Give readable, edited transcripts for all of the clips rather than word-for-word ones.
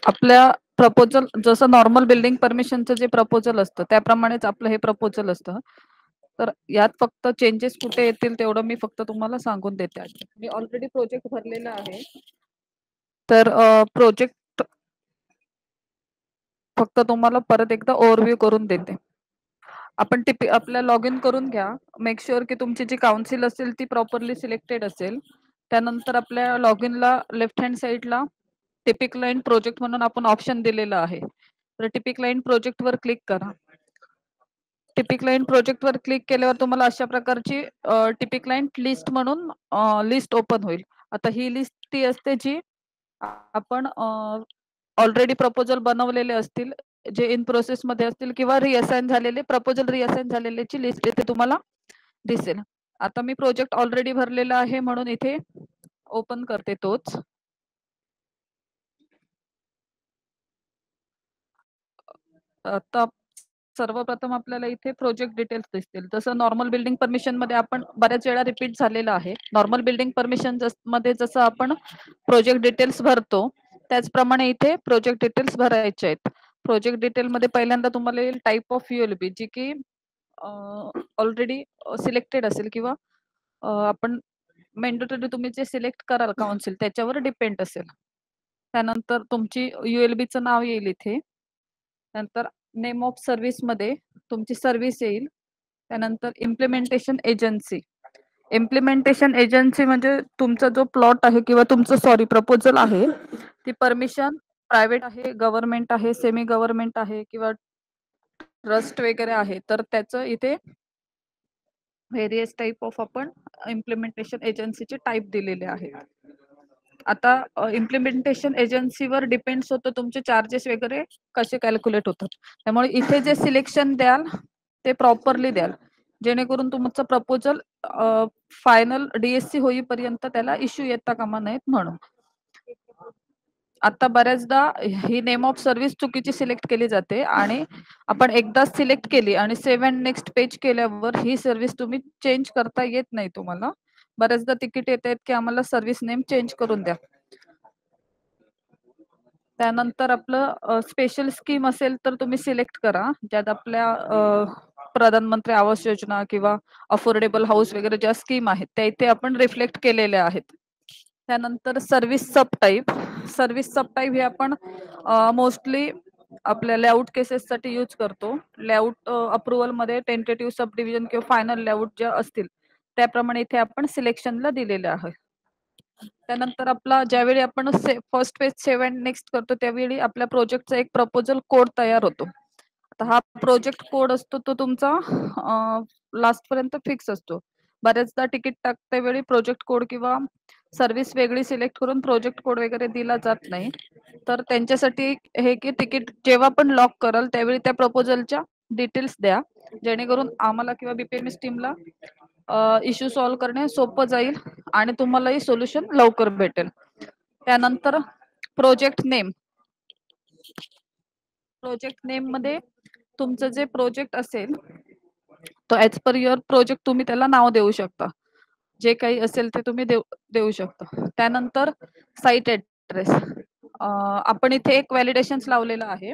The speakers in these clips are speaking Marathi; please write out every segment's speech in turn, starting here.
आपल्या प्रपोजल जसं नॉर्मल बिल्डिंग परमिशनचं जे प्रपोजल असतं त्याप्रमाणेच आपलं हे प्रपोजल असतं. तर यात फक्त चेंजेस कुठे येतील तेवढं मी फक्त तुम्हाला सांगून देते आहे. मी ऑलरेडी प्रोजेक्ट भरलेला आहे. तर प्रोजेक्ट फक्त तुम्हाला परत एकदा ओव्हरव्ह्यू करून देते. आपण आपल्या लॉग इन करून घ्या. मेक शुअर की तुमची जी काउन्सिल असेल ती प्रॉपरली सिलेक्टेड असेल. त्यानंतर आपल्या लॉग इनला लेफ्ट हँड साईडला टिपिक लाईन प्रोजेक्ट म्हणून आपण ऑप्शन दिलेलं आहे. तर टिपिक लाईन प्रोजेक्ट वर क्लिक करा. टिपिक लाईन प्रोजेक्ट वर क्लिक केल्यावर तुम्हाला अशा प्रकारची टिपिक लाईन लिस्ट म्हणून लिस्ट ओपन होईल. आता ही लिस्ट ती असते जी आपण ऑलरेडी प्रपोजल बनवलेले असतील, जे इन प्रोसेस मध्ये असतील किंवा रिअसाइन झालेले प्रपोजल रिअसाइन झालेल्याची लिस्ट इथे तुम्हाला दिसेल. आता मी प्रोजेक्ट ऑलरेडी भरलेला आहे म्हणून इथे ओपन करते तोच. आता सर्वप्रथम आपल्याला इथे प्रोजेक्ट डिटेल्स दिसतील. जसं नॉर्मल बिल्डिंग परमिशन मध्ये आपण बऱ्याच वेळा रिपीट झालेलं आहे. नॉर्मल बिल्डिंग परमिशन मध्ये जसं आपण प्रोजेक्ट डिटेल्स भरतो त्याचप्रमाणे इथे प्रोजेक्ट डिटेल्स भरायचे आहेत. प्रोजेक्ट डिटेल मध्ये पहिल्यांदा तुम्हाला येईल टाईप ऑफ युएलबी, जी की ऑलरेडी सिलेक्टेड असेल किंवा आपण मेंडेटरी तुम्ही जे सिलेक्ट कराल काउन्सिल त्याच्यावर डिपेंड असेल. त्यानंतर तुमची युएलबीचं नाव येईल इथे. नंतर नेम ऑफ सर्व्हिस मध्ये तुमची सर्व्हिस येईल. त्यानंतर इम्प्लिमेंटेशन एजन्सी. इम्प्लिमेंटेशन एजन्सी म्हणजे तुमचा जो प्लॉट आहे किंवा तुमचं सॉरी प्रपोजल आहे ती परमिशन प्रायव्हेट आहे, गव्हर्नमेंट आहे, सेमी गव्हर्नमेंट आहे किंवा ट्रस्ट वगैरे आहे. तर त्याचं इथे व्हेरियस टाईप ऑफ आपण इम्प्लिमेंटेशन एजन्सीचे टाईप दिलेले आहेत. आता इम्प्लिमेंटेशन एजन्सीवर डिपेंड्स होतं तुमचे चार्जेस वगैरे कसे कॅल्क्युलेट होतात. त्यामुळे इथे जे सिलेक्शन द्याल ते प्रॉपरली द्याल, जेणेकरून तुमचं प्रपोजल फायनल डीएससी होईपर्यंत त्याला इश्यू येता कामा नयेत म्हणून. आता बऱ्याचदा ही नेम ऑफ सर्व्हिस चुकीची सिलेक्ट केली जाते आणि आपण एकदा सिलेक्ट केली आणि सेव्ह अँड नेक्स्ट पेज केल्यावर ही सर्व्हिस तुम्ही चेंज करता येत नाही तुम्हाला. बऱ्याचदा तिकीट येत आहेत की आम्हाला सर्व्हिस नेम चेंज करून द्या. त्यानंतर आपलं स्पेशल स्कीम असेल तर तुम्ही सिलेक्ट करा, ज्यात आपल्या प्रधानमंत्री आवास योजना किंवा अफोर्डेबल हाऊस वगैरे ज्या स्कीम आहेत त्या इथे आपण रिफ्लेक्ट केलेल्या आहेत. त्यानंतर सर्व्हिस सब टाईप. सर्व्हिस सब टाईप हे आपण मोस्टली आपल्या लेआउट केसेससाठी यूज करतो. लेआउट अप्रुव्हल मध्ये टेंटेटिव्ह सब डिव्हिजन किंवा फायनल लेआउट ज्या असतील त्याप्रमाणे इथे आपण सिलेक्शनला दिलेले आहे. त्यानंतर आपला ज्यावेळी आपण first page save and next करतो त्यावेळी आपल्या प्रोजेक्टचा एक प्रपोजल कोड तयार होतो. आता हा प्रोजेक्ट कोड असतो तो तुमचा लास्ट पर्यंत फिक्स असतो. बऱ्याचदा तिकीट टाकते वेळी प्रोजेक्ट कोड किंवा सर्व्हिस वेगळी सिलेक्ट करून प्रोजेक्ट कोड वगैरे दिला जात नाही. तर त्यांच्यासाठी हे की तिकीट जेव्हा पण लॉक कराल त्यावेळी त्या प्रपोजलच्या डिटेल्स द्या, जेणेकरून आम्हाला किंवा बीपीएमएस टीमला इश्यू सॉल्व्ह करणे सोपं जाईल आणि तुम्हालाही सोल्युशन लवकर भेटेल. त्यानंतर प्रोजेक्ट नेम. प्रोजेक्ट नेम मध्ये तुमचं जे प्रोजेक्ट असेल तो ऍज पर युअर प्रोजेक्ट तुम्ही त्याला नाव देऊ शकता. जे काही असेल ते तुम्ही देऊ शकता. त्यानंतर साईट ऍड्रेस. आपण इथे एक व्हॅलिडेशन लावलेलं आहे.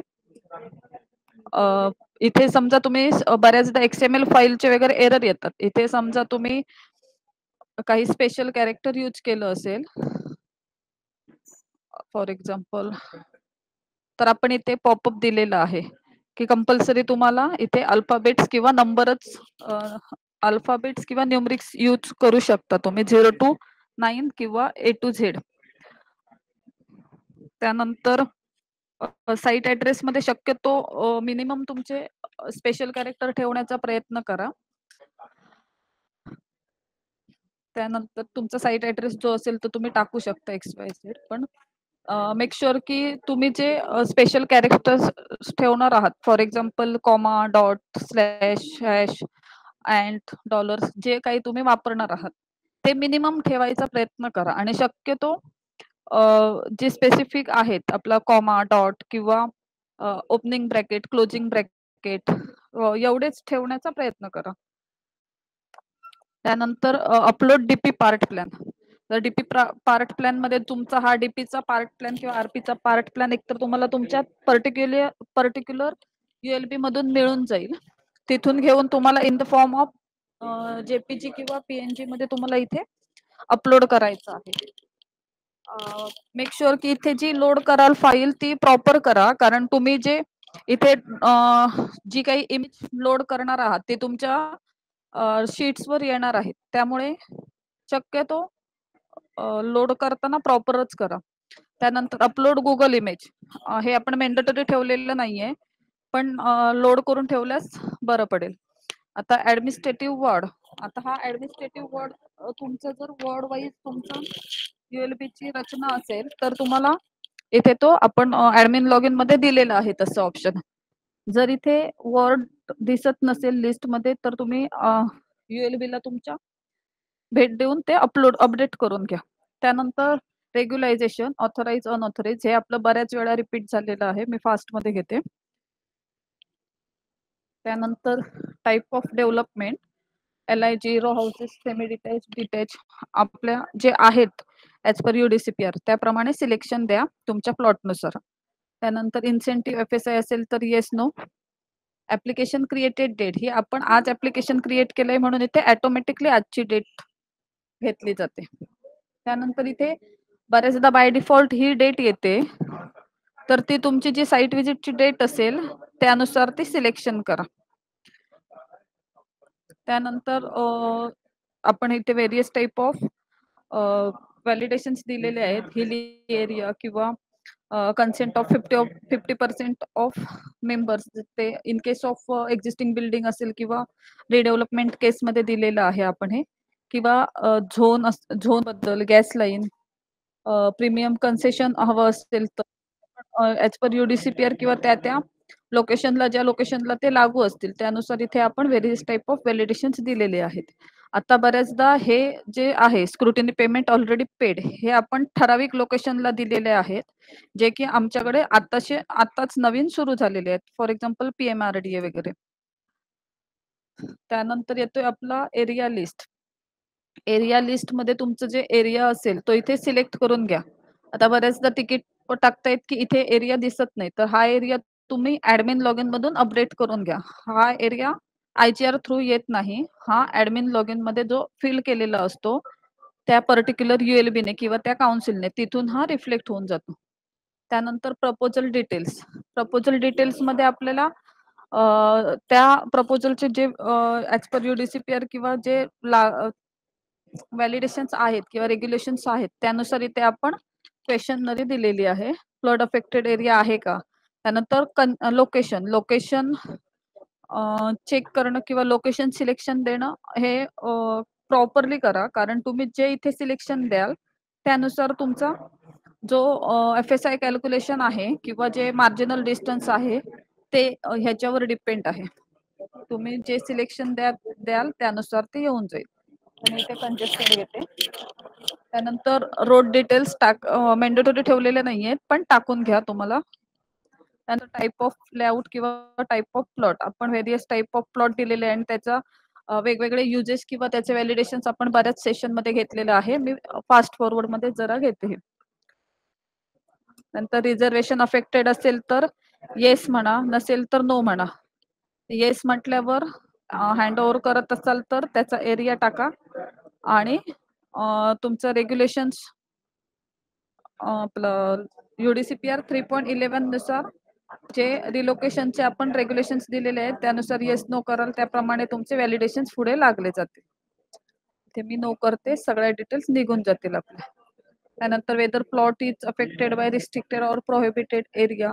इथे समजा तुम्ही बऱ्याचदा एक्सएमएल फाईलचे वगैरे एरर येतात. इथे समजा तुम्ही काही स्पेशल कॅरेक्टर यूज केलं असेल फॉर एक्झाम्पल, तर आपण इथे पॉपअप दिलेला आहे की कंपल्सरी तुम्हाला इथे अल्फाबेट्स किंवा नंबरच अल्फाबेट्स किंवा न्यूमरिक्स यूज करू शकता तुम्ही 0 to 9 किंवा A to Z. त्यानंतर साईट ऍड्रेस मध्ये शक्यतो मिनिमम तुमचे स्पेशल कॅरेक्टर ठेवण्याचा प्रयत्न करा. त्यानंतर तुमचा साईट ऍड्रेस जो असेल तो तुम्ही टाकू शकता XYZ, पण मेक शुअर की तुम्ही जे स्पेशल कॅरेक्टर्स ठेवणार आहात for example comma, dot, slash, hash and dollar जे काही तुम्ही वापरणार आहात ते मिनिमम ठेवायचा प्रयत्न करा. आणि शक्यतो जे स्पेसिफिक आहेत आपला कॉमा, डॉट किंवा ओपनिंग ब्रॅकेट, क्लोजिंग ब्रॅकेट एवढेच ठेवण्याचा प्रयत्न करा. त्यानंतर अपलोड डीपी पार्ट प्लॅन. तर डीपी पार्ट प्लॅन मध्ये तुमचा हा डीपीचा पार्ट प्लॅन किंवा आरपीचा पार्ट प्लॅन एकतर तुम्हाला तुमच्या पर्टिक्युलर युएलबी मधून मिळून जाईल. तिथून घेऊन तुम्हाला in the form of JPG किंवा पीएनजी मध्ये तुम्हाला इथे अपलोड करायचं आहे. मेक शुअर की इथे जी लोड कराल फाईल ती प्रॉपर करा, कारण तुम्ही जे इथे जी काही इमेज लोड करणार आहात ते तुमच्या शीट्स वर येणार आहेत. त्यामुळे शक्यतो लोड करताना प्रॉपरच करा. त्यानंतर अपलोड गुगल इमेज हे आपण मेंडेटरी ठेवलेलं नाहीये, पण लोड करून ठेवल्यास बरं पडेल. आता ऍडमिनिस्ट्रेटिव्ह वर्ड, आता हा ऍडमिनिस्ट्रेटिव्ह वर्ड तुमचं जर वर्ड वाईज तुमचं युएलबी ची रचना असेल तर तुम्हाला इथे तो आपण ऍडमिन लॉगिन मध्ये दिलेला आहे तसं ऑप्शन. जर इथे वर्ड दिसत नसेल लिस्ट मध्ये तर तुम्ही युएलबी ला तुमच्या भेट देऊन ते अपडेट करून घ्या. त्यानंतर रेग्युलायझेशन, ऑथराइज, अनऑथराइज हे आपलं बऱ्याच वेळा रिपीट झालेलं आहे. मी फास्ट मध्ये घेते. त्यानंतर type of development, LIG, row houses, semi detach, detach आपल्या जे आहेत ऍज पर UDCPR त्याप्रमाणे सिलेक्शन द्या तुमच्या प्लॉटनुसार. त्यानंतर इन्सेंटिव्ह FSI असेल तर yes no. Application created date, ही आपण आज ऍप्लिकेशन क्रिएट केलंय म्हणून इथे ऑटोमॅटिकली आजची डेट घेतली जाते. त्यानंतर इथे बऱ्याचदा बाय डिफॉल्ट ही डेट येते, तर ती तुमची जी साईट व्हिजिटची डेट असेल त्यानुसार ती सिलेक्शन करा. त्यानंतर आपण इथे व्हेरियस टाइप ऑफ व्हॅलिडेशन्स दिलेले आहेत. हिली एरिया किंवा कन्सेंट ऑफ 50% ऑफ मेंबर्स, ते in case of existing building असेल किंवा रिडेव्हलपमेंट केस मध्ये दिलेलं आहे आपण हे, किंवा झोन बद्दल, गॅस लाईन, प्रीमियम कन्सेशन हवं असेल तर ऍज पर UDCPR किंवा त्या लोकेशनला, ज्या लोकेशनला ते लागू असतील त्यानुसार इथे आपण व्हेरियस टाइप ऑफ व्हॅलिडेशन्स दिलेले आहेत. आता बऱ्याचदा हे जे आहे स्क्रुटिनी पेमेंट ऑलरेडी पेड, हे आपण ठराविक लोकेशनला दिलेले आहेत, जे की आमच्याकडे आताच नवीन सुरू झालेले आहेत. फॉर एक्झाम्पल PMRDA वगैरे. त्यानंतर येतोय आपला एरिया लिस्ट. एरिया लिस्ट मध्ये तुमचं जे एरिया असेल तो इथे सिलेक्ट करून घ्या. आता बऱ्याचदा तिकीट टाकतायत की इथे एरिया दिसत नाही, तर हा एरिया तुम्ही ऍडमिन लॉगिन मधून अपडेट करून घ्या. हा एरिया IGR थ्रू येत नाही, हा ऍडमिन लॉगिन मध्ये जो फिल केलेला असतो त्या पर्टिक्युलर ULB ने किंवा त्या काउन्सिलने, तिथून हा रिफ्लेक्ट होऊन जातो. त्यानंतर प्रपोजल डिटेल्स. प्रपोजल डिटेल्स मध्ये आपल्याला त्या प्रपोजलचे जे ऍज पर UDCPR किंवा जे व्हॅलिडेशन्स आहेत किंवा रेग्युलेशन्स आहेत त्यानुसार इथे आपण क्वेश्चनरी दिलेली आहे. फ्लड अफेक्टेड एरिया आहे का. त्यानंतर लोकेशन चेक करणं किंवा लोकेशन सिलेक्शन देणं हे प्रॉपरली करा, कारण तुम्ही जे इथे सिलेक्शन द्याल त्यानुसार तुमचा जो FSI कॅल्क्युलेशन आहे किंवा जे मार्जिनल डिस्टन्स आहे ते ह्याच्यावर डिपेंड आहे. तुम्ही जे सिलेक्शन द्याल त्यानुसार ते येऊन जाईल. आणि इथे कंजेस्टेड येते. त्यानंतर रोड डिटेल्स मेंडेटरी ठेवलेले नाहीयेत, पण टाकून घ्या तुम्हाला. त्यानंतर टाइप ऑफ लेआउट किंवा टाइप ऑफ प्लॉट, आपण व्हेरियस टाइप ऑफ प्लॉट दिलेले आहे आणि त्याचा वेगवेगळे युजेस किंवा त्याचे व्हॅलिडेशन्स आपण बऱ्याच सेशन मध्ये घेतलेलं आहे. मी फास्ट फॉरवर्ड मध्ये जरा घेते. नंतर रिझर्वेशन अफेक्टेड असेल तर येस म्हणा, नसेल तर नो म्हणा. येस म्हटल्यावर हँड ओव्हर करत असाल तर त्याचा एरिया टाका आणि तुमचं रेग्युलेशन्स आपलं UDCPR 3.11 नुसार जे रिलोकेशनचे आपण रेग्युलेशन्स दिलेले आहेत त्यानुसार येस नो कराल, त्याप्रमाणे तुमचे व्हॅलिडेशन्स पुढे लागले जातील. ते मी नो करते, सगळ्या डिटेल्स निघून जातील आपल्या. त्यानंतर whether plot is affected by restricted or prohibited area,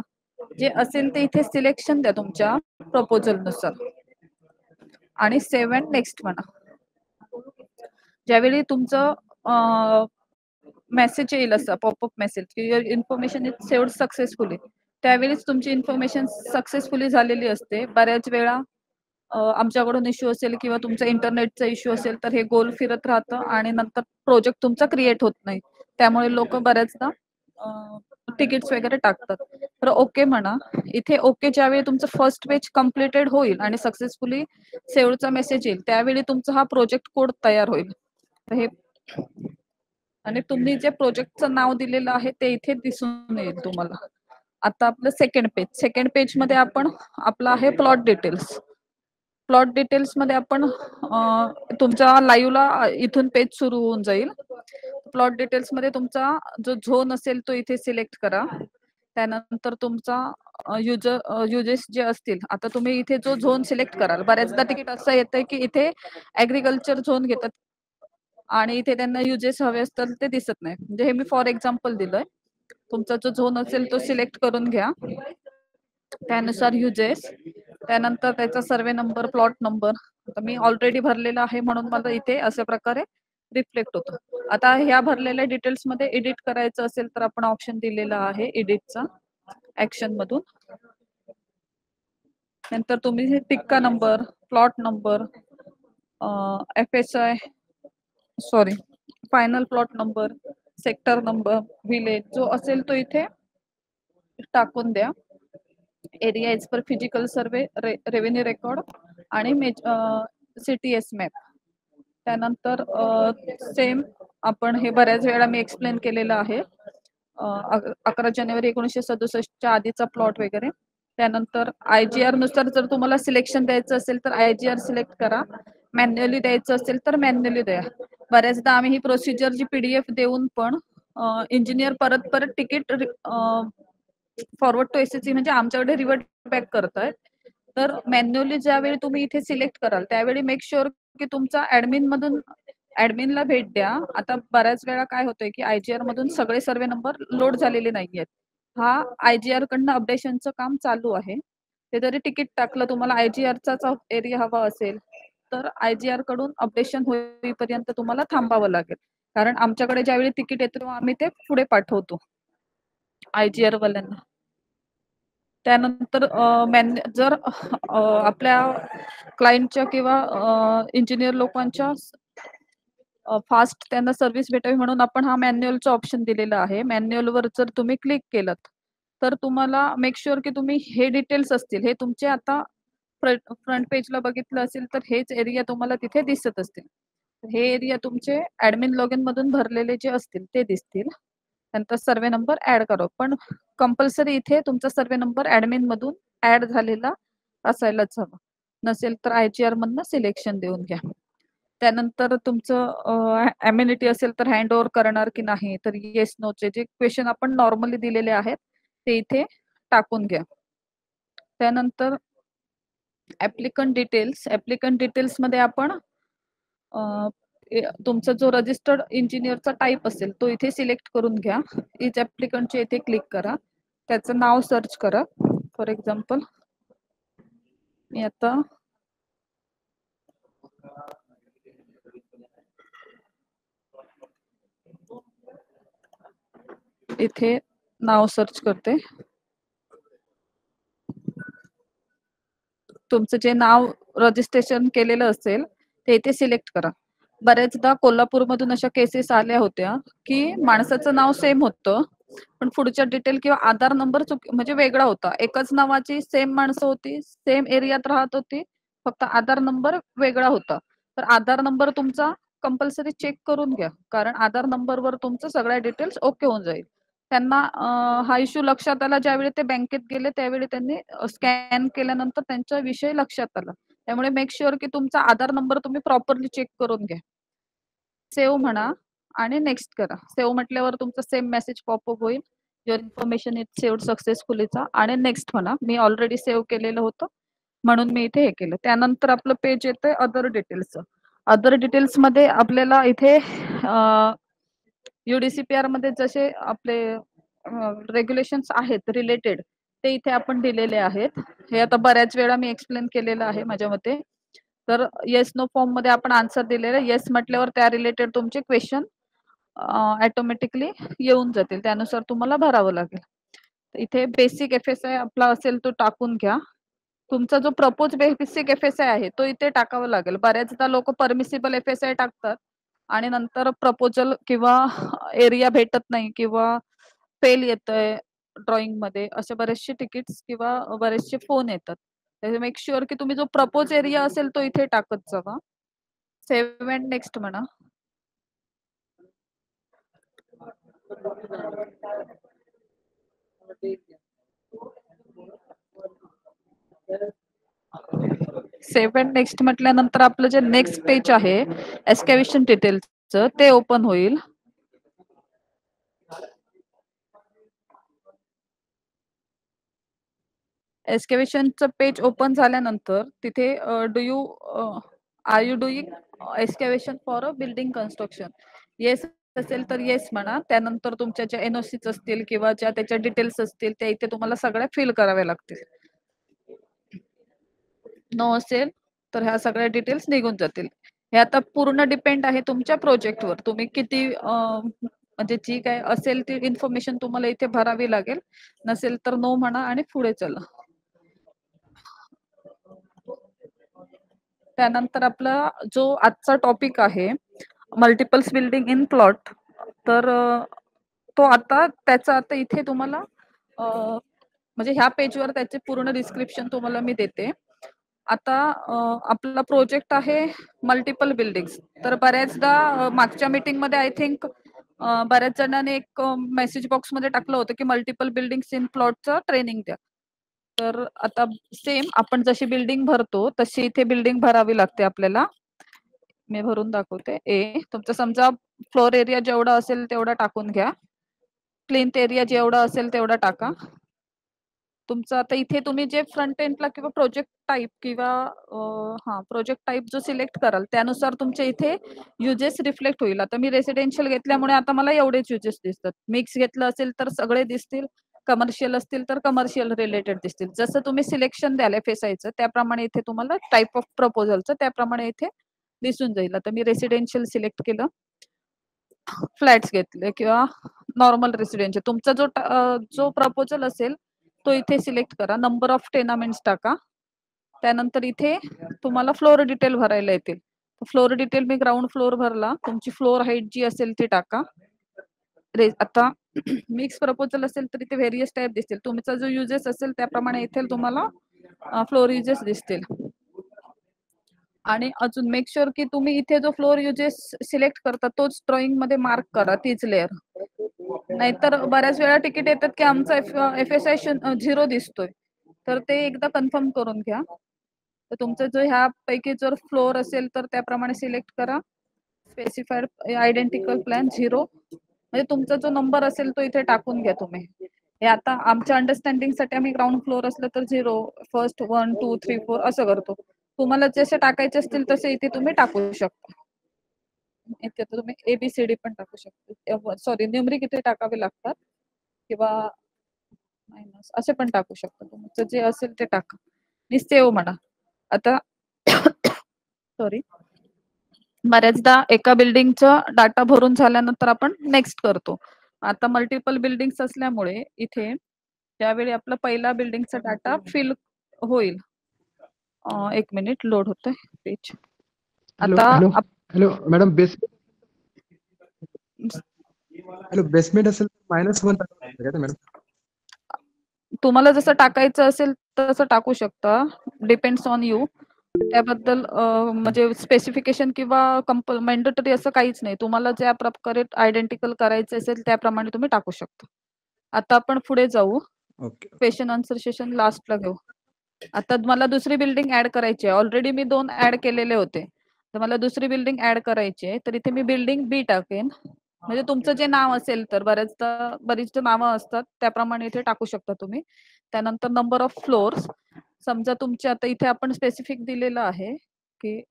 जे असेल ते इथे सिलेक्शन द्या तुमच्या प्रपोजल नुसार आणि सेव्ह अँड नेक्स्ट म्हणा. ज्यावेळी तुमचं मेसेज येईल असा पॉपअप मेसेज की your information is saved successfully, त्यावेळीच तुमची इन्फॉर्मेशन सक्सेसफुली झालेली असते. बऱ्याच वेळा आमच्याकडून इश्यू असेल किंवा तुमचा इंटरनेटचा इश्यू असेल तर हे गोल फिरत राहतं आणि नंतर प्रोजेक्ट तुमचा क्रिएट होत नाही. त्यामुळे लोक बऱ्याचदा तिकीट्स वगैरे टाकतात. तर ओके म्हणा. इथे ओके ज्यावेळी तुमचं फर्स्ट पेज कम्प्लिटेड होईल आणि सक्सेसफुली सेव्हचा मेसेज येईल त्यावेळी तुमचा हा प्रोजेक्ट कोड तयार होईल. हे आणि तुम्ही जे प्रोजेक्टचं नाव दिलेलं आहे ते इथे दिसून येईल तुम्हाला. आता आपलं सेकंड पेज मध्ये आपण आपलं आहे प्लॉट डिटेल्स. प्लॉट डिटेल्स मध्ये आपण तुमच्या लाईव्हला इथून पेज सुरू होऊन जाईल. प्लॉट डिटेल्स मध्ये तुमचा जो झोन असेल तो इथे सिलेक्ट करा. त्यानंतर तुमचा युजेस जे असतील, आता तुम्ही इथे जो झोन सिलेक्ट कराल, बऱ्याचदा तिकीट असं येतंय की इथे ऍग्रिकल्चर झोन घेतात आणि इथे त्यांना युजेस हवे असतात ते दिसत नाही. म्हणजे हे मी फॉर एक्झाम्पल दिलंय. तुमचा जो झोन असेल तो सिलेक्ट करून घ्या. त्यानुसार युजेस, त्यानंतर त्याचा सर्वे नंबर, प्लॉट नंबर. आता मी ऑलरेडी भरलेला आहे म्हणून मला इथे अशा प्रकारे रिफ्लेक्ट होतो. आता ह्या भरलेल्या डिटेल्स मध्ये एडिट करायचं असेल तर आपण ऑप्शन दिलेला आहे एडिटचा ऍक्शन मधून. नंतर तुम्ही हे टिक्का number, plot number, FSI, sorry final plot number, sector number, village जो असेल तो इथे टाकून द्या. Area is per physical survey, revenue record आणि CTS मॅप. त्यानंतर सेम आपण हे बऱ्याच वेळा मी एक्सप्लेन केलेलं आहे. 11 जानेवारी 1967च्या आधीचा प्लॉट वगैरे. त्यानंतर IGR नुसार जर तुम्हाला सिलेक्शन द्यायचं असेल तर IGR सिलेक्ट करा. मॅन्युअली द्यायचं असेल तर मॅन्युअली द्या. बऱ्याचदा आम्ही ही प्रोसिजर जी PDF देऊन पण इंजिनियर परत परत तिकीट फॉरवर्ड टू SSC म्हणजे आमच्याकडे रिव्हर्ट बॅक करतायत. तर मॅन्युअली ज्यावेळी तुम्ही इथे सिलेक्ट कराल त्यावेळी मेक शुअर की तुमचा ऍडमिनला भेट द्या. आता बऱ्याच वेळा काय होतंय की IGR मधून सगळे सर्वे नंबर लोड झालेले नाहीयेत. हा IGR कडनं अपडेशनचं काम चालू आहे. ते जरी तिकीट टाकलं, तुम्हाला IGR चा एरिया हवा असेल तर IGR कडून अपडेशन होईपर्यंत तुम्हाला थांबावं लागेल. कारण आमच्याकडे ज्यावेळी तिकीट येतं तेव्हा आम्ही ते पुढे पाठवतो IGR वाल्यांना. त्यानंतर जर आपल्या क्लायंटच्या किंवा इंजिनियर लोकांच्या फास्ट त्यांना सर्व्हिस भेटावी म्हणून आपण हा मॅन्युअलचा ऑप्शन दिलेला आहे. मॅन्युअलवर जर तुम्ही क्लिक केलं तर तुम्हाला मेक शुअर की तुम्ही हे डिटेल्स असतील हे तुमचे आता फ्रंट पेजला बघितलं असेल तर हेच एरिया तुम्हाला तिथे दिसत असतील. हे एरिया तुमचे ऍडमिन लॉग इन मधून भरलेले जे असतील ते दिसतील. नंतर सर्वे नंबर ऍड करा. पण कंपल्सरी इथे तुमचा सर्वे नंबर ऍडमिन मधून ऍड झालेला असायलाच हवा. नसेल तर IGR मधनं सिलेक्शन देऊन घ्या. त्यानंतर तुमचं अम्युनिटी असेल तर हँड ओव्हर करणार की नाही, तर येस नोचे जे क्वेश्चन आपण नॉर्मली दिलेले आहेत ते इथे टाकून घ्या. त्यानंतर ऍप्लिकंट डिटेल्स मध्ये आपण तुमचा जो रजिस्टर्ड इंजिनियरचा टाईप असेल तो इथे सिलेक्ट करून घ्या. इच ऍप्लिकंटचे इथे क्लिक करा. त्याचं नाव सर्च करा. फॉर एक्झाम्पल मी आता इथे नाव सर्च करते. तुमचं जे नाव रजिस्ट्रेशन केलेलं असेल ते इथे सिलेक्ट करा. बऱ्याचदा कोल्हापूरमधून अशा केसेस आल्या होत्या की माणसाचं नाव सेम होतं पण पुढच्या डिटेल किंवा आधार नंबर म्हणजे वेगळा होता. एकच नावाची सेम माणसं होती, सेम एरियात राहत होती, फक्त आधार नंबर वेगळा होता. तर आधार नंबर तुमचा कंपल्सरी चेक करून घ्या, कारण आधार नंबरवर तुमचं सगळ्या डिटेल्स ओके होऊन जाईल. त्यांना हा इश्यू लक्षात आला ज्यावेळी ते बँकेत गेले त्यावेळी त्यांनी स्कॅन केल्यानंतर त्यांचा विषय लक्षात आला. त्यामुळे मेक शुअर की तुमचा आधार नंबर तुम्ही प्रॉपरली चेक करून घ्या. सेव्ह म्हणा आणि नेक्स्ट करा. सेव्ह म्हटल्यावर तुमचा सेम मेसेज पॉपअप होईल. युअर इन्फॉर्मेशन इज सेव्ड सक्सेसफुलीचा आणि नेक्स्ट म्हणा. मी ऑलरेडी सेव्ह केलेलं होतं म्हणून मी इथे हे केलं. त्यानंतर आपलं पेज येतंय अदर डिटेल्सचं. अदर डिटेल्स मध्ये आपल्याला इथे UDCPR मध्ये जसे आपले रेग्युलेशन्स आहेत रिलेटेड ते इथे आपण दिलेले आहेत. हे आता बऱ्याच वेळा मी एक्सप्लेन केलेलं आहे माझ्या मते. तर येस नो फॉर्म मध्ये आपण आन्सर दिलेला. येस म्हटल्यावर त्या रिलेटेड तुमचे क्वेश्चन ऑटोमॅटिकली येऊन जातील. त्यानुसार तुम्हाला भरावं लागेल. इथे बेसिक FSI आपला असेल तो टाकून घ्या. तुमचा जो प्रपोज बेसिक FSI आहे तो इथे टाकावा लागेल. बऱ्याचदा लोक परमिसिबल FSI टाकतात आणि नंतर प्रपोजल किंवा एरिया भेटत नाही किंवा फेल येतंय ड्रॉइंग मध्ये, असे बरेचसे तिकीट्स किंवा बरेचसे फोन येतात. मेक शुअर की तुम्ही जो प्रपोज एरिया असेल तो इथे टाकत जावा. सेव्ह अँड नेक्स्ट म्हणा. सेव्ह नेक्स्ट म्हटल्यानंतर आपलं जे नेक्स्ट पेज आहे एस्कॅव्हेशन डिटेल्सचं ते ओपन होईल. एस्कॅव्हेशनचं पेज ओपन झाल्यानंतर तिथे do you are you doing excavation for a building construction, yes असेल तर येस म्हणा. त्यानंतर तुमच्या ज्या एनओसीच असतील किंवा ज्या त्याच्या डिटेल्स असतील त्या इथे तुम्हाला सगळ्या फिल कराव्या लागतील. नो असेल तर ह्या सगळ्या डिटेल्स निघून जातील. हे आता पूर्ण डिपेंड आहे तुमच्या प्रोजेक्टवर. तुम्ही किती म्हणजे जी काय असेल ती इन्फॉर्मेशन तुम्हाला इथे भरावी लागेल. नसेल तर नो म्हणा आणि पुढे चला. त्यानंतर आपला जो आजचा टॉपिक आहे मल्टिपल्स बिल्डिंग इन प्लॉट, तर तो आता त्याचा आता इथे तुम्हाला म्हणजे ह्या पेजवर त्याचे पूर्ण डिस्क्रिप्शन तुम्हाला मी देते. आता आपला प्रोजेक्ट आहे मल्टिपल बिल्डिंग्स. तर बऱ्याचदा मागच्या मीटिंग मध्ये आय थिंक बऱ्याच जणांनी एक मेसेज बॉक्स मध्ये टाकलं होतं की मल्टिपल बिल्डिंग्स इन प्लॉटचं ट्रेनिंग द्या. तर आता सेम आपण जशी बिल्डिंग भरतो तशी इथे बिल्डिंग भरावी लागते आपल्याला. मी भरून दाखवते. तुमचं समजा फ्लोर एरिया जेवढा असेल तेवढा टाकून घ्या. प्लेन्थ एरिया जेवढा असेल तेवढा टाका. तुमचं आता इथे तुम्ही जे फ्रंट एंडला किंवा प्रोजेक्ट टाईप किंवा प्रोजेक्ट टाईप जो सिलेक्ट कराल त्यानुसार तुमच्या इथे युजेस रिफ्लेक्ट होईल. आता मी रेसिडेन्शियल घेतल्यामुळे आता मला एवढेच युजेस दिसतात. मिक्स घेतलं असेल तर सगळे दिसतील, कमर्शियल असतील तर कमर्शियल रिलेटेड दिसतील. जसं तुम्ही सिलेक्शन द्याल FSIचं त्याप्रमाणे इथे तुम्हाला टाईप ऑफ प्रपोजलचं त्याप्रमाणे इथे दिसून जाईल. आता मी रेसिडेन्शियल सिलेक्ट केलं, फ्लॅट्स घेतले किंवा नॉर्मल रेसिडेन्शियल. तुमचा जो प्रपोजल असेल तो इथे सिलेक्ट करा. नंबर ऑफ टेनामेंट्स टाका. त्यानंतर इथे तुम्हाला फ्लोर डिटेल भरायला येतील. फ्लोर डिटेल मी ग्राउंड फ्लोर भरला. तुमची फ्लोर हाईट जी असेल ती टाका. आता मिक्स प्रपोजल असेल तर इथे व्हेरियस टाईप दिसतील. तुमचा जो युजेस असेल त्याप्रमाणे इथे तुम्हाला फ्लोर युजेस दिसतील. आणि अजून मेक शुअर की तुम्ही इथे जो फ्लोर युजेस सिलेक्ट करता तोच ड्रॉइंग मध्ये मार्क करा, तीच लेअर. नाहीतर बऱ्याच वेळा तिकीट येतात की आमचा FSI 0 दिसतोय, तर ते एकदा कन्फर्म करून घ्या. तर तुमचं जो ह्या पैकी जर फ्लोर असेल तर त्याप्रमाणे सिलेक्ट करा. स्पेसिफाईड आयडेंटिकल प्लॅन 0, म्हणजे तुमचा जो नंबर असेल तो इथे टाकून घ्या तुम्ही. हे आता आमच्या अंडरस्टँडिंग साठी आम्ही ग्राउंड फ्लोर असलं तर 0, फर्स्ट 1 2 3 4 असं करतो. तुम्हाला जसे टाकायचे असतील तसे इथे तुम्ही टाकू शकता. इथे तुम्ही ABCD पण टाकू शकता. सॉरी, न्यूमरिक इथे टाकावे लागतात किंवा मायनस असे पण टाकू शकता. तुमचं जे असेल ते टाका आणि सेव्ह म्हणा. आता सॉरी, बऱ्याचदा एका बिल्डिंगचा डाटा भरून झाल्यानंतर आपण नेक्स्ट करतो. आता मल्टिपल बिल्डिंग्स असल्यामुळे इथे त्यावेळी आपला पहिला बिल्डिंगचा डाटा फिल होईल. एक मिनिट, लोड होतोय पेज. हेलो आता हेलो हेलो मॅडम, बेसमेंट असेल -1 टाका मॅडम. तुम्हाला जसं टाकायचं असेल तसं टाकू शकता. Depends on you. त्याबद्दल म्हणजे स्पेसिफिकेशन किंवा मॅन्डेटरी असं काहीच नाही. तुम्हाला ज्या प्रकारे आयडेंटिकल करायचं असेल त्याप्रमाणे तुम्ही टाकू शकता. आता आपण पुढे जाऊ. क्वेश्चन आन्सर सेशन लास्टला घेऊ. आता मला दुसरी बिल्डिंग ऍड करायची आहे. ऑलरेडी मी 2 ऍड केलेले होते. तर मला दुसरी बिल्डिंग ऍड करायची आहे. तर इथे मी बिल्डिंग B टाकेन. म्हणजे तुमचं जे नाव असेल तर बरीच नावं असतात त्याप्रमाणे इथे टाकू शकता तुम्ही. त्यानंतर नंबर ऑफ फ्लोर्स. समजा तुमचे आता इथे आपण स्पेसिफिक दिलेलं आहे की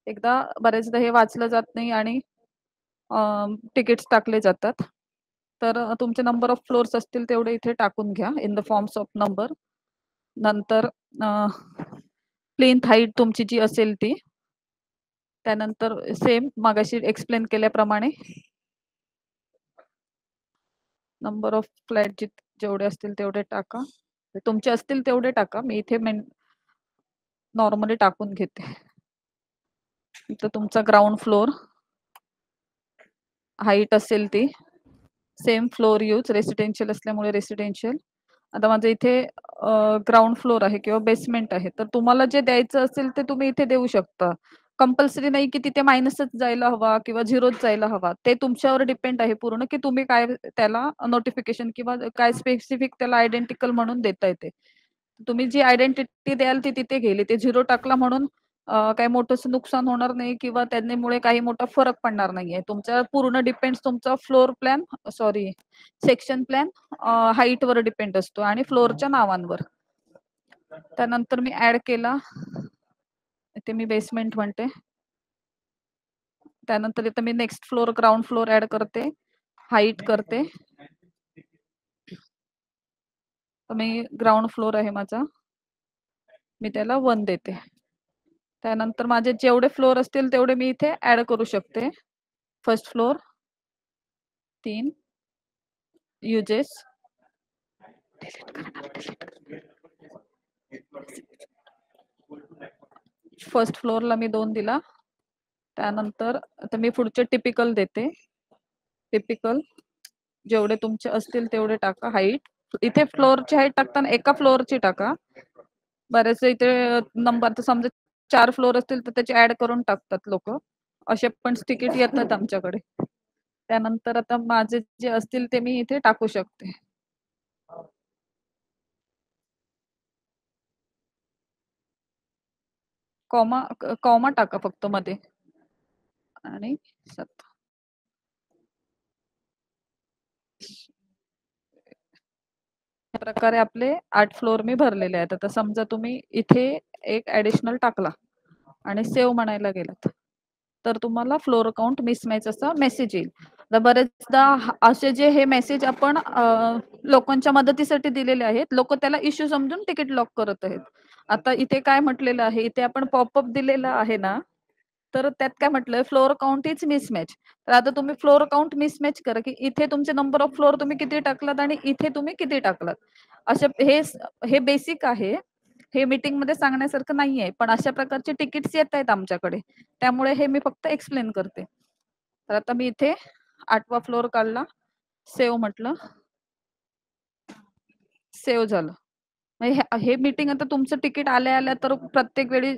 एकदा बरेचदा हे वाचलं जात नाही आणि तिकीट्स टाकले जातात. तर तुमचे नंबर ऑफ फ्लोर्स असतील तेवढे इथे टाकून घ्या in the forms of number. नंतर प्लेन्थ हाईट तुमची जी असेल ती. त्यानंतर सेम मगाशी एक्सप्लेन केल्याप्रमाणे नंबर ऑफ फ्लॅट जेवढे असतील तेवढे टाका. तुमचे असतील तेवढे टाका. मी इथे नॉर्मली टाकून घेते. इथं तुमचा ग्राउंड फ्लोर हाईट असेल ती सेम फ्लोर यूज, रेसिडेन्शियल असल्यामुळे रेसिडेन्शियल. आता माझं इथे ग्राउंड फ्लोर आहे किंवा बेसमेंट आहे. तर तुम्हाला जे द्यायचं असेल ते तुम्ही इथे देऊ शकता. कंपल्सरी नाही की तिथे मायनसच जायला हवा किंवा झिरोच जायला हवा. ते तुमच्यावर डिपेंड आहे पूर्ण, की तुम्ही काय त्याला नोटिफिकेशन किंवा काय स्पेसिफिक त्याला आयडेंटिकल म्हणून देताय ते. तुम्ही जी आयडेंटिटी द्याल ती तिथे गेली. ते 0 टाकला म्हणून काही मोठंसं नुकसान होणार नाही किंवा त्यामुळे काही मोठा फरक पडणार नाहीये. तुमच्या पूर्ण डिपेंड्स तुमचा floor plan sorry section plan हाईटवर डिपेंड असतो आणि फ्लोरच्या नावांवर. त्यानंतर मी ऍड केला. इथे मी बेसमेंट म्हणते. त्यानंतर इथे मी next floor ground floor add करते, हाईट करते. तर मी ग्राउंड फ्लोर आहे माझा, मी त्याला 1 देते. त्यानंतर माझे जेवढे फ्लोर असतील तेवढे मी इथे ऍड करू शकते. फर्स्ट फ्लोर 3 युजेस फर्स्ट फ्लोअरला मी 2 दिला. त्यानंतर आता मी पुढचे टिपिकल देते. टिपिकल जेवढे तुमचे असतील तेवढे टाका हाईट. इथे फ्लोअरची हाईट टाकताना एका फ्लोअरची टाका. बरेच इथे नंबर तर समजा 4 फ्लोअर असतील तर त्याचे ऍड करून टाकतात लोक. असे पण तिकीट येतात आमच्याकडे. त्यानंतर आता माझे जे असतील ते मी इथे टाकू शकते. कॉमा कॉमा टाका फक्त मध्ये आणि 7. प्रकारे आपले 8 फ्लोर मी भरलेले आहेत. आता समजा तुम्ही इथे एक ऍडिशनल टाकला आणि सेव्ह म्हणायला गेलात तर तुम्हाला फ्लोर काउंट मिसमॅच असा मेसेज येईल. तर बरेचदा असे जे हे मेसेज आपण लोकांच्या मदतीसाठी दिलेले आहेत, लोक त्याला इश्यू समजून तिकीट लॉक करत आहेत. आता इथे काय म्हटलेलं आहे, इथे आपण पॉपअप दिलेला आहे ना, तर त्यात काय म्हटलंय फ्लोर काउंट इज मिसमॅच. तर आता तुम्ही फ्लोर काउंट मिसमॅच करा, की इथे तुमचे नंबर ऑफ फ्लोर तुम्ही किती टाकलात आणि इथे तुम्ही किती टाकलात. असे हे बेसिक आहे. हे मीटिंग मध्ये सांगण्यासारखं नाहीये, पण अशा प्रकारचे तिकीट्स येत आहेत आमच्याकडे. त्यामुळे हे मी फक्त एक्सप्लेन करते. तर आता मी इथे 8वा फ्लोर काढला, सेव्ह म्हटलं, सेव्ह झालं. हे मीटिंग आता तुमचं तिकीट आल्या आल्या तर प्रत्येक वेळी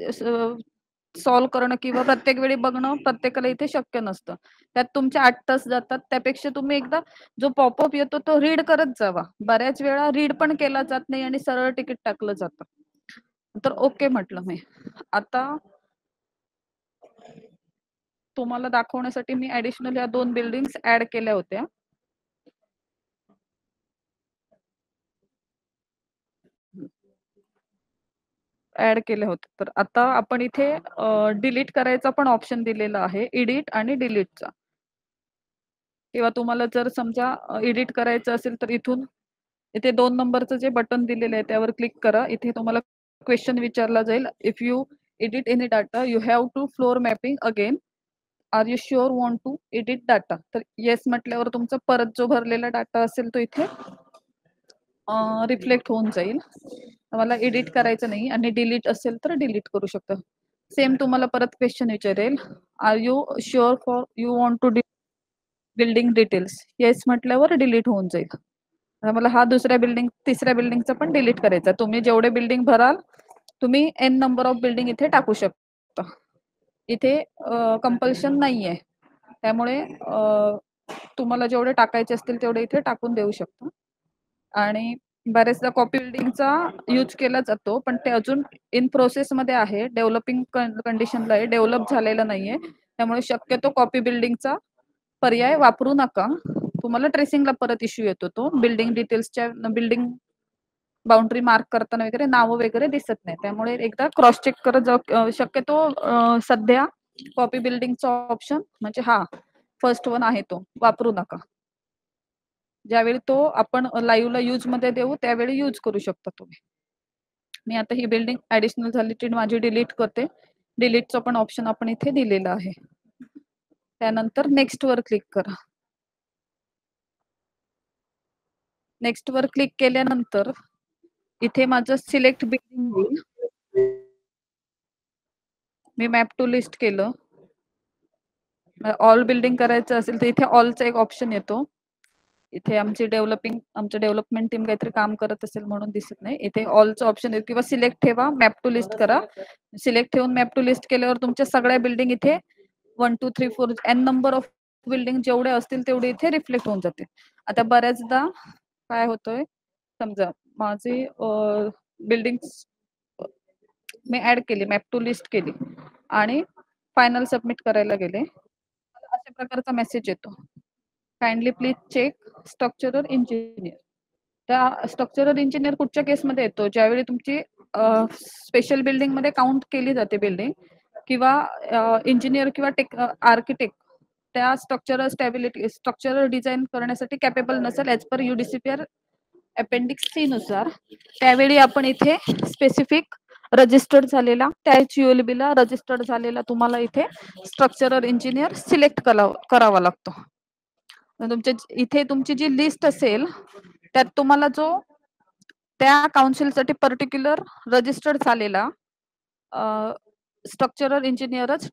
सॉल्व्ह करणं किंवा प्रत्येक वेळी बघणं प्रत्येकाला इथे शक्य नसतं. त्यात तुमचे 8 तास जातात. त्यापेक्षा तुम्ही एकदा जो पॉपअप येतो तो रीड करत जावा. बऱ्याच वेळा रीड पण केला जात नाही आणि सरळ तिकीट टाकलं जातं. तर ओके म्हटलं मी. आता तुम्हाला दाखवण्यासाठी मी ऍडिशनल या 2 बिल्डिंग्स ऍड केल्या होत्या. ऍड केले होते. तर आता आपण इथे डिलीट करायचा पण ऑप्शन दिलेला आहे, एडिट आणि डिलीटचा. किंवा तुम्हाला जर समजा एडिट करायचं असेल तर इथून इथे 2 नंबरचं जे बटन दिलेलं आहे त्यावर क्लिक करा. इथे तुम्हाला क्वेश्चन विचारला जाईल, if you edit any data you have to floor mapping again. Are you sure want to edit data. तर येस म्हटल्यावर तुमचा परत जो भरलेला डाटा असेल तो इथे रिफ्लेक्ट होऊन जाईल. मला एडिट करायचं नाही आणि डिलीट असेल तर डिलीट करू शकता. सेम तुम्हाला परत क्वेश्चन विचारेल, are you sure for you want to building details. Yes म्हटल्यावर डिलीट होऊन जाईल. मला हा तिसऱ्या बिल्डिंगचा पण डिलीट करायचा. तुम्ही जेवढे बिल्डिंग भराल तुम्ही एन नंबर ऑफ बिल्डिंग इथे टाकू शकता. इथे कंपल्शन नाहीये. त्यामुळे तुम्हाला जेवढे टाकायचे असतील तेवढे इथे टाकून देऊ शकता. आणि बरेचदा कॉपी बिल्डिंगचा यूज केला जातो, पण ते अजून इन प्रोसेस मध्ये आहे, डेव्हलपिंग कंडिशनला आहे, डेव्हलप झालेलं नाहीये. त्यामुळे शक्यतो कॉपी बिल्डिंगचा पर्याय वापरू नका. तुम्हाला ट्रेसिंगला परत इश्यू येतो तो. बिल्डिंग डिटेल्सच्या बिल्डिंग बाउंड्री मार्क करताना वगैरे नावं वगैरे दिसत नाही. त्यामुळे एकदा क्रॉस चेक करत जाऊ. शक्यतो सध्या कॉपी बिल्डिंगचा ऑप्शन म्हणजे हा फर्स्ट वन आहे तो वापरू नका. ज्यावेळी तो आपण लाईव्हला यूज मध्ये देऊ त्यावेळी यूज करू शकता तुम्ही. मी आता ही बिल्डिंग ऍडिशनल झाली ती माझी डिलीट करते. डिलीटचा पण ऑप्शन आपण इथे दिलेला आहे. त्यानंतर नेक्स्ट वर क्लिक करा. नेक्स्ट वर क्लिक केल्यानंतर इथे माझं सिलेक्ट बिल्डिंग होईल. मी मॅप टू लिस्ट केलं. ऑल बिल्डिंग करायचं असेल तर इथे ऑलचा एक ऑप्शन येतो. इथे आमची आमच्या डेव्हलपमेंट टीम काहीतरी काम करत असेल म्हणून दिसत नाही. इथे ऑलचं ऑप्शन आहे किंवा सिलेक्ट ठेवा, मॅप टू लिस्ट करा. सिलेक्ट ठेवून मॅप टू लिस्ट केल्यावर तुमच्या सगळ्या बिल्डिंग इथे 1 2 3 4 एन नंबर ऑफ बिल्डिंग जेवढे असतील तेवढे इथे रिफ्लेक्ट होऊन जाते. आता बऱ्याचदा काय होतंय, समजा माझी बिल्डिंग मी ऍड केली, मॅप टू लिस्ट केली आणि फायनल सबमिट करायला गेले, मला अशा प्रकारचा मेसेज येतो, kindly please check structural engineer. त्या स्ट्रक्चरल इंजिनियर कुठच्या केसमध्ये येतो, ज्यावेळी तुमची स्पेशल बिल्डिंग मध्ये काउंट केली जाते बिल्डिंग, किंवा इंजिनियर किंवा आर्किटेक्ट त्या स्ट्रक्चरल डिझाईन करण्यासाठी कॅपेबल नसेल ऍज पर युडीसीपीआर अपेंडिक्स सी नुसार. त्यावेळी आपण इथे स्पेसिफिक रजिस्टर्ड झालेला त्या HULB ला रजिस्टर्ड झालेला तुम्हाला इथे स्ट्रक्चरल इंजिनियर सिलेक्ट करावा लागतो. तुमच्या इथे तुमची जी लिस्ट असेल त्यात तुम्हाला जो त्या काउन्सिलसाठी पर्टिक्युलर रजिस्टर्ड झालेला स्ट्रक्चरल इंजिनियरच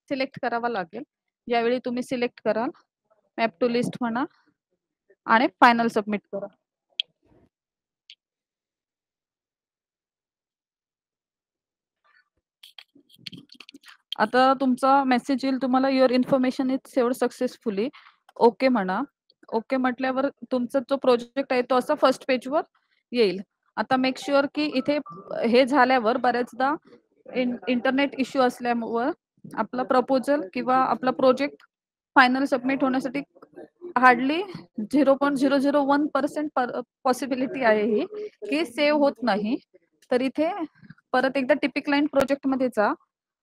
सिलेक्ट करावा लागेल. यावेळी तुम्ही सिलेक्ट कराल, मॅप टू लिस्ट म्हणा आणि फायनल सबमिट करा. आता तुमचा मेसेज येईल तुम्हाला, your information is saved successfully. Okay म्हणा. ओके म्हटल्यावर तुमचा जो प्रोजेक्ट आहे तो असा फर्स्ट पेजवर येईल. आता मेक शुअर की इथे हे झाल्यावर बऱ्याचदा इंटरनेट इश्यू असल्यामुळे आपला प्रपोजल किंवा आपला प्रोजेक्ट फायनल सबमिट होण्यासाठी हार्डली 0.001% पॉसिबिलिटी आहे ही की सेव्ह होत नाही. तर इथे परत एकदा टिपिक लाईन प्रोजेक्ट मध्ये जा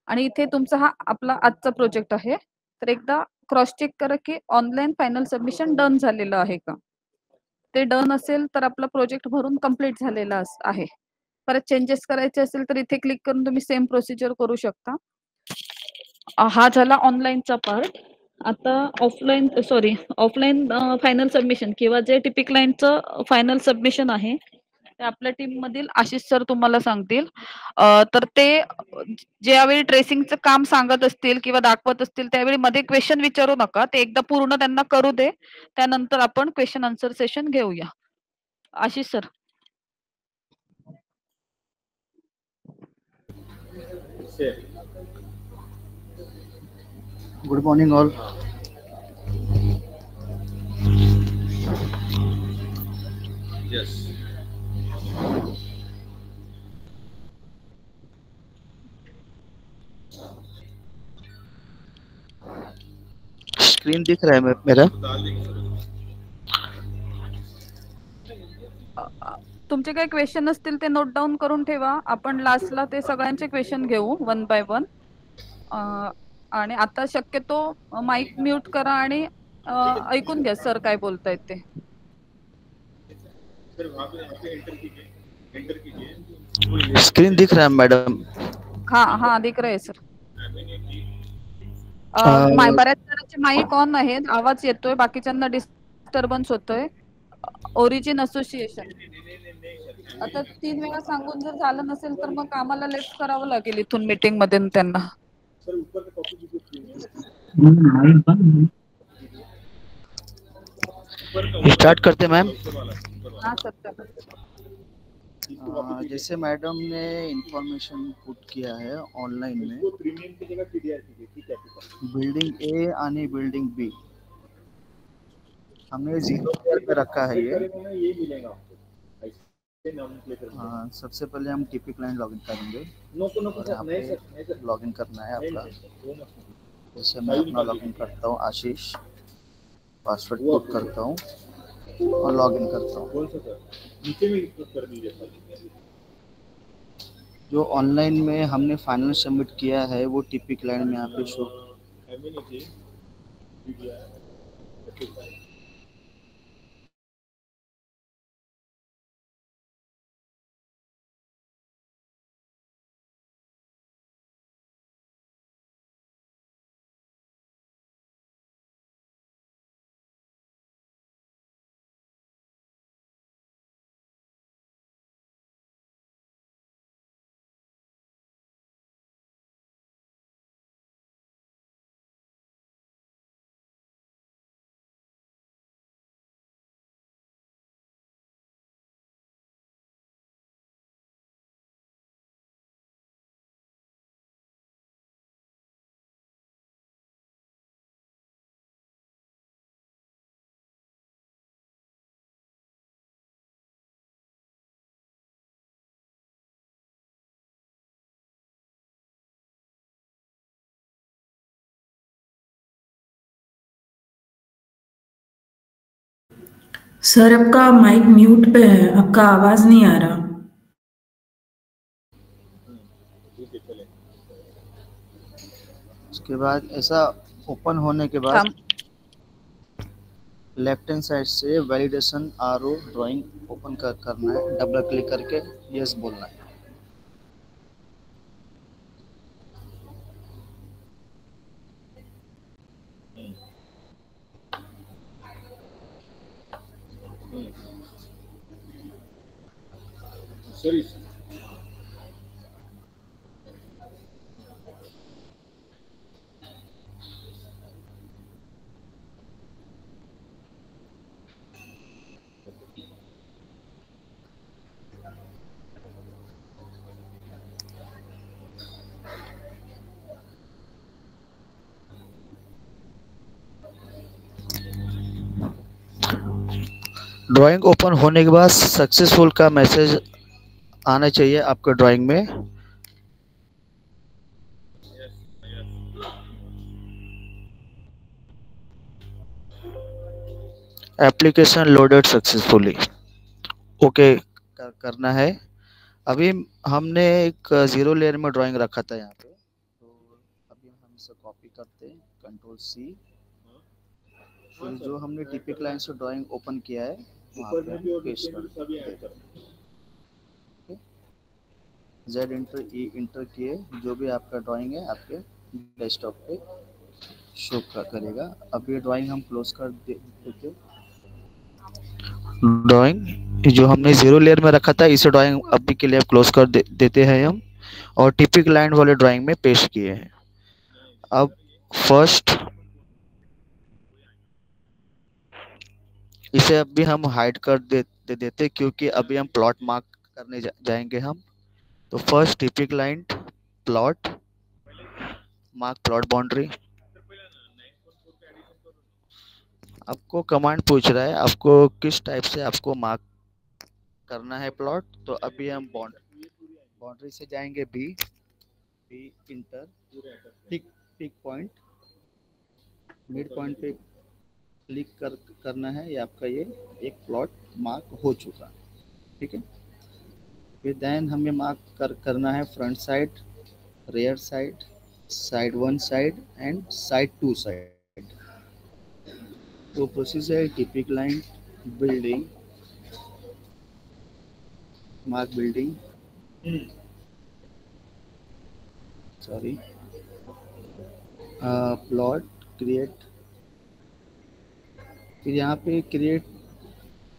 आणि इथे तुमचा हा आपला आजचा प्रोजेक्ट आहे, तर एकदा क्रॉस चेक करा की ऑनलाईन फायनल सबमिशन डन झालेलं आहे का. ते डन असेल तर आपला प्रोजेक्ट भरून कंप्लीट झालेला आहे. परत चेंजेस करायचे असेल तर इथे क्लिक करून तुम्ही सेम प्रोसिजर करू शकता. हा झाला ऑनलाईनचा पार्ट. आता ऑफलाईन फायनल सबमिशन किंवा जे टिपिक लाईनचं फायनल सबमिशन आहे ते आपल्या टीम मधील आशिष सर तुम्हाला सांगतील. तर ते ज्यावेळी ट्रेसिंगचं काम सांगत असतील किंवा दाखवत असतील त्यावेळी मध्ये क्वेश्चन विचारू नका, ते एकदा पूर्ण त्यांना करू दे, त्यानंतर आपण क्वेश्चन आन्सर सेशन घेऊया. Ashish sir. Good morning, all. Yes. Screen दिख रहा है मेरा? तुमचे काही क्वेश्चन असतील ते नोट डाऊन करून ठेवा, आपण लास्टला ते सगळ्यांचे क्वेश्चन घेऊ 1 बाय 1. आणि आता शक्यतो माईक म्यूट करा आणि ऐकून घ्या सर काय बोलतायत ते. स्क्रीन दिख रहा है मैडम? हाँ दिख रहा है सर. बऱ्याच जणांचे माईक ऑन आहेत, आवाज येतोय, बाकीच्यांना डिस्टर्बन्स होतोय. ओरिजिन असोसिएशन आता 3 वेळा सांगून जर झालं नसेल तर मग आम्हाला लेफ्ट करावं लागेल इथून मीटिंग मध्ये त्यांना. स्टार्ट करते मैम. हाँ सर. जैसे मैडम ने इंफॉर्मेशन पुट किया है ऑनलाइन में, बिल्डिंग ए आणि बिल्डिंग बी हमने 0 पे रखा है ये. सबसे पहले हम टिपिक लाइन लॉगिन करेंगे और यहाँ पे लॉगिन करना है आपका. जैसे मैं अपना लॉगिन करता हूँ आशीष, पासवर्ड पुट करता हूँ और लॉगिन करता हूँ. जो ऑनलाइन में हमने फाइनल सबमिट किया है वो टिपिक लाइन में यहाँ पे शो सर आपका माइक म्यूट पे है, आपका आवाज नहीं आ रहा। उसके बाद ऐसा ओपन होने के बाद लेफ्ट हैंड साइड से वैलिडेशन आरओ ड्राइंग ओपन करना है, डबल क्लिक करके यस बोलना है। ड्राइंग ओपन होने के बाद सक्सेसफुल का मैसेज आना चाहिए आपके ड्राइंग में। एप्लीकेशन लोडेड सक्सेसफुली, ओके करना है। अभी हमने एक 0 लेयर में ड्राइंग रखा था यहाँ पे, तो अभी हम इसे कॉपी करते हैं, कंट्रोल सी। फिर जो हमने टिपिक लाइन से ड्राइंग ओपन किया है वहाँ पे पेस्ट कर देते हैं। जेड इंटर ई इंटर किए, जो भी आपका ड्राइंग है आपके डेस्कटॉप पे शो करेगा। अब ये ड्राइंग हम क्लोज कर देते। ड्राइंग जो हमने 0 लेयर में रखा था, इसे ड्राइंग अभी के लिए क्लोज कर देते हैं हम, और टिपिक लाइन वाले ड्राइंग में पेस्ट किए हैं। अब फर्स्ट इसे अभी हम हाइड कर देते क्योंकि अभी हम प्लॉट मार्क करने जाएंगे हम। तो फर्स्ट टिपिक line plot mark plot boundary. आपको कमांड पूछ रहा है आपको किस टाइप से आपको मार्क करना है प्लॉट। तो अभी हम बाउंड्री से जाएंगे बी इंटर पिक पॉइंट, मिड पॉइंट पे क्लिक करना है। ये आपका ये एक प्लॉट मार्क हो चुका है, ठीक है। फिर देन हमें मार्क करना है front side, rear side, side 1 side and side 2 side. तो प्रोसेस है टिपिक line building, mark building, sorry plot create. फिर यहाँ पे क्रिएट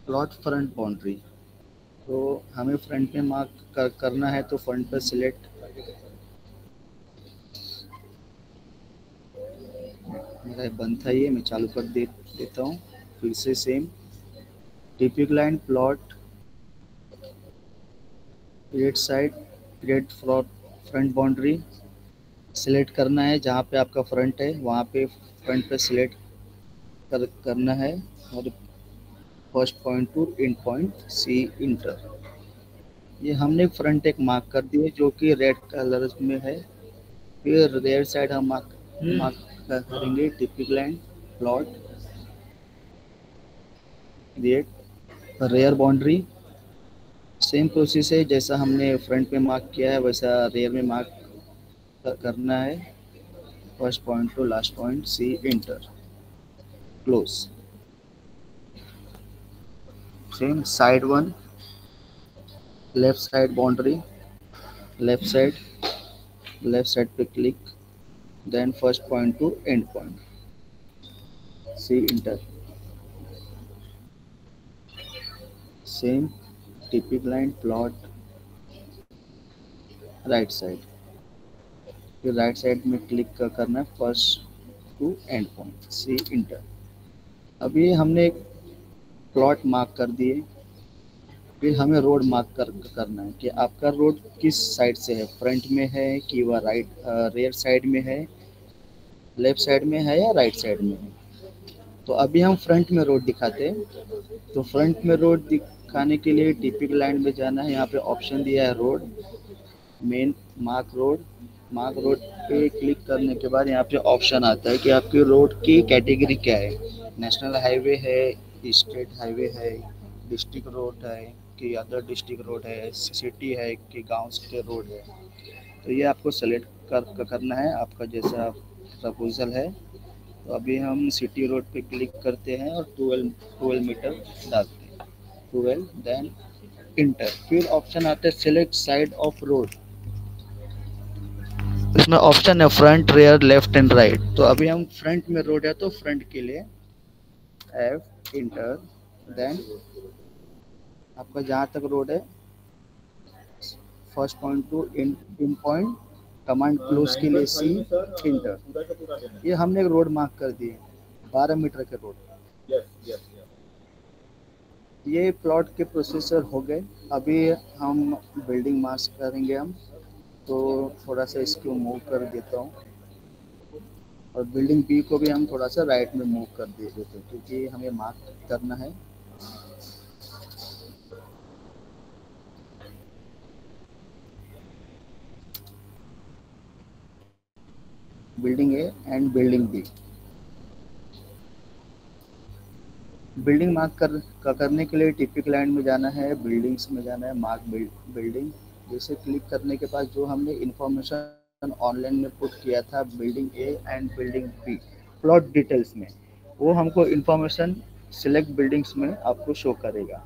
प्लॉट फ्रंट बाउंड्री। तो हमें फ्रंट में मार्क करना है, तो फ्रंट पर सिलेक्ट, मेरा बंद था ये, मैं चालू कर देता हूँ। फिर से सेम टिपिक line plot create side, create front boundary. Select करना है जहाँ पे आपका फ्रंट है वहाँ पे फ्रंट पे सिलेक्ट करना है, और first point to end point C enter. ये हमने फ्रंट एक मार्क कर दिए जो कि रेड कलर में है। फिर रेयर साइड हम मार्क करेंगे टिपिक line plot create rear boundary. Same process है, जैसा हमने फ्रंट में मार्क किया है वैसा रेयर में मार्क करना है। First point to last point C enter close. Same side 1 left side boundary, left side पे click, then first point to end point C enter. Same टिपिक लाइन प्लॉट राइट साइड, फिर राइट साइड में क्लिक करना है first to end point C enter. अभी हमने एक प्लॉट मार्क कर दिए। फिर हमें रोड मार्क करना है कि आपका रोड किस साइड से है, फ्रंट में है कि वह राइट रेयर साइड में है, लेफ्ट साइड में है या राइट साइड में है। तो अभी हम फ्रंट में रोड दिखाते हैं। तो फ्रंट में रोड दिखाने के लिए टिपिक लाइन में जाना है। यहाँ पे ऑप्शन दिया है रोड, मेन मार्क रोड पे क्लिक करने के बाद यहाँ पे ऑप्शन आता है कि आपकी रोड की कैटेगरी क्या है, नेशनल हाईवे है स्टेट हाईवे है, डिस्ट्रिक्ट रोड है कि अदर डिस्ट्रिक्ट रोड है, सिटी है कि गांव के रोड है। तो ये आपको सेलेक्ट करना है आपका जैसा प्रपोजल है। तो अभी हम सिटी रोड पे क्लिक करते हैं और 12 मीटर डालते हैं, 12 देन इंटर। फिर ऑप्शन आता है सेलेक्ट साइड ऑफ रोड। इसमें ऑप्शन है front, rear, left and right. तो अभी हम फ्रंट में रोड है तो फ्रंट के लिए एफ इंटर, देन आपका जहाँ तक रोड है first point to in point, command close के लिए सी इंटर। ये हमने एक रोड मार्क कर दिए 12 मीटर के रोड। ये प्लॉट के प्रोसेसर हो गए। अभी हम बिल्डिंग मार्क करेंगे हम, तो थोड़ा सा इसको मूव कर देता हूँ और बिल्डिंग बी को भी हम थोड़ा सा राइट में मूव कर देते हैं क्योंकि हमें मार्क करना है। Building A and building B. Building mark करने के लिए टिपिक लाइन में जाना है, बिल्डिंग्स में जाना है, मार्क बिल्डिंग। जैसे क्लिक करने के बाद जो हमने इंफॉर्मेशन ऑनलाइन में पुट किया था building A and building B plot details में, वो हमको इंफॉर्मेशन सिलेक्ट बिल्डिंग्स में आपको शो करेगा।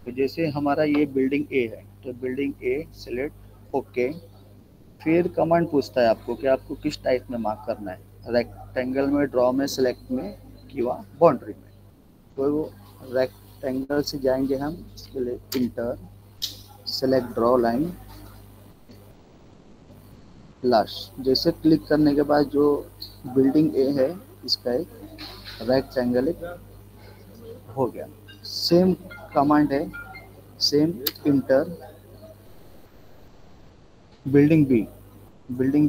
तो जैसे हमारा ये बिल्डिंग ए है तो बिल्डिंग ए सिलेक्ट ओके। फिर कमांड पूछता है आपको कि आपको किस टाइप में मार्क करना है, रेक्टेंगल में, ड्रॉ में, सिलेक्ट में कि बाउंड्री में। तो वो रेक्टेंगल से जाएंगे हम, इसके लिए enter, select draw line, last. जैसे क्लिक करने के बाद जो बिल्डिंग ए है इसका एक रेक्टेंगल हो गया। सेम कमांड है, सेम इंटर। बिल्डिंग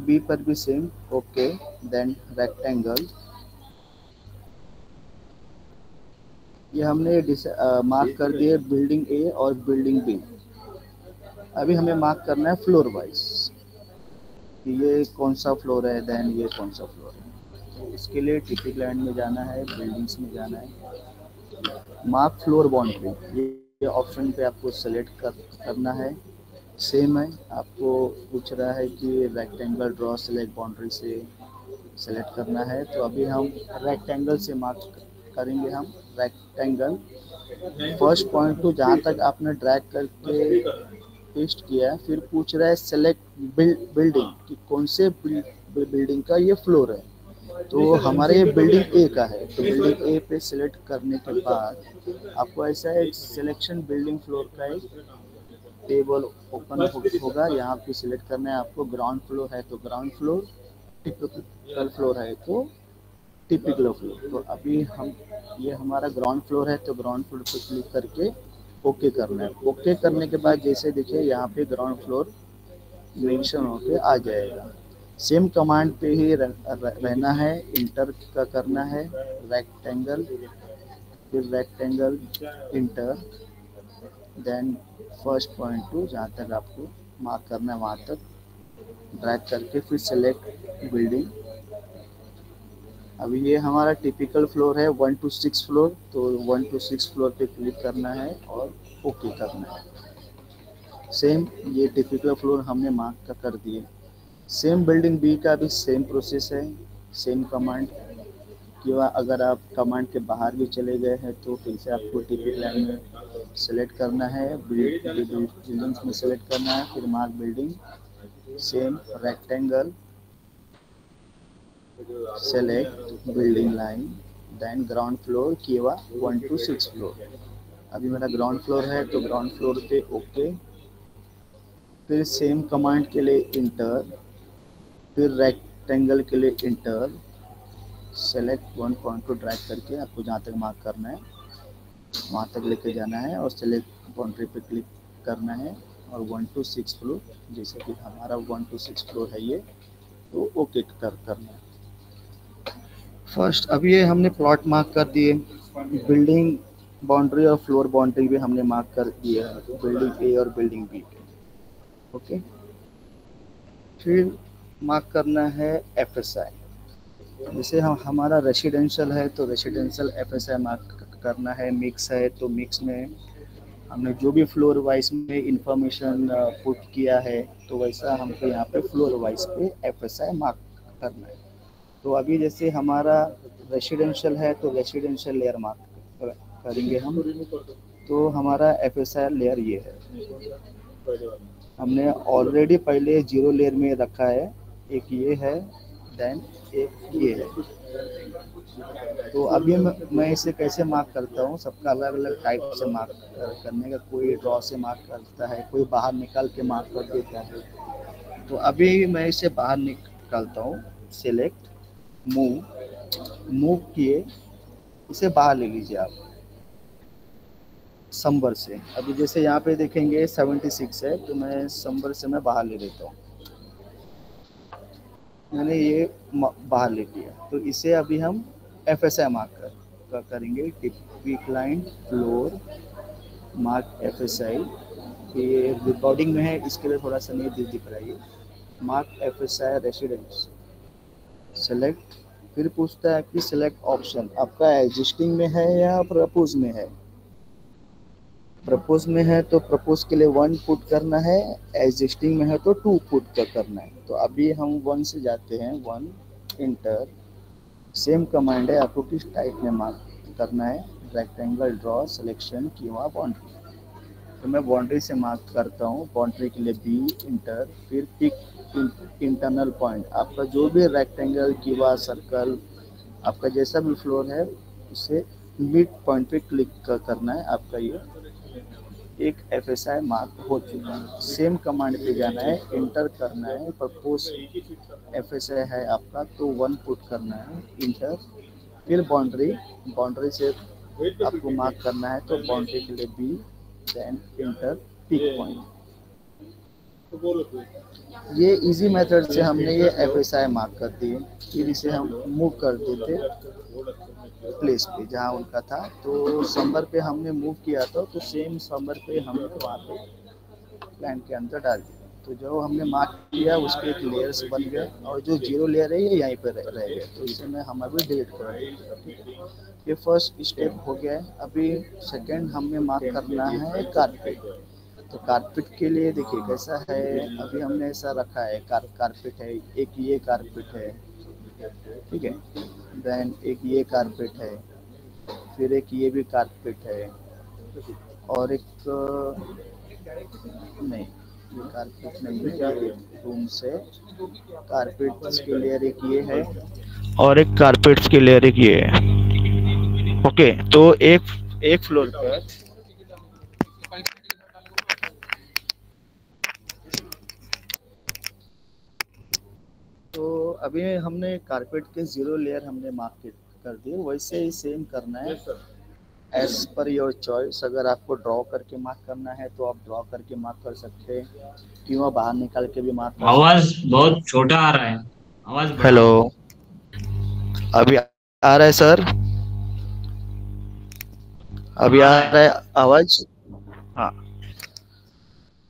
बी पर भी सेम ओके, देन रेक्टेंगल। ये हमने मार्क कर दिए बिल्डिंग ए और बिल्डिंग बी। अभी हमें मार्क करना है फ्लोर वाइज, ये कौन सा फ्लोर है, देन ये कौन सा फ्लोर है। तो इसके लिए टिपिक लाइन में जाना है, बिल्डिंग्स में जाना है, मार्क फ्लोर बाउंड्री। ये ऑप्शन पे आपको सेलेक्ट करना है। सेम है, आपको पूछ रहा है कि रेक्टेंगल ड्रॉ सेलेक्ट बाउंड्री से सेलेक्ट करना है। तो अभी हम रेक्टेंगल से मार्क करेंगे। हम रेक्टेंगल फर्स्ट पॉइंट टू जहाँ तक आपने ड्रैग करके पेस्ट किया है, फिर पूछ रहा है सेलेक्ट बिल्डिंग कि कौन से बिल्डिंग का ये फ्लोर है। तो हमारे ये बिल्डिंग ए का है, तो बिल्डिंग ए पे सिलेक्ट करने के बाद आपको ऐसा एक सिलेक्शन बिल्डिंग फ्लोर का एक टेबल ओपन होगा। यहाँ पे सिलेक्ट करना है आपको, ग्राउंड फ्लोर है तो ग्राउंड फ्लोर, टिपिकल फ्लोर है तो टिपिकल फ्लोर। तो अभी हम ये हमारा ग्राउंड फ्लोर है तो ग्राउंड फ्लोर पे क्लिक करके ओके करना है। ओके करने के बाद जैसे देखिए यहाँ पे ग्राउंड फ्लोर मेंशन होके आ जाएगा। सेम कमांड पे ही रहना है, इंटर का करना है, रेक्टेंगल, फिर rectangle enter, then first point to जहाँ तक आपको मार्क करना है वहाँ तक ड्रैग करके फिर सेलेक्ट बिल्डिंग। अभी ये हमारा टिपिकल फ्लोर है 1 to 6 फ्लोर, तो 1 to 6 फ्लोर पे क्लिक करना है और ओके करना है। सेम ये टिपिकल फ्लोर हमने मार्क कर दिए। सेम बिल्डिंग बी का भी सेम प्रोसेस है, सेम कमांड कि अगर आप कमांड के बाहर भी चले गए हैं तो फिर से आपको टिपिक लाइन में सेलेक्ट करना है, बिल्डिंग्स में सेलेक्ट करना है, फिर mark building, same rectangle, select building line, then ground floor किया 1 to 6 फ्लोर। अभी मेरा ग्राउंड फ्लोर है तो ग्राउंड फ्लोर पे ओके। फिर सेम कमांड के लिए इंटर, फिर रेक्टेंगल के लिए इंटर, सेलेक्ट 1 पॉइंट को ड्रैग करके आपको जहाँ तक मार्क करना है वहाँ तक लेके जाना है और सेलेक्ट बाउंड्री पे क्लिक करना है और 1 to 6 फ्लोर, जैसे कि हमारा 1 to 6 फ्लोर है ये, तो ओके करना है। फर्स्ट अभी ये हमने प्लॉट मार्क कर दिए, बिल्डिंग बाउंड्री और फ्लोर बाउंड्री भी हमने मार्क कर दिया है, बिल्डिंग ए और बिल्डिंग बी के। ओके, फिर मार्क करना है FSI। जैसे हमारा रेसिडेंशियल है तो रेसिडेंशियल FSI मार्क करना है, मिक्स है तो मिक्स में हमने जो भी फ्लोर वाइज में इंफॉर्मेशन पुट किया है तो वैसा हमको यहाँ पे फ्लोर वाइज पे FSI मार्क करना है। तो अभी जैसे हमारा रेसिडेंशियल है तो रेसिडेंशियल लेयर मार्क करेंगे हम। तो हमारा FSI लेयर ये है, हमने ऑलरेडी पहले 0 लेयर में रखा है, एक ये है देन एक ये है। तो अभी मैं इसे कैसे मार्क करता हूँ, सबका अलग अलग टाइप से मार्क करने का, कोई ड्रॉ से मार्क करता है, कोई बाहर निकाल के मार्क कर देता है। तो अभी मैं इसे बाहर निकालता हूँ, सिलेक्ट मूव किए, इसे बाहर ले लीजिए आप संबर से। अभी जैसे यहाँ पे देखेंगे 76 है तो मैं संबर से मैं बाहर ले लेता हूँ, मैंने ये बाहर ले लिया। तो इसे अभी हम FSI मार्क करेंगे, टिपी क्लाइंट फ्लोर मार्क FSI। ये रिकॉर्डिंग में है इसके लिए थोड़ा सा नहीं दिख रहा है, ये मार्क FSI रेसिडेंस सेलेक्ट। फिर पूछता है कि सिलेक्ट ऑप्शन आपका एग्जिस्टिंग में है या प्रपोज में है। प्रपोज में है तो प्रपोज के लिए 1 पुट करना है, एग्जिस्टिंग में है तो 2 पुट करना है। तो अभी हम 1 से जाते हैं, 1 इंटर, सेम कमांड है, आपको किस टाइप में मार्क करना है, रेक्टेंगल ड्रॉ सिलेक्शन किंवा बाउंड्री। तो मैं बाउंड्री से मार्क करता हूँ, बाउंड्री के लिए B इंटर, फिर पिक इंटरनल पॉइंट, आपका जो भी रेक्टेंगल किंवा सर्कल आपका जैसा भी फ्लोर है उसे मिड पॉइंट पे क्लिक करना है। आपका ये एक FSI मार्क हो चुका है। सेम कमांड पे जाना है, इंटर करना है, प्रपोज FSI है आपका तो 1 पुट करना है, इंटर, फिर बाउंड्री से आपको मार्क करना है तो बाउंड्री के लिए B, देन इंटर, पिक पॉइंट। ये इजी मेथड से हमने ये FSI मार्क कर दिए। फिर इसे हम मूव कर देते प्लेस पे जहाँ उनका था। तो समर पे हमने मूव किया था तो सेम समर पे हमने वहाँ पे प्लान के अंदर डाल दिया। तो जो हमने मार्क किया उसके एक लेयर्स बन गए और जो 0 लेयर है ये यहीं पर रह गया। तो इसे मैं हम अभी डिलीट कर देंगे। ये फर्स्ट स्टेप हो गया है। अभी सेकेंड हमें मार्क करना है कारपेट। तो कारपेट के लिए देखिए कैसा है, अभी हमने ऐसा रखा है, कारपेट है, एक ये कारपेट है, ठीक है, देन एक ये कारपेट है, फिर एक ये भी कारपेट है, और एक नहीं, ये कारपेट नहीं है, रूम से कारपेट के लेयर एक ये है और एक कारपेट्स के लेयर एक ये है। ओके, तो एक फ्लोर पर तो अभी हमने कारपेट के 0 लेयर हमने मार्क कर दिए। वैसे ही सेम करना है एज पर योर चॉइस। अगर आपको ड्रॉ करके मार्क करना है तो आप ड्रॉ करके मार्क कर सकते हैं, क्यों बाहर निकाल के भी मार्क कर आवाज बहुत छोटा आ रहा है, आवाज बढ़ाओ। हेलो, अभी आ रहा है सर? अभी आ रहा है आवाज? हाँ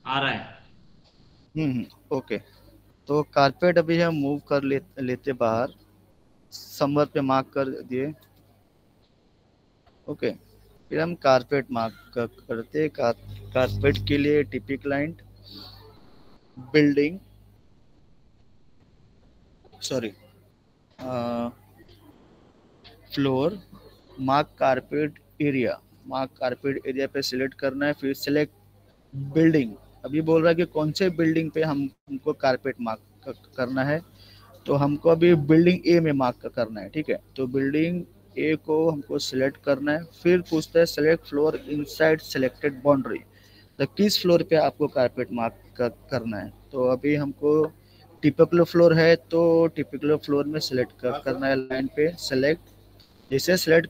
आ रहा है। ओके। तो कारपेट अभी हम मूव कर लेते बाहर, समर पे मार्क कर दिए। ओके, फिर हम कारपेट मार्क करते। कारपेट के लिए TP client building floor mark carpet area पे सिलेक्ट करना है। फिर सिलेक्ट बिल्डिंग, अभी बोल रहा है कि कौन से बिल्डिंग पे हमको कारपेट मार्क करना है। तो हमको अभी बिल्डिंग ए में मार्क करना है, ठीक है। तो बिल्डिंग ए को हमको सिलेक्ट करना है। फिर पूछता है select floor inside selected boundary, तो किस फ्लोर पे आपको कारपेट मार्क करना है। तो अभी हमको टिपिकल फ्लोर है तो टिपिकल फ्लोर में सिलेक्ट करना है, लाइन पे सिलेक्ट। जैसे सिलेक्ट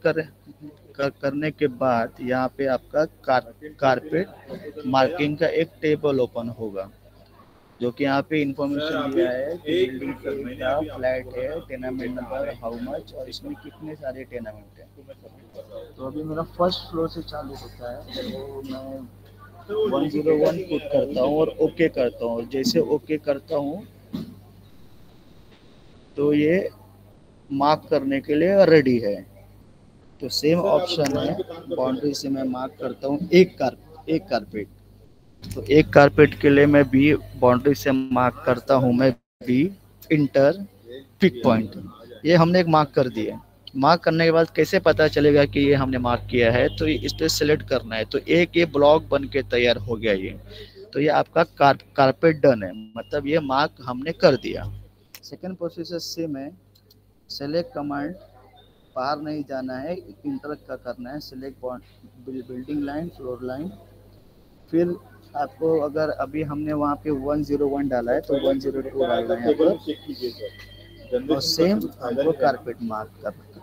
करने के बाद यहाँ पे आपका कारपेट मार्किंग का एक टेबल ओपन होगा, जो कि यहाँ पे इंफॉर्मेशन दिया है कि बिल्डिंग का फ्लैट है, टेनामेंट नंबर, हाउ मच, और इसमें कितने सारे टेनामेंट हैं। तो अभी मेरा फर्स्ट फ्लोर से चालू होता है, तो मैं 101 पुट करता हूँ और ओके करता हूँ। जैसे ओके करता हूँ तो ये मार्क करने के लिए रेडी है। तो सेम ऑप्शन है, बाउंड्री से मैं मार्क करता हूँ एक कारपेट। तो एक कारपेट के लिए मैं बी बाउंड्री से मार्क करता हूँ, मैं बी इंटर पिक पॉइंट। ये हमने एक मार्क कर दिया। मार्क करने के बाद कैसे पता चलेगा कि ये हमने मार्क किया है, तो इस पे सिलेक्ट करना है। तो एक ये ब्लॉक बन के तैयार हो गया ये, तो ये आपका कारपेट डन है, मतलब ये मार्क हमने कर दिया। सेकेंड प्रोसीजर सेम है, सेलेक्ट कमांड, बाहर नहीं जाना है, इंटर का करना है, select building line, floor line. फिर आपको अगर अभी हमने वहाँ पे 101 डाला है तो 102 डालना है यहाँ पर, और सेम हमको कारपेट मार्क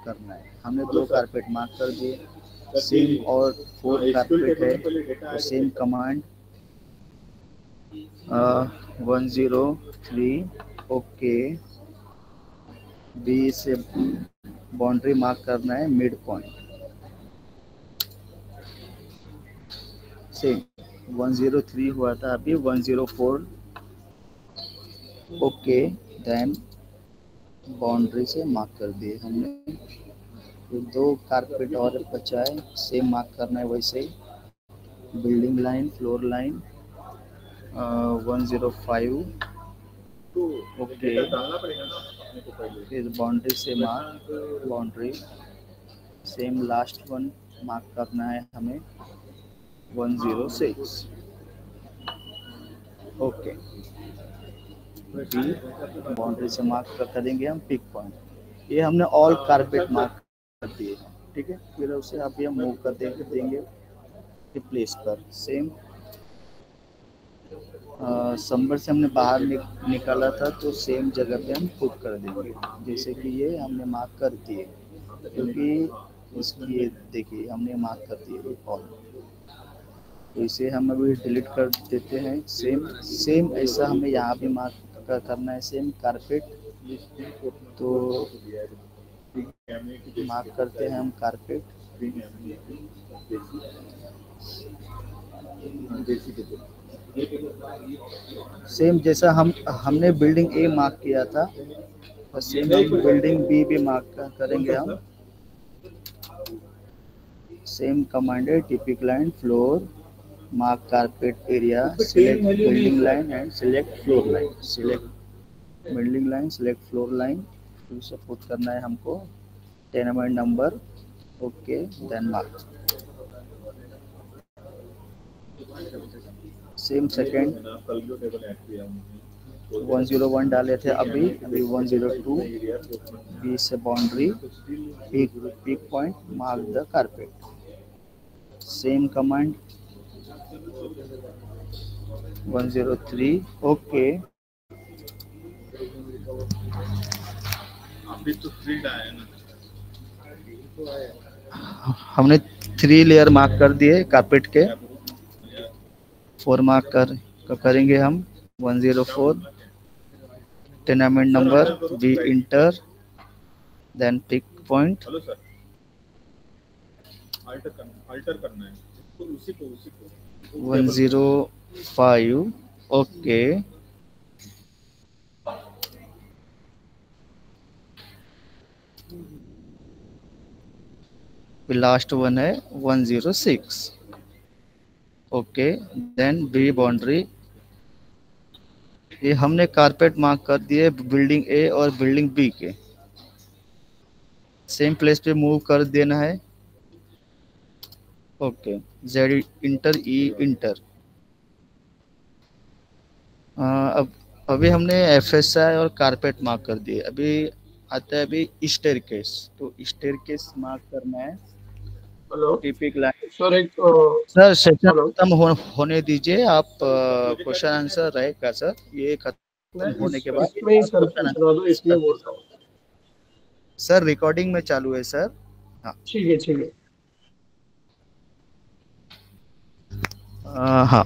करना है। हमने 2 कारपेट मार्क कर दिए, सेम और 4 कारपेट है, तो सेम कमांड 103 ओके, बी से बाउंड्री मार्क करना है मिड पॉइंट, सेम 103 हुआ था अभी 104 ओके, देन बाउंड्री से मार्क कर दिए हमने। तो 2 कारपेट और बचा है, सेम मार्क करना है वैसे ही, building line, floor line 105 okay, फिर बाउंड्री से mark, boundary same last one mark करना है हमें 106 ओके, बाउंड्री से मार्क करेंगे हम पिक पॉइंट। ये हमने ऑल कारपेट मार्क कर दिए हैं, ठीक है। फिर उसे अभी हम मूव कर देंगे प्लेस पर, सेम समर से हमने बाहर निकाला था तो सेम जगह पे हम पुट कर देंगे, जैसे कि ये हमने मार्क कर दिए, क्योंकि इसकी ये देखिए हमने मार्क कर दिए ऑल। तो इसे हम अभी डिलीट कर देते हैं। सेम ऐसा हमें यहाँ भी मार्क करना है, सेम कारपेट। तो मार्क करते हैं हम कारपेट, सेम जैसा हमने बिल्डिंग ए मार्क किया था, और सेम हम बिल्डिंग बी भी मार्क करेंगे हम। सेम कमांड है, टिपिक line, floor, mark carpet area, select building line and select floor line, select building line, select floor line, फिर सपोर्ट करना है हमको tenement number okay, then mark. Same second 101 डाले थे अभी 102, बी से boundary, pick point, mark the carpet, same command 103 okay. अभी तो 3 आया ना, हमने 3 लेयर मार्क कर दिए कारपेट के, 4 मार्क करेंगे हम 104, टेनामेंट नंबर बी इंटर, देन पिक पॉइंट, हेलो सर, अल्टर करना है तो उसी को 105 ओके, लास्ट वन है 106 ओके, देन बी बाउंड्री। ये हमने कारपेट मार्क कर दिए बिल्डिंग ए और बिल्डिंग बी के, सेम प्लेस पे मूव कर देना है okay, Z inter E inter. अब अभी हमने एफएसआई और कारपेट मार्क कर दिए, अभी आता है अभी स्टेयरकेस। तो स्टेयरकेस मार्क करना है, हेलो टिपिक लाइन। सर, एक सर सेशन हेलो खत्म होने दीजिए आप, क्वेश्चन आंसर रहेगा सर, ये खत्म होने के बाद इसमें ही सर पूछना दो, इसलिए बोल रहा हूँ। सर रिकॉर्डिंग में चालू है सर। हाँ ठीक है ठीक है। हाँ,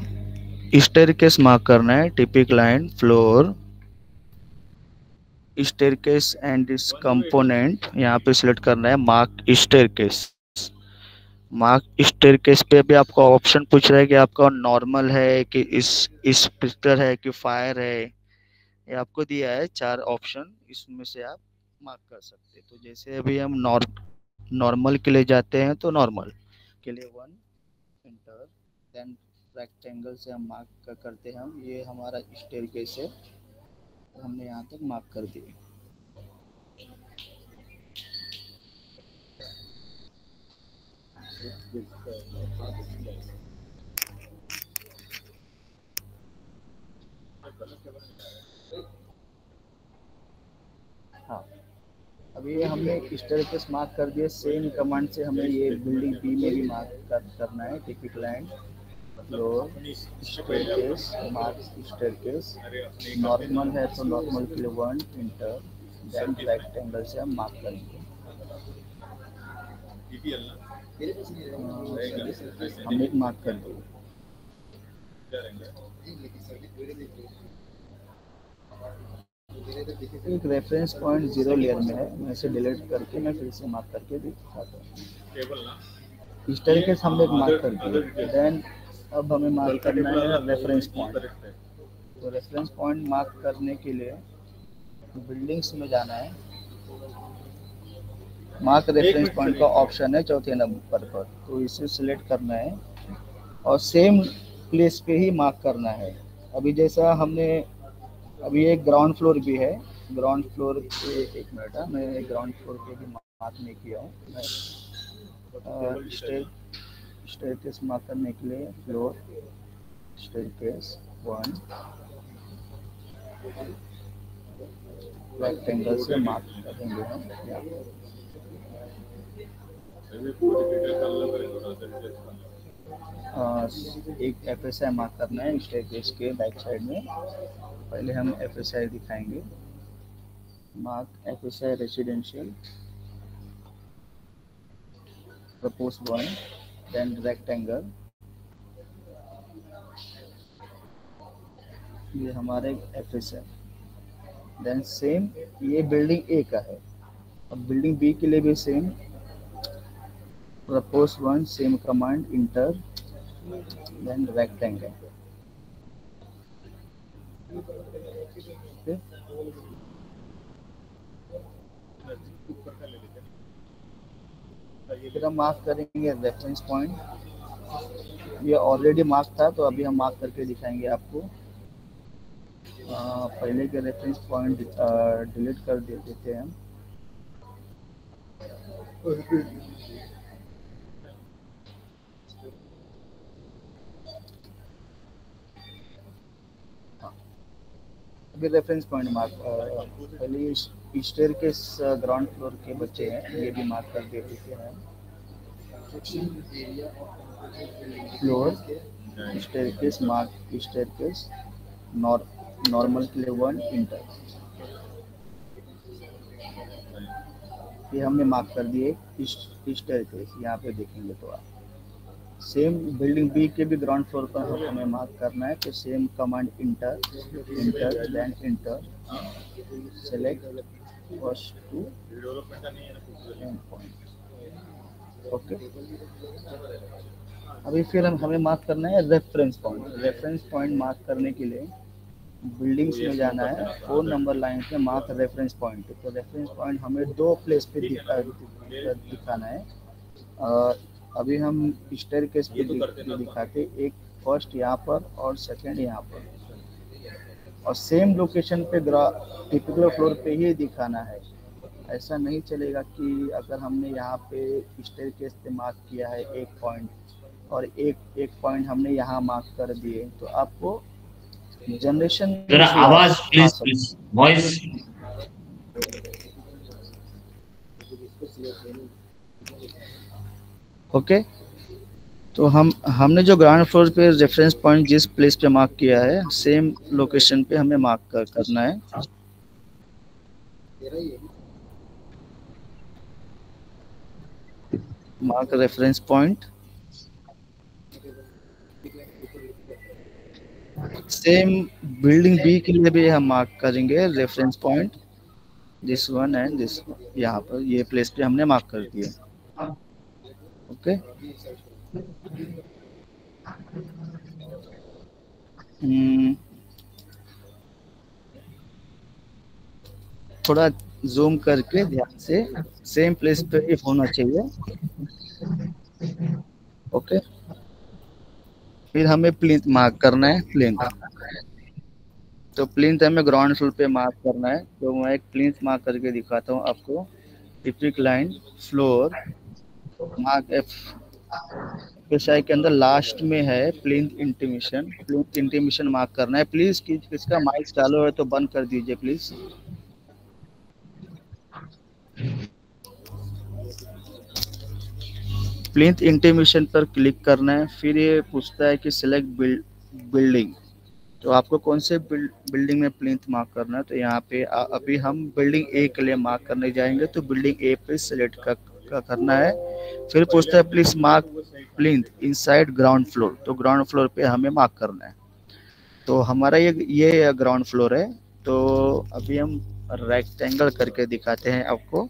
स्टेयरकेस मार्क करना है, टिपिक लाइन, फ्लोर, स्टेयरकेस एंड दिस कंपोनेंट यहाँ पे सिलेक्ट करना है, मार्क स्टेयरकेस। मार्क स्टेयरकेस पे भी आपको ऑप्शन पूछ रहा है कि आपका नॉर्मल है कि इस पिक्चर है कि फायर है, ये आपको दिया है 4 ऑप्शन, इसमें से आप मार्क कर सकते हैं। तो जैसे अभी हम नॉर्मल के लिए जाते हैं तो नॉर्मल के लिए 1 इंटर, देन रेक्टेंगल से हम मार्क करते हैं हम, ये हमारा स्टेयरकेस है, हमने यहाँ तक मार्क कर दिए। हाँ, अभी हमने स्टेयरकेस मार्क कर दिए। सेम कमांड से हमें ये बिल्डिंग बी में भी मार्क करना है। Typical line floor staircase, mark staircase, normal है तो नॉर्मल के लिए 1 इंटर, देन रेक्टेंगल से हम मार्क करेंगे। हमने मार्क कर दिया। एक रेफरेंस पॉइंट 0 लेयर में है, मैं इसे डिलीट करके मैं फिर से मार्क करके दिखाता हूँ। इस तरीके से हमने मार्क कर दिया। देन अब हमें मार्क करना है रेफरेंस पॉइंट। तो रेफरेंस पॉइंट मार्क करने के लिए बिल्डिंग्स में जाना है, मार्क रेफरेंस पॉइंट का ऑप्शन है चौथे नंबर पर, तो इसे सिलेक्ट करना है और सेम प्लेस पे ही मार्क करना है। अभी जैसा हमने अभी एक ग्राउंड फ्लोर भी है, ग्राउंड फ्लोर पे एक मिनट है, मैं ग्राउंड फ्लोर पे भी मार्क नहीं किया हूँ। मैं स्टेयरकेस मार्क करने के लिए फ्लोर स्टेयरकेस 1 रेक्टेंगल से मार्क करेंगे हम यहाँ पर। एक FSI मार्क करना है स्टेयरकेस के बैक साइड में। पहले हम FSI दिखाएंगे। Mark FSI residential propose 1, then rectangle, ये हमारे FSI। देन सेम ये बिल्डिंग A का है, अब बिल्डिंग B के लिए भी same propose 1, same command enter, then rectangle. फिर हम मार्क करेंगे रेफरेंस पॉइंट। ये ऑलरेडी मार्क था तो अभी हम मार्क करके दिखाएंगे आपको। पहले के रेफरेंस पॉइंट डिलीट कर देते हैं हम। अभी रेफरेंस पॉइंट मार्क, पहले स्टेयरकेस ग्राउंड फ्लोर के बच्चे हैं, ये भी मार्क कर देते हैं। Floor staircase, mark staircase, normal के लिए 1 इंटर, ये हमने मार्क कर दिए स्टेयरकेस। यहाँ पे देखेंगे तो आप सेम बिल्डिंग बी के भी ग्राउंड फ्लोर पर हमें मार्क करना है, तो same command enter, then enter, select first to end point. Okay, अभी फिर हमें मार्क करना है reference point. Reference point mark करने के लिए बिल्डिंग्स में जाना है, 4 नंबर लाइन पे मार्क रेफरेंस पॉइंट। तो रेफरेंस पॉइंट हमें 2 प्लेस पे दिखाना है। अभी हम स्टेयरकेस पे दिखाते, एक फर्स्ट यहाँ पर और सेकंड यहाँ पर, और सेम लोकेशन पे टिपिकल फ्लोर पे ही दिखाना है। ऐसा नहीं चलेगा कि अगर हमने यहाँ पे स्टेयरकेस पे मार्क किया है एक पॉइंट और एक पॉइंट हमने यहाँ मार्क कर दिए, तो आपको जनरेशन जरा आवाज प्लीज, वॉइस। ओके, तो हमने जो ग्राउंड फ्लोर पे रेफरेंस पॉइंट जिस प्लेस पे मार्क किया है, सेम लोकेशन पे हमें मार्क करना है। Mark reference point, same building B के लिए भी हम मार्क करेंगे reference point, this one and this, यहाँ पर ये प्लेस पे हमने मार्क कर दिया। ओके, थोड़ा जूम करके ध्यान से सेम प्लेस पे ही होना चाहिए। ओके, फिर हमें प्लिंथ मार्क करना है। प्लिंथ, तो प्लिंथ हमें ग्राउंड फ्लोर पे मार्क करना है। तो मैं एक प्लिंथ मार्क करके दिखाता हूँ आपको। टिपिक लाइन फ्लोर मार्क एफएसआई के अंदर लास्ट में है plinth intimation. Plinth intimation mark करना है। प्लीज किसका माइक चालू है तो बंद कर दीजिए please. Plinth intimation per click करना है। फिर ये पूछता है कि सिलेक्ट बिल्डिंग, तो आपको कौन से बिल्डिंग में प्लिंथ मार्क करना है। तो यहाँ पे अभी हम बिल्डिंग ए के लिए मार्क करने जाएंगे, तो बिल्डिंग ए पे सिलेक्ट करना है। फिर पूछता है please mark plinth inside ground floor, तो ग्राउंड फ्लोर पे हमें मार्क करना है। तो हमारा ये ग्राउंड फ्लोर है। तो अभी हम रेक्टेंगल करके दिखाते हैं आपको।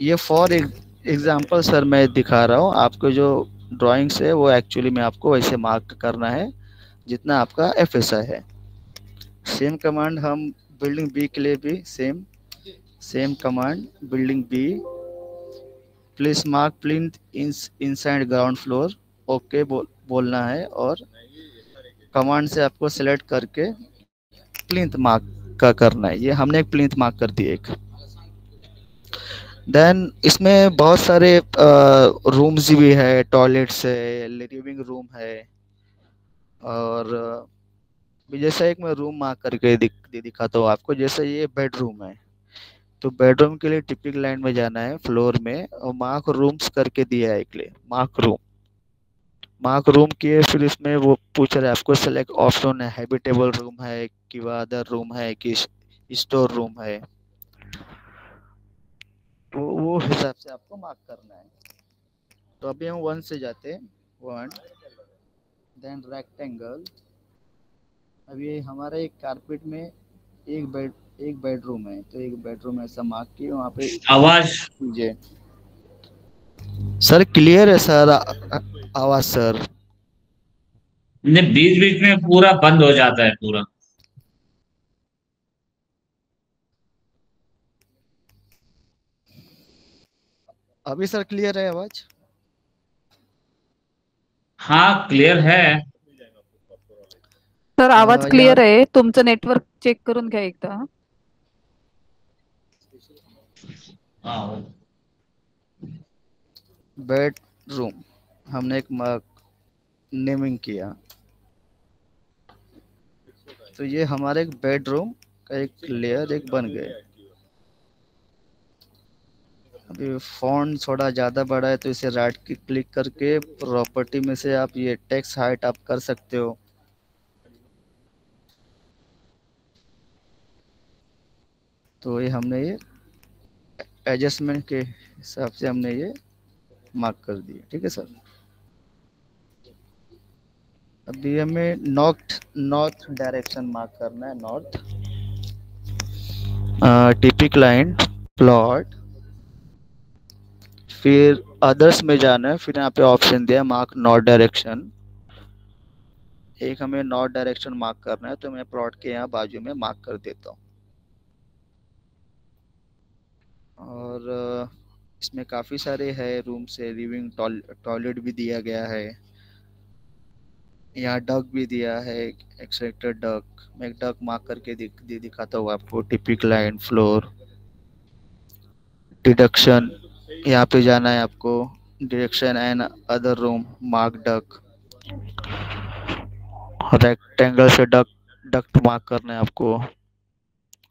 ये फॉर एग्जाम्पल सर मैं दिखा रहा हूँ आपको, जो ड्राइंग्स है वो एक्चुअली में आपको वैसे मार्क करना है जितना आपका एफएसआई है। सेम कमांड हम बिल्डिंग बी के लिए भी same command building B please mark plinth inside ground floor, okay बोलना है। और कमांड से आपको सेलेक्ट करके प्लिंथ मार्क का करना है। ये हमने एक प्लिंथ मार्क कर दी एक। देन इसमें बहुत सारे रूम्स भी है, टॉयलेट्स है, लिविंग रूम है। और जैसा एक मैं रूम मार्क करके दिखाता हूँ आपको। जैसे ये बेडरूम है, तो बेडरूम के लिए टिपिक लाइन में जाना है फ्लोर में, और मार्क रूम्स करके दिया है एक लिए मार्क रूम किए। फिर इसमें वो पूछ रहा है आपको सेलेक्ट ऑप्शन है, हैबिटेबल रूम है कि अदर रूम है कि स्टोर रूम है, तो वो हिसाब से आपको मार्क करना है। तो अभी हम 1 से जाते हैं। 1, देन रेक्टेंगल। अभी हमारा एक कारपेट में एक बेडरूम है, तो एक बेडरूम ऐसा मार्क किया वहाँ पे आवाज कीजिए। सर क्लियर है सर आवाज सर? ने बीच बीच में पूरा बंद हो जाता है पूरा। अभी सर क्लियर है आवाज? हाँ क्लियर है। सर आवाज यहाँ क्लिअर आहे. तुमचं नेटवर्क चेक करून घ्या एकदा. हाँ बेडरूम हमने एक नेमिंग किया, तो ये हमारे एक बेडरूम का एक लेयर एक बन गया। अभी फॉन्ट थोड़ा ज़्यादा बड़ा है, तो इसे राइट क्लिक करके प्रॉपर्टी में से आप ये टेक्स्ट हाइट आप कर सकते हो। तो ये हमने ये एडजस्टमेंट के हिसाब से हमने ये मार्क कर दिया। ठीक है सर। अभी हमें नॉर्थ डायरेक्शन मार्क करना है। नॉर्थ टिपिक लाइन प्लॉट, फिर अदर्स में जाना है। फिर यहाँ पे ऑप्शन दिया मार्क नॉर्थ डायरेक्शन। एक हमें नॉर्थ डायरेक्शन मार्क करना है, तो मैं प्लॉट के यहाँ बाजू में मार्क कर देता हूँ। और इसमें काफ़ी सारे है रूम से, लिविंग टॉयलेट भी दिया गया है। यहाँ डक भी दिया है, एक्सट्रैक्टर डक। मैं एक डक मार्क करके दिखाता हूँ आपको। टिपिक लाइन फ्लोर डिडक्शन, यहाँ पे जाना है आपको। Direction and other room mark duct. Rectangle से डक्ट मार्क करना है आपको।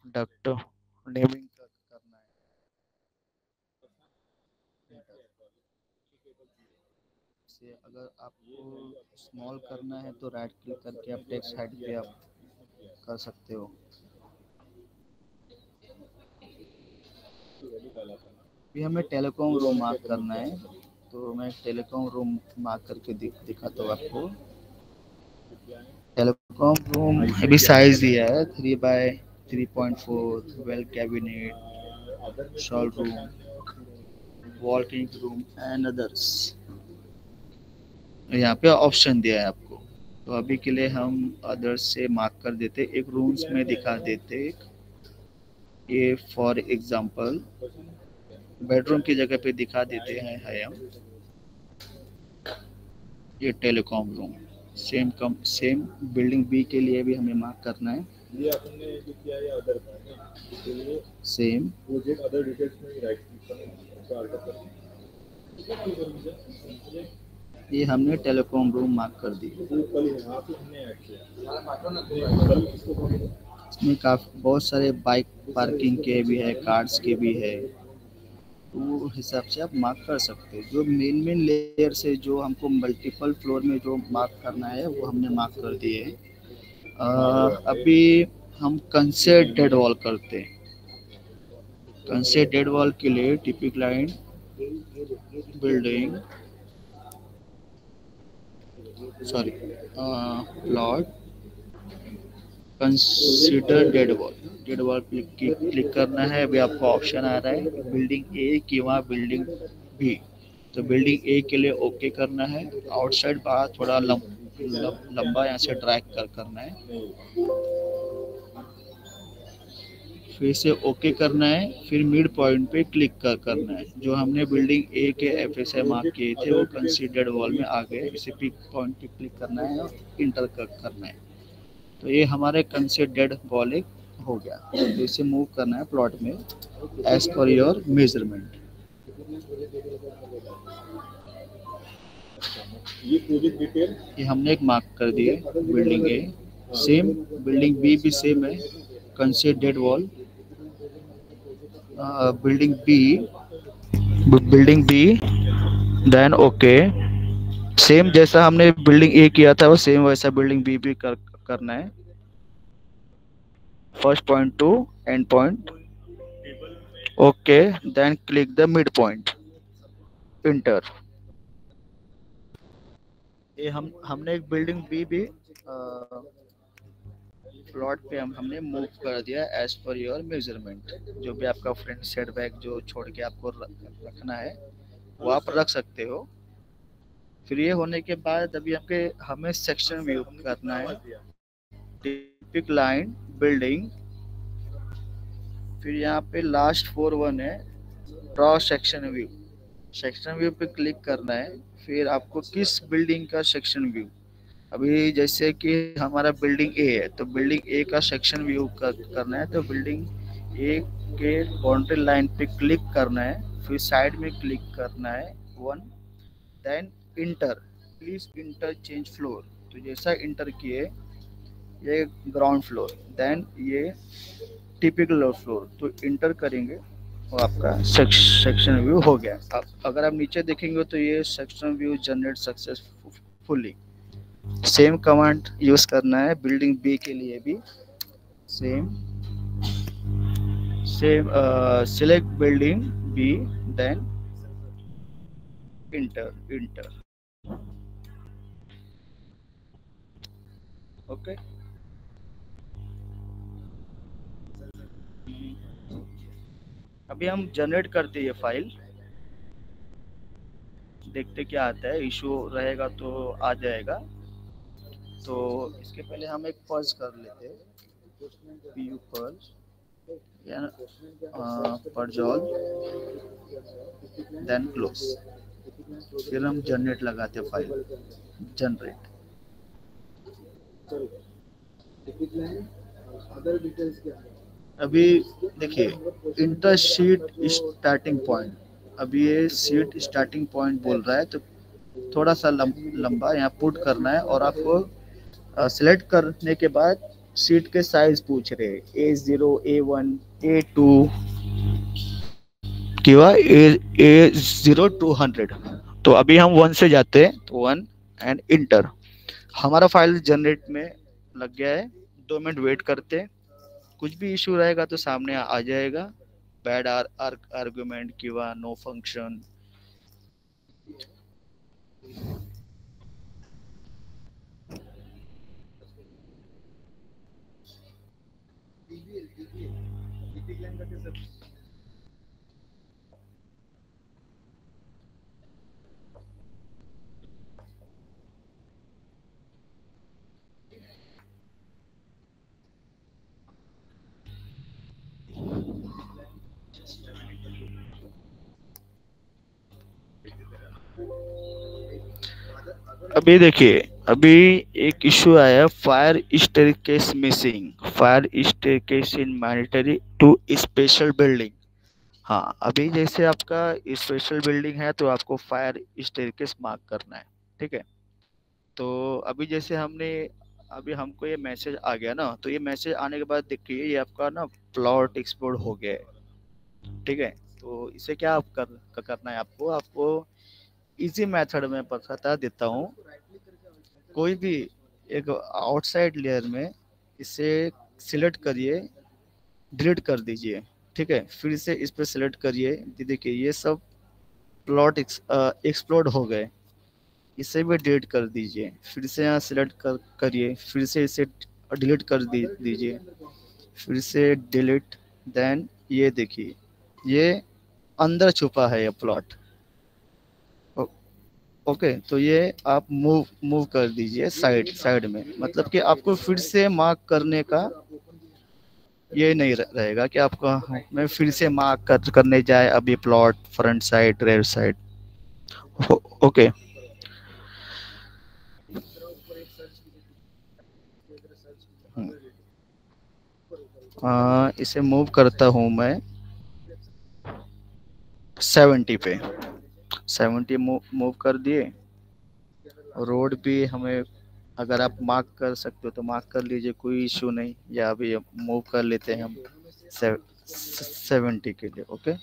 डक्ट नेमिंग करना है। से अगर आपको स्मॉल करना है तो राइट क्लिक करके आप टेक्स्ट हाइट पे आप कर सकते हो। भी हमें टेलीकॉम रूम मार्क करना है, तो मैं टेलीकॉम रूम मार्क करके दिखाता हूँ आपको। टेलीकॉम रूम अभी साइज दिया है 3x3.4, well cabinet, shawl room, walking room and others. यहाँ पे ऑप्शन दिया है आपको, तो अभी के लिए हम अदर्स से मार्क कर देते, एक रूम्स में दिखा देते। ये फॉर एग्जांपल बेडरूम की जगह पे दिखा देते हैं हम। ये telecom room same building B के लिए भी हमें मार्क करना है। ये आपने जो किया है अदर का है ना, इसके लिए सेम प्रोजेक्ट अदर डिटेल्स में ही राइट क्लिक करना है। ये हमने टेलीकॉम रूम मार्क कर दी। कल यहाँ पे हमने ऐड किया, कल इसको इसमें काफी बहुत सारे बाइक पार्किंग के भी है, कार्स के भी है, तो वो हिसाब से आप मार्क कर सकते हैं। जो मेन लेयर से जो हमको मल्टीपल फ्लोर में जो मार्क करना है वो हमने मार्क कर दिए है। अभी हम कंसेट डेड वॉल करते हैं। कंसेट डेड वॉल के लिए टिपिक line building plot consider dead wall click करना है। अभी आपको ऑप्शन आ रहा है बिल्डिंग ए किंवा बिल्डिंग बी। तो बिल्डिंग ए के लिए ओके करना है। आउटसाइड बाहर थोड़ा लंबा यहाँ से ड्रैग करना है, फिर से ओके करना है, फिर मिड पॉइंट पे क्लिक करना है। जो हमने building A K FSI mark किए थे वो कंसीडर्ड वॉल में आ गए। इसे पिक पॉइंट पे क्लिक करना है और इंटर करना है। तो ये हमारे कंसीडर्ड वॉल एक हो गया। तो इसे मूव करना है प्लॉट में एज पर योर मेजरमेंट। ये प्रोजेक्ट डिटेल ये हमने एक मार्क कर दिए बिल्डिंग ए। सेम बिल्डिंग बी भी सेम है, कंसीडर्ड वॉल। बिल्डिंग बी देन ओके। सेम जैसा हमने बिल्डिंग ए किया था वो सेम वैसा बिल्डिंग बी भी करना है। First point to end point okay, then click the mid point, enter. ये हमने एक बिल्डिंग बी भी प्लॉट पे हमने मूव कर दिया एज पर योर मेजरमेंट। जो भी आपका फ्रंट सेट बैक जो छोड़ के आपको रखना है वो आप रख सकते हो। फिर ये होने के बाद अभी हमें सेक्शन व्यू करना है। टिपिक लाइन बिल्डिंग, फिर यहाँ पे लास्ट 4-1 है draw section view. Section view पे क्लिक करना है। फिर आपको किस बिल्डिंग का सेक्शन व्यू, अभी जैसे कि हमारा बिल्डिंग ए है तो बिल्डिंग ए का सेक्शन व्यू करना है। तो बिल्डिंग ए के बाउंड्री लाइन पे क्लिक करना है, फिर साइड में क्लिक करना है 1, then enter. Please enter change floor. तो जैसा इंटर किए ये ग्राउंड फ्लोर, देन ये टिपिकल फ्लोर, तो इंटर करेंगे और आपका सेक्शन व्यू हो गया। अगर आप नीचे देखेंगे तो ये section view generate successfully. Same command use करना है बिल्डिंग बी के लिए भी। सेम सिलेक्ट बिल्डिंग बी, देन इंटर ओके। अभी हम जनरेट करते ये फाइल, देखते क्या आता है। इशू रहेगा तो आ जाएगा। तो इसके पहले हम एक पॉज कर लेते हैं, पीयू पॉज परजॉल, देन क्लोज। फिर हम जनरेट लगाते फाइल, जनरेट। अभी देखिए इंटर शीट स्टार्टिंग पॉइंट, अभी ये सीट स्टार्टिंग पॉइंट बोल रहा है तो थोड़ा सा लंबा यहाँ पुट करना है। और आपको सिलेक्ट करने के बाद सीट के साइज पूछ रहे हैं A0, A1, A2 किंवा A0 to 100। तो अभी हम 1 से जाते हैं, तो 1 एंड इंटर। हमारा फाइल जनरेट में लग गया है। 2 मिनट वेट करते हैं। कुछ भी इशू रहेगा तो सामने आ जाएगा, बैड आर्गुमेंट किंवा नो फंक्शन। अभी देखिए, अभी एक इशू आया, fire staircase missing, fire staircase in mandatory to special building. हाँ, अभी जैसे आपका स्पेशल बिल्डिंग है तो आपको फायर स्टेयरकेस मार्क करना है, ठीक है। तो अभी जैसे हमने, अभी हमको ये मैसेज आ गया ना, तो ये मैसेज आने के बाद देखिए ये आपका ना प्लॉट एक्सप्लोर हो गया है, ठीक है। तो इसे क्या आप करना है, आपको आपको इजी मेथड में बता देता हूँ। कोई भी एक आउटसाइड लेयर में इसे सिलेक्ट करिए, डिलीट कर दीजिए, ठीक है। फिर से इस पर सिलेक्ट करिए, देखिए ये सब प्लॉट एक्सप्लोड हो गए, इसे भी डिलीट कर दीजिए। फिर से यहाँ सिलेक्ट करिए, फिर से इसे डिलीट कर दीजिए, फिर से डिलीट। देन ये देखिए, ये अंदर छुपा है ये प्लॉट। ओके, तो ये आप मूव कर दीजिए साइड साइड में, मतलब कि आपको फिर से मार्क करने का ये नहीं रहेगा कि आपको मैं फिर से मार्क करने जाए अभी plot front side rear side. Okay. इसे मूव करता हूँ मैं 70 पे, 70 मूव कर दिए। रोड भी हमें, अगर आप मार्क कर सकते हो तो मार्क कर लीजिए, कोई इशू नहीं, या अभी मूव कर लेते हैं हम 70 के लिए। ओके,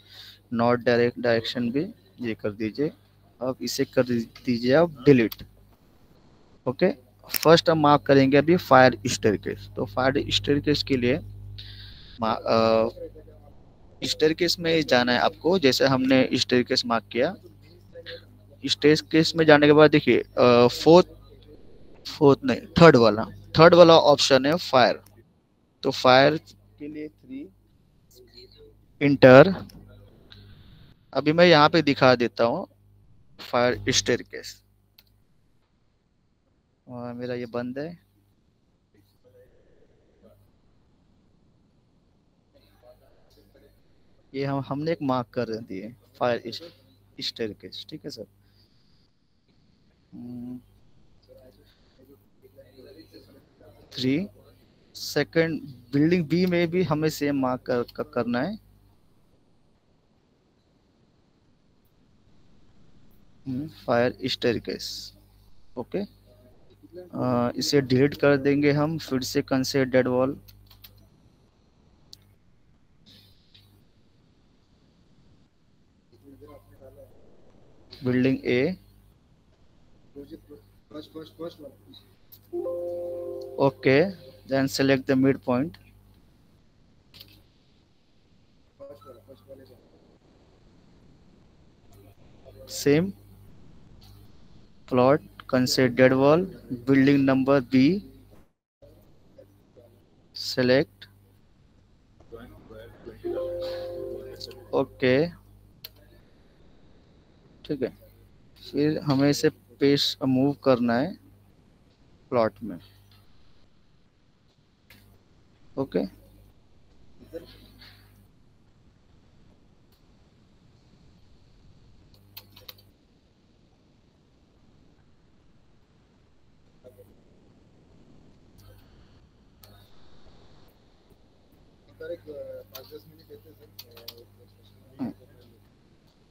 नॉट डायरेक्शन भी ये कर दीजिए। अब इसे कर दीजिए आप डिलीट। ओके, फर्स्ट हम मार्क करेंगे अभी फायर स्टेयरकेस। तो फायर स्टेयरकेस के लिए स्टेयरकेस में जाना है आपको, जैसे हमने स्टेयरकेस मार्क किया। स्टेयरकेस में जाने के बाद देखिए फोर्थ नहीं, थर्ड वाला ऑप्शन है फायर। तो फायर के लिए 3 इंटर। अभी मैं यहाँ पे दिखा देता हूँ फायर स्टेयरकेस। मेरा ये बंद है। ये हमने एक मार्क कर दिए फायर स्टेयरकेस, ठीक है सर। 3 सेकंड, बिल्डिंग बी में भी हमें सेम मार्क करना है। Fire staircase. ओके, इसे डिलीट कर देंगे हम, फिर से consider dead wall. Building A. Okay, then select the mid point. Same plot, consider dead wall, building number B, select. Okay, ठीक है। फिर हमें इसे पेस्ट मूव करना है प्लॉट में। ओके,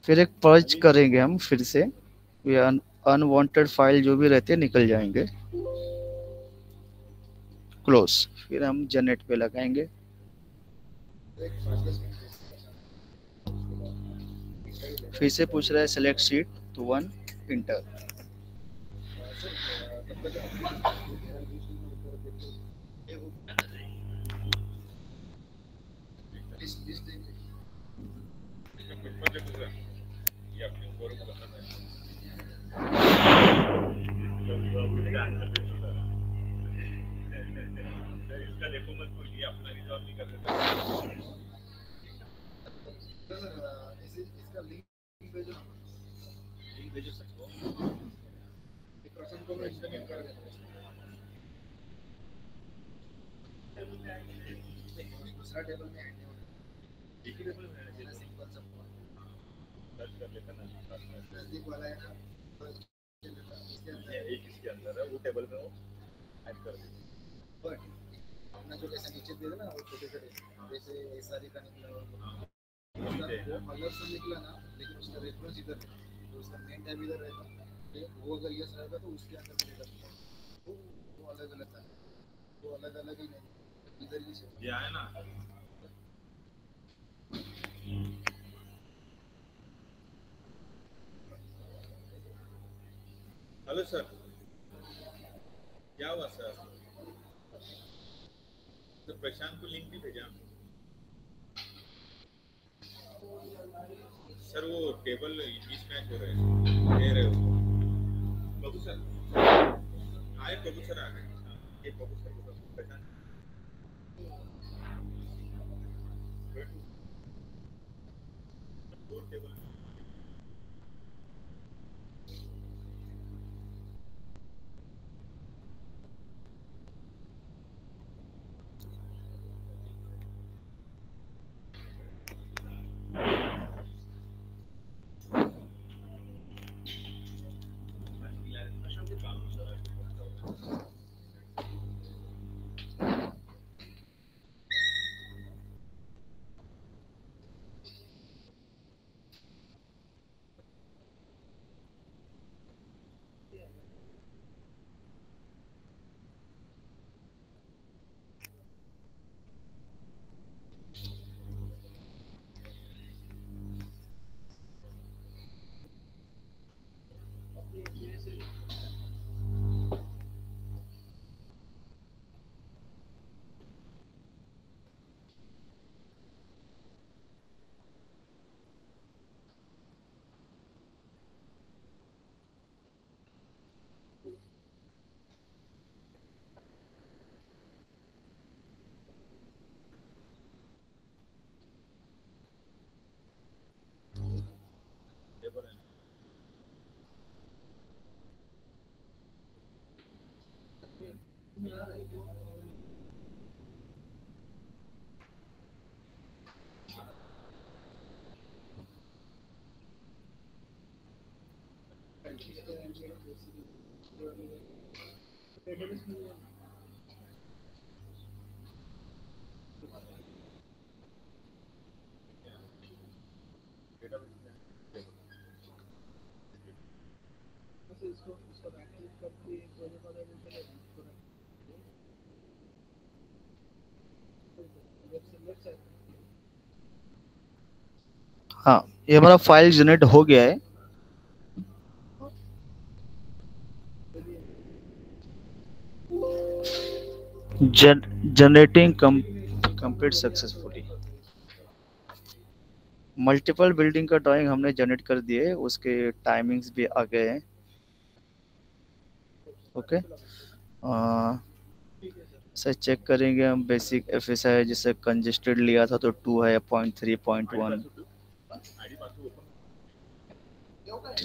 फिर एक पर्च करेंगे हम फिर से, ये अनवांटेड फाइल जो भी रहते हैं निकल जाएंगे। क्लोज, फिर हम जनरेट पे लगाएंगे। फिर से पूछ रहा है सेलेक्ट शीट तो 1 इंटर। टेबल में वो ऐड कर देंगे। बट अपना जो जैसे नीचे दे देना वो छोटे छोटे जैसे सारी का निकला वो कलर सब निकला ना, लेकिन उसका रेफरेंस इधर है, तो उसका मेन टैब इधर रहता है, वो अगर यस रहेगा तो उसके अंदर मिलेगा वो अलग अलग है, वो अलग अलग ही नहीं इधर ही से ये आया ना। हेलो सर, क्या हुआ सर? तो प्रशांत को लिंक भी भेजा सर, वो टेबल मिसमैच हो रहे हैं, दे रहे हो प्रभु सर आए, प्रभु सर आ गए। ये प्रभु सर को प्रशांत दो टेबल टेबल है। हाँ, ये हमारा फाइल जनरेट हो गया है। Generating complete successfully. Multiple building का ड्राइंग हमने जनरेट कर दिए, उसके टाइमिंग्स भी आ गए हैं। ओके, सर चेक करेंगे हम बेसिक एफएसआई, जैसे कंजेस्टेड लिया था तो 2 है, 0.3, 0.1।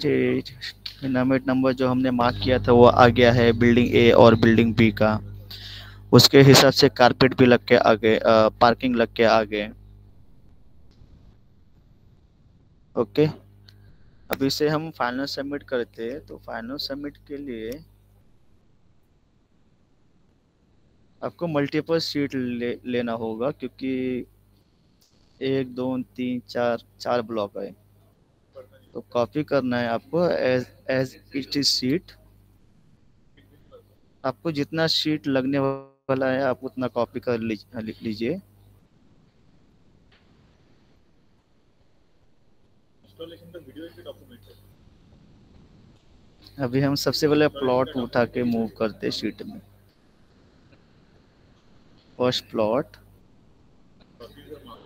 डिनामिनेट नंबर जो हमने मार्क किया था वो आ गया है बिल्डिंग ए और बिल्डिंग बी का। उसके हिसाब से कारपेट भी लग के आ गए, पार्किंग लग के आ गए। ओके, अब इसे हम फाइनल सबमिट करते हैं, तो फाइनल सबमिट के लिए आपको मल्टीपल शीट लेना होगा, क्योंकि 1 2 3 4 ब्लॉक है, तो कॉपी करना है आपको एज इट इज शीट। आपको जितना शीट लगने वाला है आप उतना कॉपी कर लीजिए। इंस्टॉलेशन का वीडियो एक डॉक्यूमेंट है। अभी हम सबसे पहले प्लॉट उठा के मूव करते शीट में। फर्स्ट प्लॉट, प्रोसीजर मार्क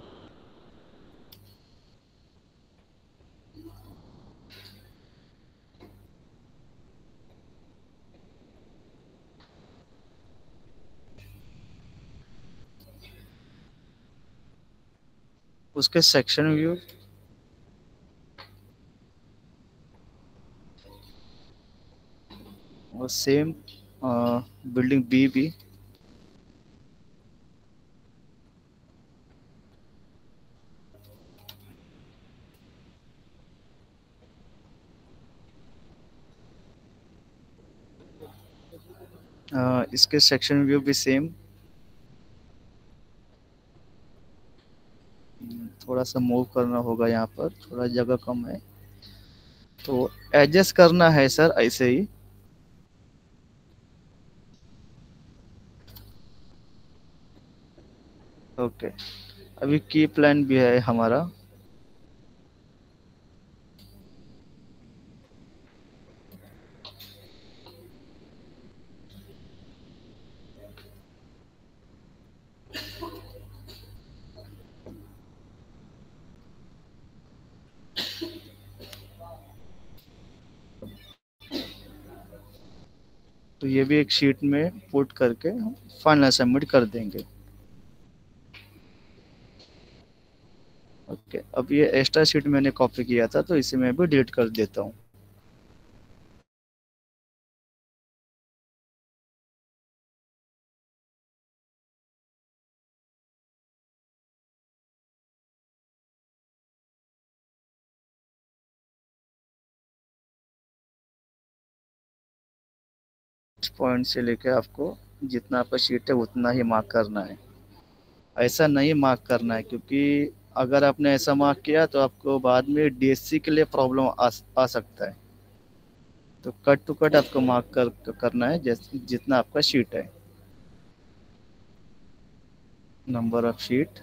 उसके सेक्शन व्यू, और सेम बिल्डिंग बी भी। इसके सेक्शन व्यू भी सेम, थोड़ा सा मूव करना होगा, यहाँ पर थोड़ा जगह कम है तो एडजस्ट करना है सर ऐसे ही। ओके, अभी की प्लान भी है हमारा। तो ये भी एक शीट में पुट करके फाइनल सबमिट कर देंगे। ओके, अब ये एक्स्ट्रा शीट मैंने कॉपी किया था तो इसे मैं भी डिलीट कर देता हूँ। पॉइंट से लेके आपको जितना आपका शीट है उतना ही मार्क करना है, ऐसा नहीं मार्क करना है, क्योंकि अगर आपने ऐसा मार्क किया तो आपको बाद में डीएससी के लिए प्रॉब्लम आ सकता है। तो कट टू कट आपको मार्क करना है जैसे जितना आपका शीट है, नंबर ऑफ शीट।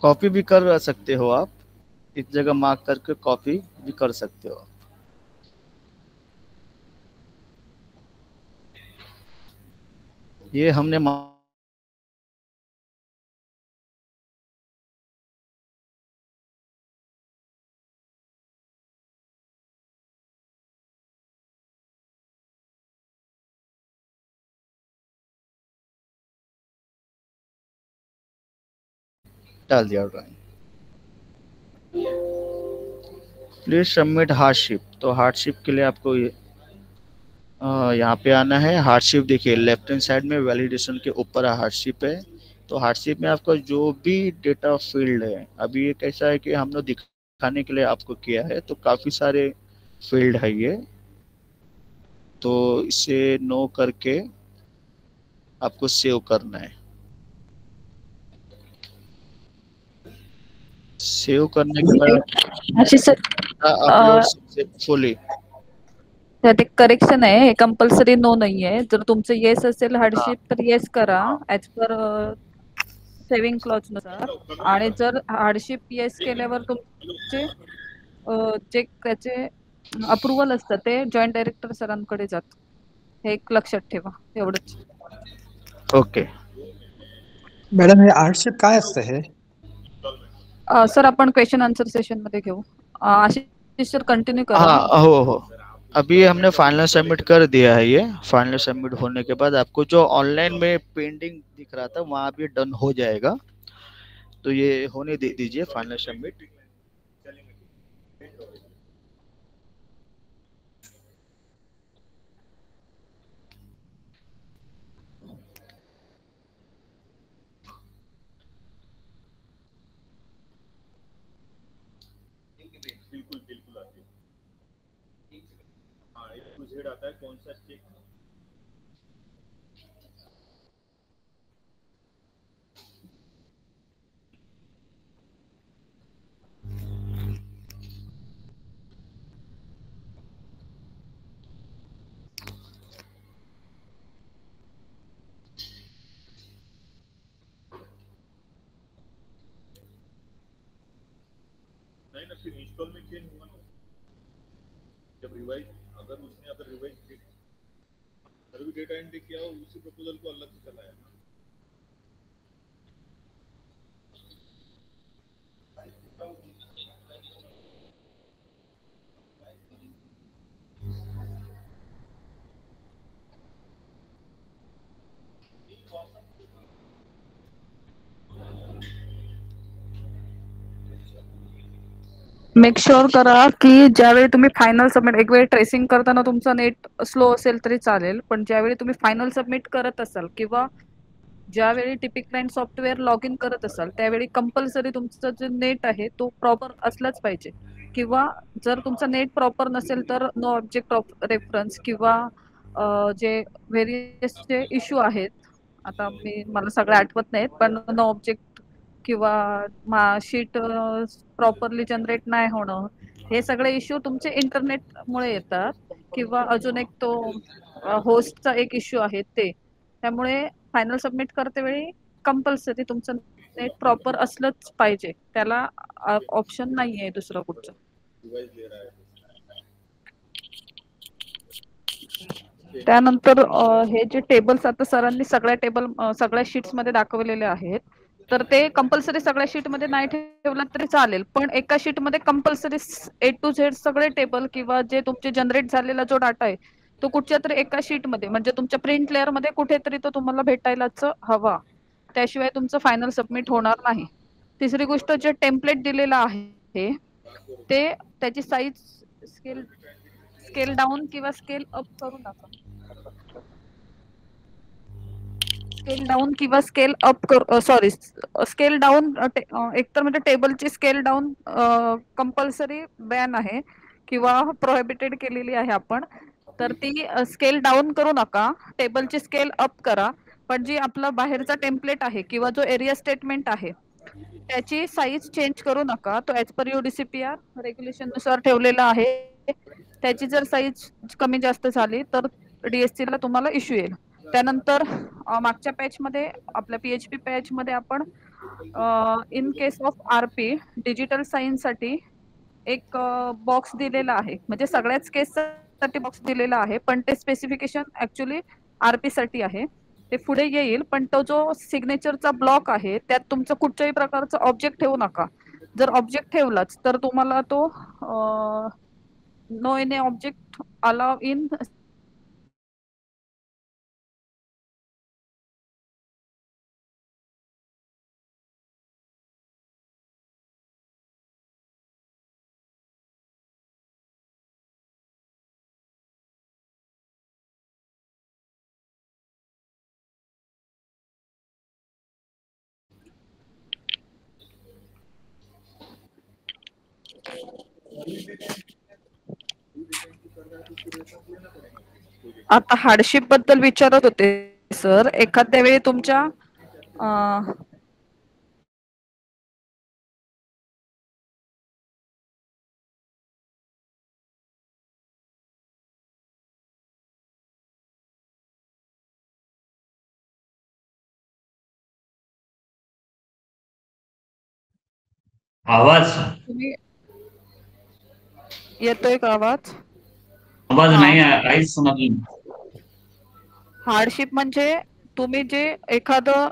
कॉपी भी कर सकते हो आप, इस जगह मार्क करके कॉपी भी कर सकते हो। ये हमने डाल दिया ड्राइंग। Please submit hardship. तो हार्डशिप के लिए आपको यहाँ पे आना है। हार्डशिप देखिए लेफ्ट हैंड साइड में वैलिडेशन के ऊपर हार्डशिप है। तो हार्डशिप में आपका जो भी डेटा फील्ड है, अभी ये कैसा है कि हम लोग दिखाने के लिए आपको किया है, तो काफ़ी सारे फील्ड है ये, तो इसे नो करके आपको सेव करना है। सेव करने के बाद आशीष सर, अपलोड सक्सेसफुली। त्यात एक करेक्शन आहे, हे कंपल्सरी नो नाहीये. जर तुमचं येस असेल हार्डशिप तर येस करा ऍज पर सेव्हिंग क्लॉज नुसार, आणि जर हार्डशिप येस केल्यावर तुमचे जे त्याचे अप्रुव्हल असतं ते जॉईंट डायरेक्टर सरांकडे जात. हे एक लक्षात ठेवा, एवढंच. ओके मॅडम हे हार्डशिप काय असतं हे? सर आपण क्वेश्चन आन्सर सेशन मध्ये घेऊ. आशीष सर कंटिन्यू करा. हाँ हो अभी हमने फाइनल सबमिट कर दिया है। ये फाइनल सबमिट होने के बाद आपको जो ऑनलाइन में पेंडिंग दिख रहा था वहाँ भी डन हो जाएगा। तो ये होने दीजिए फाइनल सबमिट। बिल्कुल बिल्कुल आती है। हाँ, एक टू जेड आता है, कौन सा स्टेक नहीं ना, फिर इंस्टॉल में चेंज हुआ ना जब रिवाइज, अगर रिवाइज सर्वी डेटा एंट्री किया हो उसी प्रपोजल को अलग से चलाया ना। मेक शुअर करा की ज्यावेळी तुम्ही फायनल सबमिट, एक वेळ ट्रेसिंग करताना तुमचं नेट स्लो असेल तरी चालेल, पण ज्यावेळी तुम्ही फायनल सबमिट करत असाल किंवा ज्यावेळी टिपिक क्लायंट सॉफ्टवेअर लॉग इन करत असाल त्यावेळी कंपल्सरी तुमचं जे नेट आहे तो प्रॉपर असलाच पाहिजे. किंवा जर तुमचं नेट प्रॉपर नसेल तर नो ऑब्जेक्ट ऑफ रेफरन्स किंवा जे व्हेरियस जे इश्यू आहेत, आता मला सगळे आठवत नाहीत, पण नो ऑब्जेक्ट किंवा शीट प्रॉपरली जनरेट नाही होणं, हे सगळे इश्यू तुमचे इंटरनेटमुळे येतात किंवा अजून एक तो होस्टचा एक इश्यू आहे ते. त्यामुळे फायनल सबमिट करते वेळी कंपल्सरी तुमचं नेट प्रॉपर असलंच पाहिजे, त्याला ऑप्शन नाहीये दुसरं कुठचं. डिवाइस दे रहा है त्यानंतर हे जे टेबल्स आता सरांनी सगळ्या शीट्स मध्ये दाखवलेले आहेत, तर ते कंपल्सरी सगळ्या शीट मध्ये नाही ठेवलं तरी चालेल, पण एका शीट मध्ये कंपल्सरी A to Z सगळे टेबल किंवा जे तुमचे जनरेट झालेला जो डाटा आहे तो कुठच्या तरी एका शीट मध्ये म्हणजे तुमच्या प्रिंट लेअर मध्ये कुठेतरी तो तुम्हाला भेटायलाच हवा, त्याशिवाय तुमचं फायनल सबमिट होणार नाही. तिसरी गोष्ट, जे टेम्पलेट दिलेलं आहे ते त्याची साईज स्केल डाऊन किंवा स्केल अप करू नका. स्केल डाऊन किंवा scale up sorry scale down एकतर म्हणजे टेबलची स्केल डाऊन कंपल्सरी बॅन आहे किंवा प्रोहिबिटेड केलेली आहे आपण, तर ती स्केल डाऊन करू नका, टेबलची स्केल अप करा. पण जी आपला बाहेरचा टेम्पलेट आहे किंवा जो एरिया स्टेटमेंट आहे त्याची साईज चेंज करू नका, तो ऍज पर UDCPR रेग्युलेशन नुसार ठेवलेला आहे. त्याची जर साईज कमी जास्त झाली तर DSC ला तुम्हाला इश्यू येईल. त्यानंतर मागच्या पॅच मध्ये आपल्या PHP पॅच मध्ये आपण in case of RP digital sign साठी एक बॉक्स दिलेला आहे, म्हणजे सगळ्याच केस साठी बॉक्स दिलेला आहे, पण ते स्पेसिफिकेशन ऍक्च्युली RP साठी आहे. ते पुढे येईल, पण तो जो सिग्नेचरचा ब्लॉक आहे त्यात तुमचं कुठच्याही प्रकारचं ऑब्जेक्ट ठेवू नका. जर ऑब्जेक्ट ठेवलाच तर तुम्हाला तो no any object allow in आता हार्डशिप बद्दल विचारत होते सर, एखाद्या वेळी तुमच्या आवाज तुम्ही येतोय का आवाज? आवाज हा. नाही आहे, काहीच समजलं नाही. हार्डशिप म्हणजे तुम्ही जे एखादं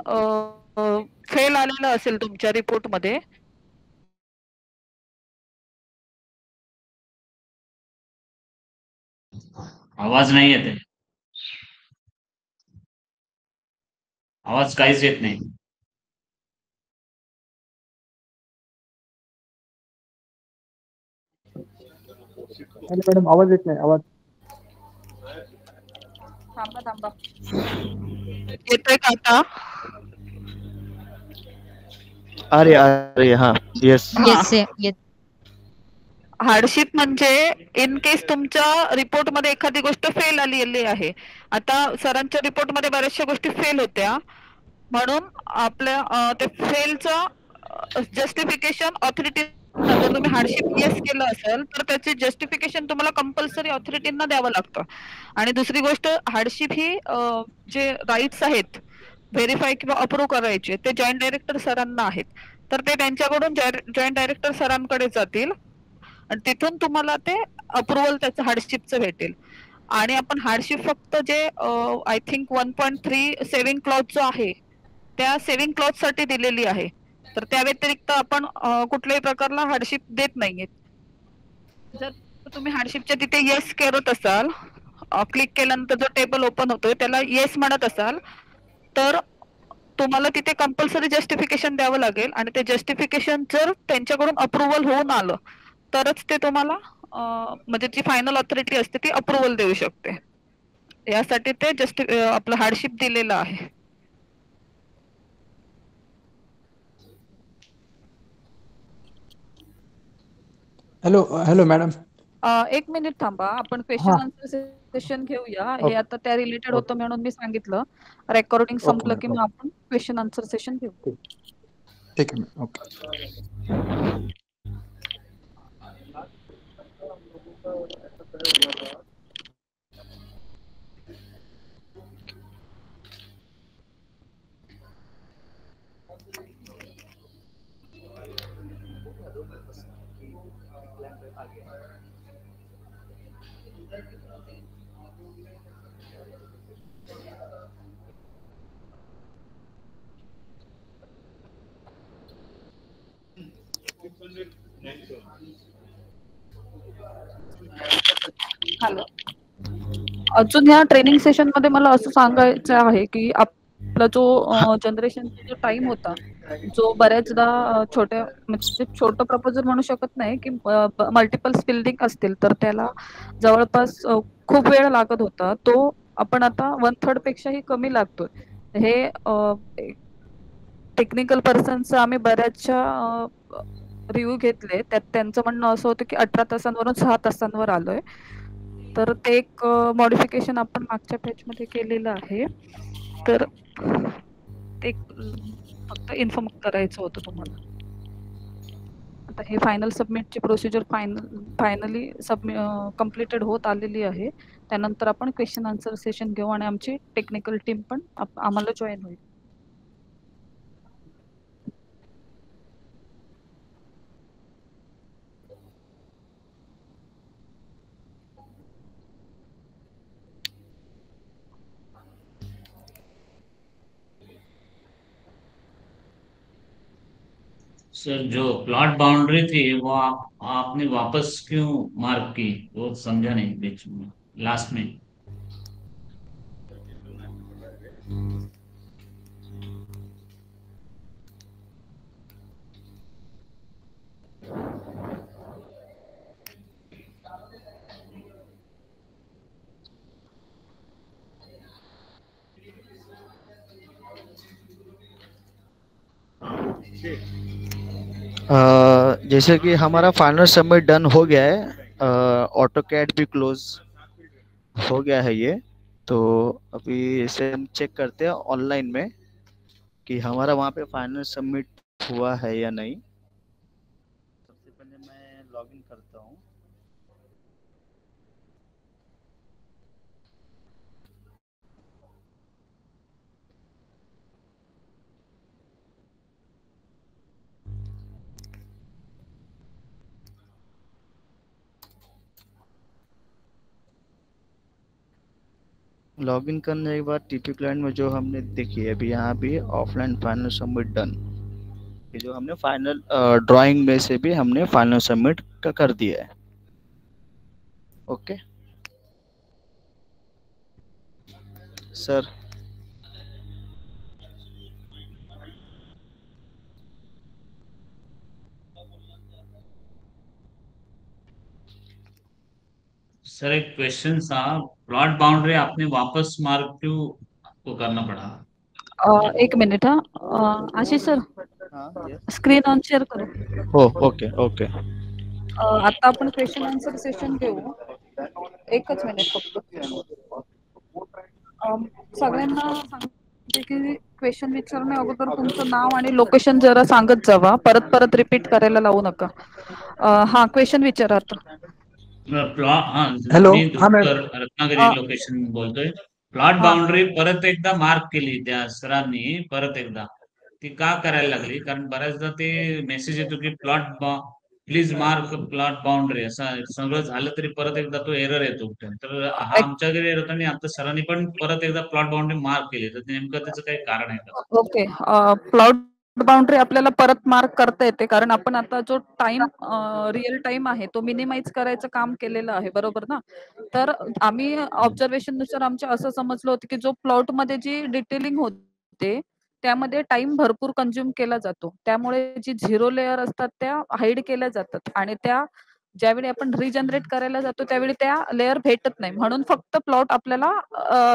फेल आलेलं असेल तुमच्या रिपोर्ट मध्ये, आवाज नाही येत आहे, आवाज काहीच येत नाही. मॅडम आवाज येत नाही, आवाज. थांबा येतोय का आता? अरे हाँ यस हार्डशिप म्हणजे इन केस तुमच्या रिपोर्ट मध्ये एखादी गोष्ट फेल आलेली आहे. आता सरांच्या रिपोर्ट मध्ये बऱ्याचशा गोष्टी फेल होत्या, म्हणून आपल्या ते फेलचं जस्टिफिकेशन ऑथॉरिटी, जर तुम्ही हार्डशिप येस केलं असेल तर त्याचे जस्टिफिकेशन तुम्हाला कंपल्सरी ऑथॉरिटींना द्यावं लागतं. आणि दुसरी गोष्ट, हार्डशिप ही जे राईट्स आहेत व्हेरीफाय किंवा अप्रूव्ह करायचे ते जॉईंट डायरेक्टर सरांना आहेत, तर ते त्यांच्याकडून जॉईंट डायरेक्टर सरांकडे जातील आणि तिथून तुम्हाला ते अप्रुव्हल त्याचं हार्डशिपचं भेटेल. आणि आपण हार्डशिप फक्त जे आय थिंक 1.3 सेव्हिंग क्लॉज जो आहे त्या सेव्हिंग क्लॉज साठी दिलेली आहे, तर त्या व्यतिरिक्त आपण कुठल्याही प्रकारला हार्डशिप देत नाहीये. जर तुम्ही हार्डशिपच्या तिथे येस करत असाल, क्लिक केल्यानंतर जो टेबल ओपन होतोय त्याला येस म्हणत असाल, तर तुम्हाला तिथे कंपल्सरी जस्टिफिकेशन द्यावं लागेल. आणि ते जस्टिफिकेशन जर त्यांच्याकडून अप्रुव्हल होऊन आलं तरच ते तुम्हाला म्हणजे जी फायनल ऑथॉरिटी असते ती अप्रुव्हल देऊ शकते. यासाठी ते आपलं हार्डशिप दिलेलं आहे. Hello hello madam. एक मिनिट थांबा, आपण हा. क्वेश्चन आन्सर सेशन घेऊया. हे ओके आता त्या रिलेटेड होतं ओके म्हणून मी सांगितलं. रेकॉर्डिंग ओके संपलं की मॅडम मग ओके आपण क्वेश्चन आन्सर सेशन घेऊ. ठीक आहे मॅडम ओके. हॅलो. अजून ह्या ट्रेनिंग सेशन मध्ये मला असं सांगायचं आहे की आपला जो जनरेशनचा जो टाइम होता, जो बऱ्याचदा छोट्या म्हणजे छोटं प्रपोजल म्हणू शकत नाही की मल्टिपल बिल्डिंग असतील तर त्याला जवळपास खूप वेळ लागत होता, तो आपण आता 1/3 पेक्षाही कमी लागतोय. हे टेक्निकल पर्सनचं आम्ही बऱ्याचशा रिव्ह्यू घेतले, त्यात त्यांचं म्हणणं असं होतं की 18 तासांवरून 6 तासांवर आलोय. तर ते एक मॉडिफिकेशन आपण मागच्या पेजमध्ये केलेलं आहे. तर ते फक्त इन्फॉर्म करायचं होतं तुम्हाला. आता हे फायनल सबमिटची प्रोसिजर फायनली कम्प्लिटेड होत आलेली आहे. त्यानंतर आपण क्वेश्चन आन्सर सेशन घेऊ आणि आमची टेक्निकल टीम पण आम्हाला जॉईन होईल. सर जो प्लॉट बाउंड्री थी वो आपने वापस क्यों मार्क की, वो समझा नहीं बीच में लास्ट में. जैसे कि हमारा फाइनल सबमिट डन हो गया है, ऑटो कैड भी क्लोज हो गया है ये, तो अभी इसे हम चेक करते हैं ऑनलाइन में कि हमारा वहाँ पे फाइनल सबमिट हुआ है या नहीं. सबसे पहले मैं लॉगिन करता हूँ. लॉगिन करने के बाद टीपी क्लाइंट में जो हमने देखी है अभी यहाँ भी ऑफलाइन फाइनल सबमिट डन, ये जो हमने फाइनल ड्राइंग में से भी हमने फाइनल सबमिट कर दिया है. Okay sir. सर एक क्वेश्चन था, प्लॉट बाउंड्री आपने वापस मार्क क्यों आपको करना पड़ा. एक मिनिट हा. आशिष सर, हाँ यस. स्क्रीन ऑन शेअर करू. हो ओके ओके. आता आपण क्वेश्चन आन्सर सेशन घेऊ. एकच मिनिट फक्त. सगळ्यांना सांगते की क्वेश्चन विचारण्या अगोदर तुमचं नाव आणि लोकेशन जरा सांगत जावा, परत परत रिपीट करायला लावू नका. हा क्वेश्चन विचारा आता. हॅलो मी हा मॅडम. रत्नागिरी लोकेशन बोलतोय. प्लॉट बाउंड्री परत एकदा मार्क केली त्या सरांनी, परत एकदा ती का करायला लागली, कारण बऱ्याचदा ते मेसेज येतो की प्लीज मार्क प्लॉट बाउंड्री, असं सगळं झालं तरी परत एकदा तो एरर येतो. तर हा आमच्याकडे एरर होता आणि आता सरांनी पण परत एकदा प्लॉट बाउंड्री मार्क केली, तर नेमकं त्याचं काही कारण आहे का. ओके. प्लॉट बाउंड्री आपल्याला परत मार्क करता येते, कारण आपण आता जो टाइम रिअल टाइम आहे तो मिनिमाइज करायचं काम केलेलं आहे, बरोबर ना. तर आम्ही ऑब्झर्वेशन नुसार आमच्या असं समजलं होतं की जो प्लॉट मध्ये जी डिटेलिंग होते त्यामध्ये टाइम भरपूर कंझ्युम केला जातो, त्यामुळे जी झिरो लेअर असतात त्या हाईड केल्या जातात आणि त्या ज्यावेळी आपण रिजनरेट करायला जातो त्यावेळी त्या लेअर भेटत नाही, म्हणून फक्त प्लॉट आपल्याला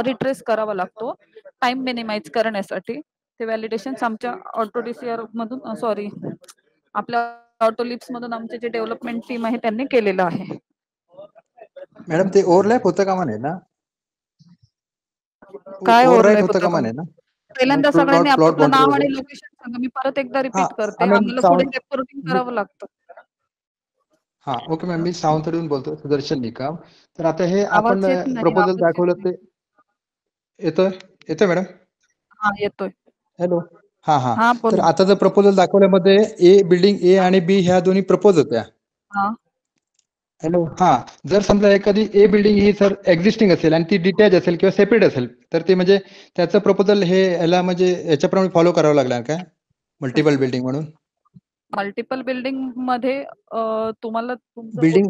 रिट्रेस करावा लागतो टाइम मिनिमाइज करण्यासाठी. ते व्हॅलिडेशन आमच्या ऑटो डीसीआर मधून सॉरी आपल्या ऑटोलिप्स मधून आमचे जे डेव्हलपमेंट टीम आहे त्यांनी केलेलं आहे. मॅडम ते ओव्हरलॅप होतं का म्हणे ना? काय ओव्हरराईट ओव्हरलॅप होतं होतं का का? म्हणे ना? पहिल्यांदा प्लॉट सगळ्यांनी प्लॉट आपलं बाउंड्री नाव आणि वगैरे. लोकेशन सांगा. मी परत एकदा हा रिपीट करते. मॅम आम्हाला पुढे रिपोर्टिंग करावं लागतं. हा ओके मॅम, मी सावंतवाडीहून बोलतो, सुदर्शन निकम. तर आता हे आपण आवाज येत नाही. प्रपोजल आवाज येत दाखवलं नाही. ते येतोय येतोय मॅडम? हा येतोय. हॅलो. हा हा. हा तर बोला. आता जर प्रपोजल दाखवल्यामध्ये बिल्डिंग ए आणि बी ह्या दोन्ही प्रपोज होत्या. हा हॅलो. हा, जर समजा एखादी ए बिल्डिंग ही सर एक्झिस्टिंग असेल आणि ती डिटॅच असेल किंवा सेपरेट असेल, तर ते म्हणजे त्याचं प्रपोजल हे याला म्हणजे याच्याप्रमाणे फॉलो करावं लागणार काय? मल्टिपल बिल्डिंग म्हणून मल्टिपल बिल्डिंग मध्ये तुम्हाला तुमचं बिल्डिंग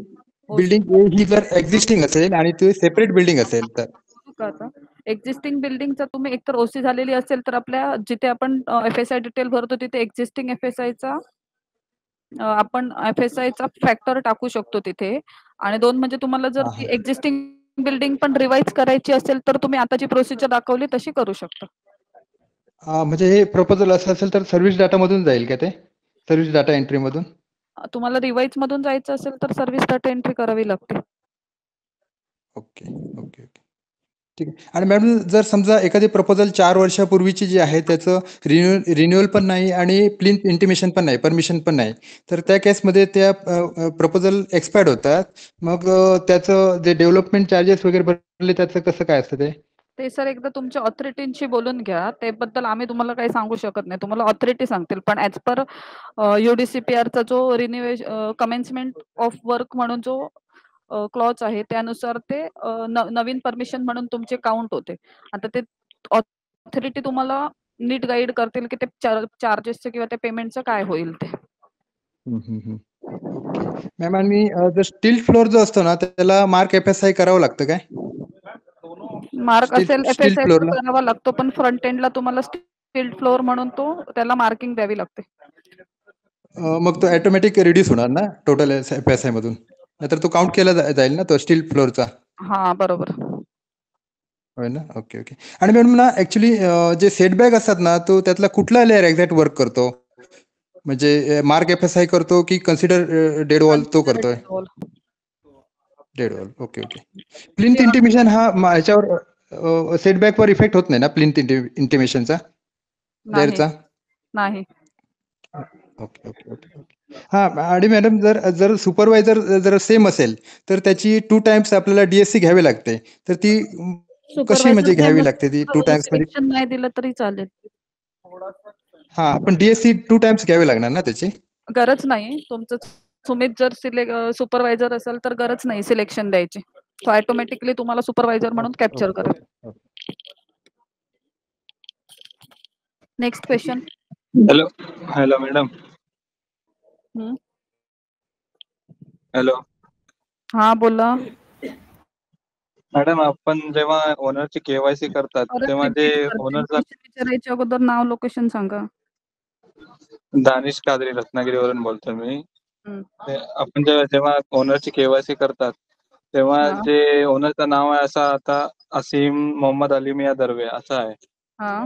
बिल्डिंग ए ही जर एक्झिस्टिंग असेल आणि ती सेपरेट बिल्डिंग असेल तर एक्झिस्टिंग बिल्डिंगचा तुम्ही एकतर ओसी झालेली असेल तर आपल्या जिथे आपण FSI डिटेल भरतो तिथे एक्झिस्टिंग FSIचा आपण FSIचा फॅक्टर टाकू शकतो तिथे. आणि 2 म्हणजे तुम्हाला जर हा ती हा. एक्झिस्टिंग बिल्डिंग पण रिवाइज करायची असेल तर तुम्ही आता जी प्रोसिजर दाखवली तशी करू शकता. म्हणजे हे प्रपोजल असं असेल तर सर्व्हिस डाटा मधून जाईल का ते? सर्व्हिस डाटा एंट्री मधून? तुम्हाला रिवाइज मधून जायचं असेल तर सर्व्हिस डाटा एंट्री करावी लागते. ओके ओके ओके ठीक आहे. आणि मॅडम जर समजा एखादी प्रपोजल 4 वर्षापूर्वीची जी आहे त्याचं रिन्युअल पण नाही आणि प्लिंथ इंटिमेशन पण नाही, परमिशन पण नाही, तर त्या केसमध्ये त्या प्रपोजल एक्सपायर्ड होतात. मग त्याचं जे डेव्हलपमेंट चार्जेस वगैरे भरले त्याचं कसं काय असतं ते? ते सर एकदा तुमच्या ऑथॉरिटींशी बोलून घ्या. त्याबद्दल आम्ही तुम्हाला काही सांगू शकत नाही. तुम्हाला ऑथॉरिटी सांगतील. पण ॲज पर UDCPRचा जो कमेन्समेंट ऑफ वर्क म्हणून जो क्लॉज आहे त्यानुसार ते नवीन परमिशन म्हणून तुमचे काउंट होते. आता ते ऑथॉरिटी तुम्हाला नीट गाईड करतील की ते चार्जेसचं किंवा त्या पेमेंटचं काय होईल ते. Okay ma'am. आणि जर स्टील फ्लोअर जो असतो ना त्याला मार्क FSI करावं लागतं काय? मार्क असेल स्टील FSI फ्लोअरला करावा लागतो, पण फ्रंट एंडला तुम्हाला स्टील फ्लोअर म्हणून त्याला मार्किंग द्यावी लागते. मग तो ऑटोमॅटिक रिड्यूस होणार ना टोटल FSI मधून? नाहीतर तो काउंट केला जाईल ना तो स्टील फ्लोअरचा? हा बरोबर. होय ना. Okay okay. आणि मॅडम ना ऍक्च्युली जे सेटबॅक असतात ना तो त्यातला कुठला लेअर एक्झॅक्ट वर्क करतो? म्हणजे मार्क FSI करतो की कन्सिडर डेड वॉल तो करतोय? Dead wall. Okay okay. Plinth intimation हा ह्याच्यावर सेटबॅकवर इफेक्ट होत नाही ना प्लिंथ इंटिमेशनचा नाही लेअरचा? नाही. Okay okay okay okay. हा. आणि मॅडम जर जर सुपरवायझर जर सेम असेल तर त्याची 2 टाइम्स आपल्याला DSC घ्यावी लागते. तर ती कशी सुपरवायझर म्हणजे सेम घ्यावी लागते ती 2 टाइम्स मध्ये? सिलेक्शन नाही दिलं तरी चालेल. हा पण DSC 2 टाइम्स घ्यावी लागणार ना त्याची? गरज नाही. तुमचं सुमित जर सुपरवायझर असेल तर गरज नाही सिलेक्शन द्यायची. तो ऑटोमॅटिकली तुम्हाला सुपरवायझर म्हणून ओके कॅप्चर ओके करेल. Okay. Next question. Hello hello madam. Hello हा बोला. मॅडम, आपण जेव्हा ओनरची KYC करतात परत तेव्हा जे रिपीट करते. ओनरचा क्वेश्चन विचारायच्या अगोदर नाव लोकेशन सांगा. दानिश कादरी रत्नागिरीवरून बोलतोय मी. हम्म. आपण जेव्हा ओनरची KYC करतात तेव्हा हा जे ओनरचं नाव आहे असं आता असीम मोहम्मद अली मिया दर्वे असं आहे. हा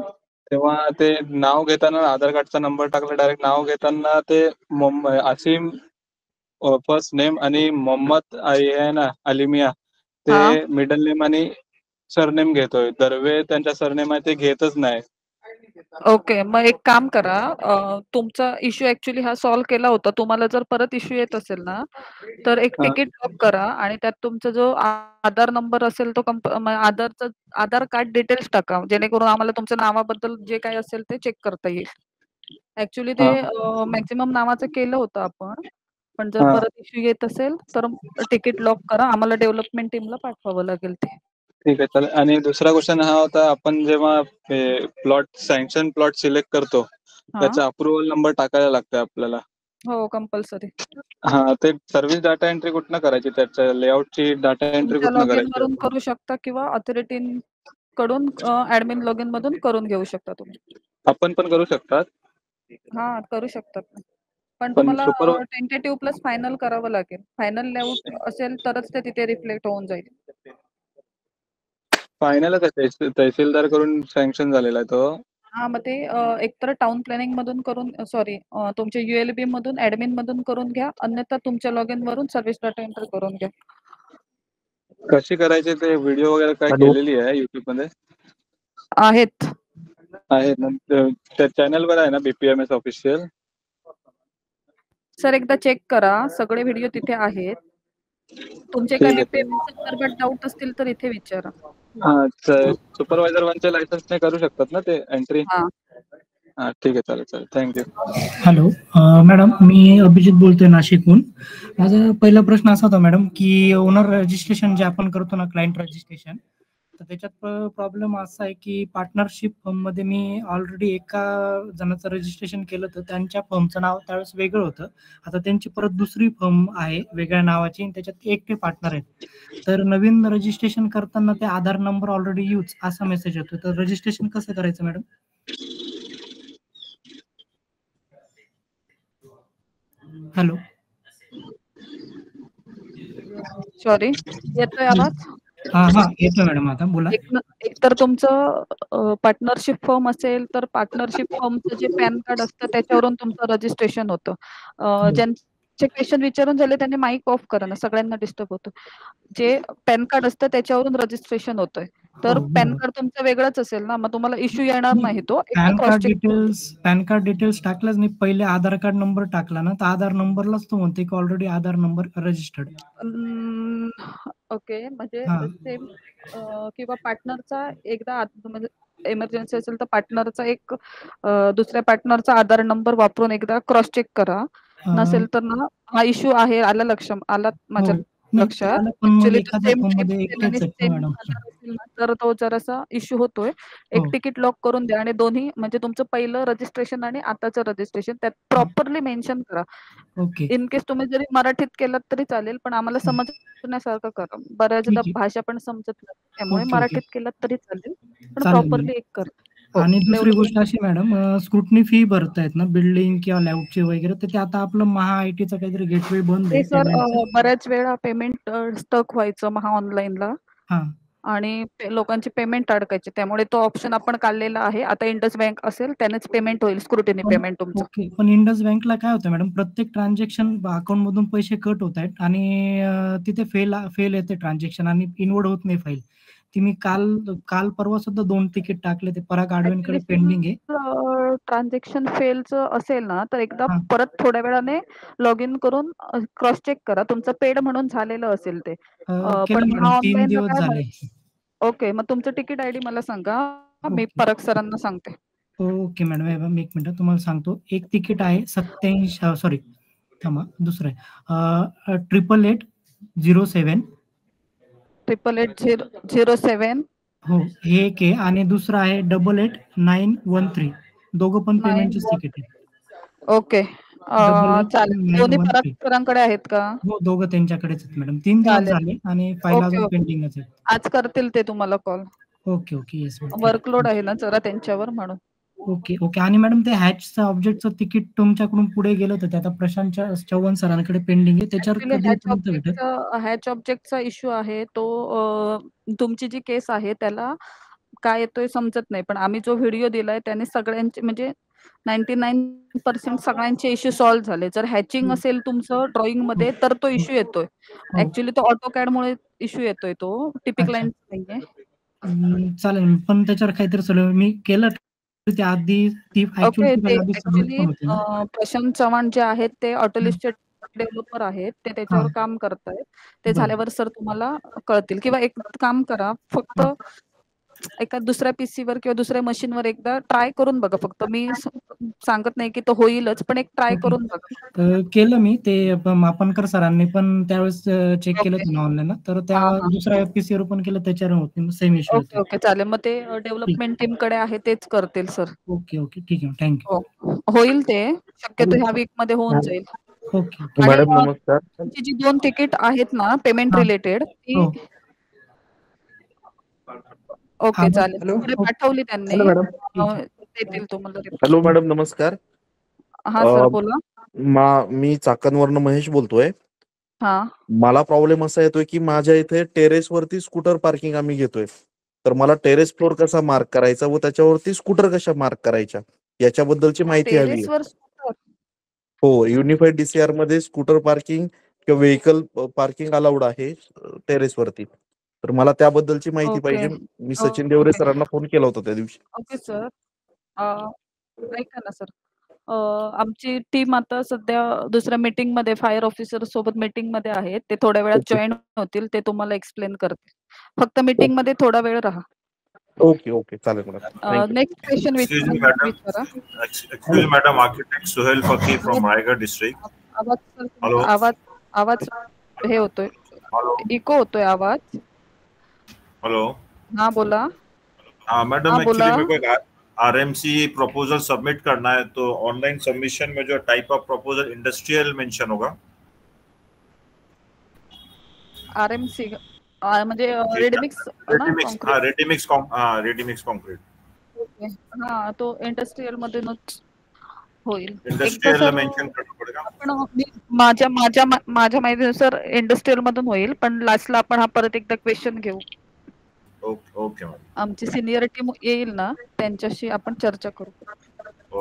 तेव्हा ते नाव घेताना आधार कार्डचा नंबर टाकला डायरेक्ट नाव घेताना ते असीम फर्स्ट नेम आणि मोहम्मद आहे ना अलिमिया ते हा. मिडल नेम आणि सरनेम घेतोय. दर्वे त्यांच्या सरनेम आहे ते घेतच नाही. ओके. मग एक काम करा. तुमचा इश्यू ऍक्च्युली हा सॉल्व्ह केला होता. तुम्हाला जर परत इश्यू येत असेल ना तर एक हा. तिकीट लॉक करा आणि त्यात तुमचा जो आधार नंबर असेल तो आधार कार्ड डिटेल्स टाका, जेणेकरून आम्हाला तुमच्या नावाबद्दल जे काही असेल ते चेक करता येईल. ऍक्च्युली ते हा. मॅक्झिमम नावाचं केलं होतं आपण, पण जर हा. परत इश्यू येत असेल तर तिकीट लॉक करा. आम्हाला डेव्हलपमेंट टीमला पाठवावं लागेल ते. ठीक आहे चालेल. आणि दुसरा क्वेश्चन हा होता, आपण जेव्हा सँक्शन प्लॉट सिलेक्ट करतो हा त्याचा अप्रुव्हल नंबर टाकायला लागतोय आपल्याला. हो कंपल्सरी. हा, ते सर्व्हिस डाटा एंट्री कुठनं करायची? त्याच्या लेआउटची डाटा एंट्री तुमच्या कुठनं लॉगिन करायची वरून आपण? करू शकता किंवा ऑथॉरिटी कडून ऍडमिन लॉगिन मधून करून घेऊ शकता तुम्ही. आपण पण करू शकतात? हा करू शकतात ना. पण पण तुम्हाला सुपर टेंटेटिव्ह प्लस फायनल करावं लागेल. फायनल लेआउट असेल तरच ते तिथे रिफ्लेक्ट होऊन जाईल. फायनलच आहे, तहसीलदार करून सँक्शन झालेला आहे तो. हां, मग ते एकतर टाउन प्लॅनिंग मधून करून सॉरी तुमच्या ULB मधून ॲडमिन मधून करून घ्या. अन्यथा तुमच्या लॉगिन वरून सर्व्हिस डाटा एंटर करून घ्या. कशी करायचे ते व्हिडिओ वगैरे काय हॅलो. केलेली आहे YouTube मध्ये? आहेत. आहे ना, त्या चॅनलवर आहे ना BPMS ऑफिशियल? सर एकदा चेक करा. सगळे व्हिडिओ तिथे आहेत. तुमचे ठीक काही आहे, पेमेंट संदर्भात डाऊट असतील तर इथे विचारा. सुपरवायझर वनच्या लायसन्सने करू शकतात ना ते एंट्री? हां. हां, ठीक आहे, चालेल चालेल. थँक्यू. हॅलो, मॅडम मी अभिजित बोलतोय नाशिकहून. माझा पहिला प्रश्न असा होता मॅडम, की ओनर रजिस्ट्रेशन जे आपण करतो ना क्लायंट रजिस्ट्रेशन, तर त्याच्यात प्रॉब्लेम असा आहे की पार्टनरशिप फर्ममध्ये मी ऑलरेडी एका जणाचं रजिस्ट्रेशन केलं होतं. त्यांच्या फर्मचं नाव त्यावेळेस वेगळं होतं. आता त्यांची परत दुसरी फर्म आहे वेगळ्या नावाची आणि त्याच्यात एकटे पार्टनर आहेत. तर नवीन रजिस्ट्रेशन करताना ते आधार नंबर ऑलरेडी यूज असा मेसेज येतो. तर रजिस्ट्रेशन कसं करायचं मॅडम? हॅलो. सॉरी, येतोय आवाज? हां, येतोय मॅडम आता बोला. एकतर तुमचं पार्टनरशिप फर्म असेल तर पार्टनरशिप फर्मचं जे पॅन कार्ड असतं त्याच्यावरून तुमचं रजिस्ट्रेशन होतं. ज्यांचे क्वेश्चन विचारून झाले त्यांनी माईक ऑफ करा ना, सगळ्यांना डिस्टर्ब होतो. जे पॅन कार्ड असतं त्याच्यावरून रजिस्ट्रेशन होतंय. तर पॅन कार्ड तुमचं वेगळंच असेल ना, मग तुम्हाला इश्यू येणार नाही तो. एकदा cross check PAN card details टाकलाच नाही. पहिले आधार कार्ड नंबर टाकला ना, तर आधार नंबरलाच तो म्हणते की ऑलरेडी आधार नंबर रजिस्टर्ड. ओके, म्हणजे हां. सेम किंवा पार्टनरचा एकदा म्हणजे इमर्जन्सी असेल तर पार्टनरचा एक दुसऱ्या पार्टनरचा आधार नंबर वापरून एकदा क्रॉस चेक करा. नसेल तर ना हा इश्यू आहे, आला माझ्या लक्षात. पण मग ऍक्च्युली एखाद्या सेम फॉर्ममध्ये टाइप एकटेच आहेत ना सेम मॅडम. आधार असेल ना तर तो जरासा इश्यू होतोय. एक हो. तिकीट लॉक करून द्या आणि दोन्ही म्हणजे तुमचं पहिलं रजिस्ट्रेशन आणि आताचं रजिस्ट्रेशन त्यात प्रॉपरली मेन्शन करा. ओके. इन केस तुम्ही जरी मराठीत केलात तरी चालेल, पण आम्हाला समजण्यासारखं करा. बऱ्याचदा ठीक आहे. भाषा पण समजत नाही. त्यामुळे ओके. मराठीत केलात तरी चालेल, पण चालेल मॅडम. प्रॉपरली एक करा. हो, आणि दुसरी डेव्हलप गोष्ट अशी मॅडम, स्क्रुटनी फी भरतायत ना बिल्डिंग किंवा लेआउटची वगैरे, तर ते आता आपलं महाआयटीचं काहीतरी गेटवे बंद ते आहे सर पेमेंटचं. बऱ्याच वेळा पेमेंट स्टक व्हायचं ऑनलाईनला हां. आणि लोकांची पेमेंट अडकायची. त्यामुळे तो ऑप्शन आपण काढलेला आहे. आता इंडस बँक असेल त्यानेच पेमेंट होईल, स्क्रुटिनी पेमेंट तुमचं. ओके. पण इंडस बँकला काय होतं मॅडम, प्रत्येक ट्रान्झॅक्शन अकाउंटमधून पैसे कट होत आहेत आणि तिथे फेल येते ट्रान्झॅक्शन आणि इनवर्ड होत नाही फाईल. ती मी काल परवा सुद्धा 2 तिकीट टाकले. ते पराग आडवेंकडे पेंडिंग आहे. ट्रान्झॅक्शन फेलचं असेल ना तर एकदा हां. परत थोड्या वेळाने लॉग इन करून क्रॉस चेक करा. तुमचं पेड म्हणून झालेलं असेल ते. केलं पण मॅडम 3 ऑनलाईनला दिवस काय झाले. ओके, मग तुमचं तिकीट आयडी मला सांगा. मी ओके. पराग सरांना सांगते. ओके मॅडम, हे बघा मी 1 मिनिट तुम्हाला सांगतो. एक तिकीट आहे 87 सॉरी थांबा, दुसरं आहे 8887 8807 हो, हे एक आहे आणि दुसरं आहे 88,913. दोघं पण पेमेंटचेच तिकीट आहे. ओके, चालेल. दोन्ही पराग 88,913. सरांकडे आहेत का? हो, दोघं त्यांच्याकडेच आहेत मॅडम. 3 दिवस चालेल. झाले आणि फाईल ओके, अजून ओके. पेंडिंगच आहे. आज करतील ते तुम्हाला call. Okay. Yes madam. Workload आहे ना जरा त्यांच्यावर म्हणून. ओके. आणि मॅडम ते हॅचचं ऑब्जेक्टचं तिकीट तुमच्याकडून पुढे गेलं होतं ते आता प्रशांत चव्हाण सरांकडे पेंडिंग आहे. त्याच्यावर कधीपर्यंत भेटेल? हॅच ऑब्जेक्टचा इश्यू आहे तो तुमची जी केस आहे त्याला काय येतोय समजत नाही. पण आम्ही जो व्हिडिओ दिलाय त्याने सगळ्यांचे म्हणजे 99% सगळ्यांचे इश्यू सॉल्व्ह झाले. जर हॅचिंग असेल तुमचं ड्रॉइंगमध्ये तर तो इश्यू येतोय. ऍक्च्युली तो AutoCAD-मुळे इश्यू येतोय तो. टिपिक लाईन नाहीये. चालेल. पण त्याच्यावर काहीतरी मी केलं ते आधी ती ओके, ते आधी सबमिट ऍक्च्युली पण होते ना? प्रशांत चव्हाण जे आहेत ते ऑटोलिस्टचे डेव्हलपर आहेत. ते त्याच्यावर काम करतायत. ते बरं. झाल्यावर सर तुम्हाला कळतील किंवा एक काम करा, फक्त एका दुसऱ्या पीसीवर किंवा दुसऱ्या मशीनवर एकदा ट्राय करून बघा. फक्त मी सांगत नाही की तो होईलच, पण एक ट्राय ओके. करून बघा. केलं मी ते मापनकर सरांनी पण त्यावेळेस चेक केलं होतं ऑनलाईन, तर त्या दुसऱ्या पीसीवर पण केलं त्याच्यावर होत नाही, सेम इश्यू येतो. ओके, चालेल. मग ते डेव्हलपमेंट टीमकडे आहे तेच करतील सर. ओके. ठीक आहे. थँक्यू. होईल ते. शक्यतो ह्या वीकमध्ये होऊन जाईल. ओके. मॅडम नमस्कार. तुमची जी 2 तिकीट आहेत ना पेमेंट रिलेटेड ती ओके, चालेल. पुढे पाठवली त्यांनी. Hello madam. देतील तुम्हाला reply. हॅलो मॅडम नमस्कार. हा सर बोला. मी चाकणवरनं महेश बोलतोय. हां. मला प्रॉब्लेम असा येतोय की माझ्या इथे टेरेसवरती स्कूटर पार्किंग आम्ही घेतोय. तर मला टेरेस फ्लोर कसा मार्क करायचा व त्याच्यावरती स्कूटर कशा मार्क करायच्या याच्याबद्दलची माहिती हवी आहे. टेरेसवर scooter. हो, युनिफाईड DCR मध्ये स्कूटर पार्किंग किंवा व्हेइकल पार्किंग अलाउड आहे टेरेसवरती. तर मला त्याबद्दलची माहिती ओके. पाहिजे. मी सचिन देवरे ओके. सरांना फोन केला होता त्या दिवशी. Okay sir. ऐका ना सर. आमची टीम आता सध्या दुसऱ्या मीटिंगमध्ये फायर ऑफिसर सोबत मीटिंगमध्ये आहे. ते थोड्या वेळात ओके. जॉइन होतील. ते तुम्हाला एक्सप्लेन करतील. फक्त मीटिंगमध्ये थोडा वेळ राहा. Okay, okay. चालेल madam. Thank you. Next question Excuse me, madam. विचारा. Excuse me, madam. Architect Suhail Faki from Raigad district. आवाज सर Hello. आवाज हे होतोय. Hello. इको होतोय आवाज. Hello. हाँ बोला. मैडम हाँ, एक्चुअली बोला। मेरे को एक RMC प्रपोजल सबमिट करना है, तो ऑनलाइन सबमिशन में जो type of proposal industrial mention होगा. RMC म्हणजे रेडीमिक्स रेडीमिक्स कॉन्क्रीट. ओके. हाँ तो इंडस्ट्रियल मधूनच होईल. इंडस्ट्रियल एकदा मेंशन करना पड़ेगा. आपण माझ्या माहितीनुसार इंडस्ट्रियल मधून होईल, पण लास्टला आपण हा परत एकदा क्वेश्चन घेऊ. Okay madam. आमची सिनियर टीम येईल ना, त्यांच्याशी आपण चर्चा करू.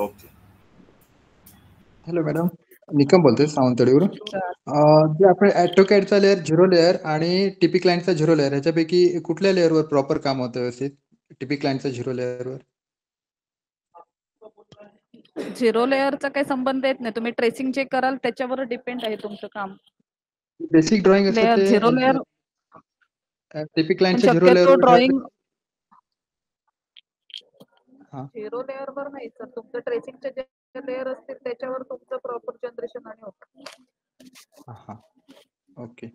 ओके. हॅलो मॅडम, निकम बोलतोय सावंतवाडीवरून. जे आपण AutoCADचा लेअर 0 लेअर आणि टीपी क्लायंटचा 0 लेअर ह्याच्यापैकी कुठल्या लेअरवर प्रॉपर काम होतं व्यवस्थित? टीपी क्लायंटचा 0 लेअरवर. 0 लेअरचा काही संबंध येत नाही. तुम्ही ट्रेसिंग जे कराल त्याच्यावर डिपेंड आहे तुमचं काम. बेसिक ड्रॉइंग असतं लेअर ते 0 लेअर टीपी क्लायंटच्या 0 शक्यतो लेअरवर ड्रॉइंग हां. 0 लेअरवर नाही सर. तुमचं ट्रेसिंगचे जे लेअर असतील त्याच्यावर तुमचं प्रॉपर जनरेशन आणि होतं. हां. ओके.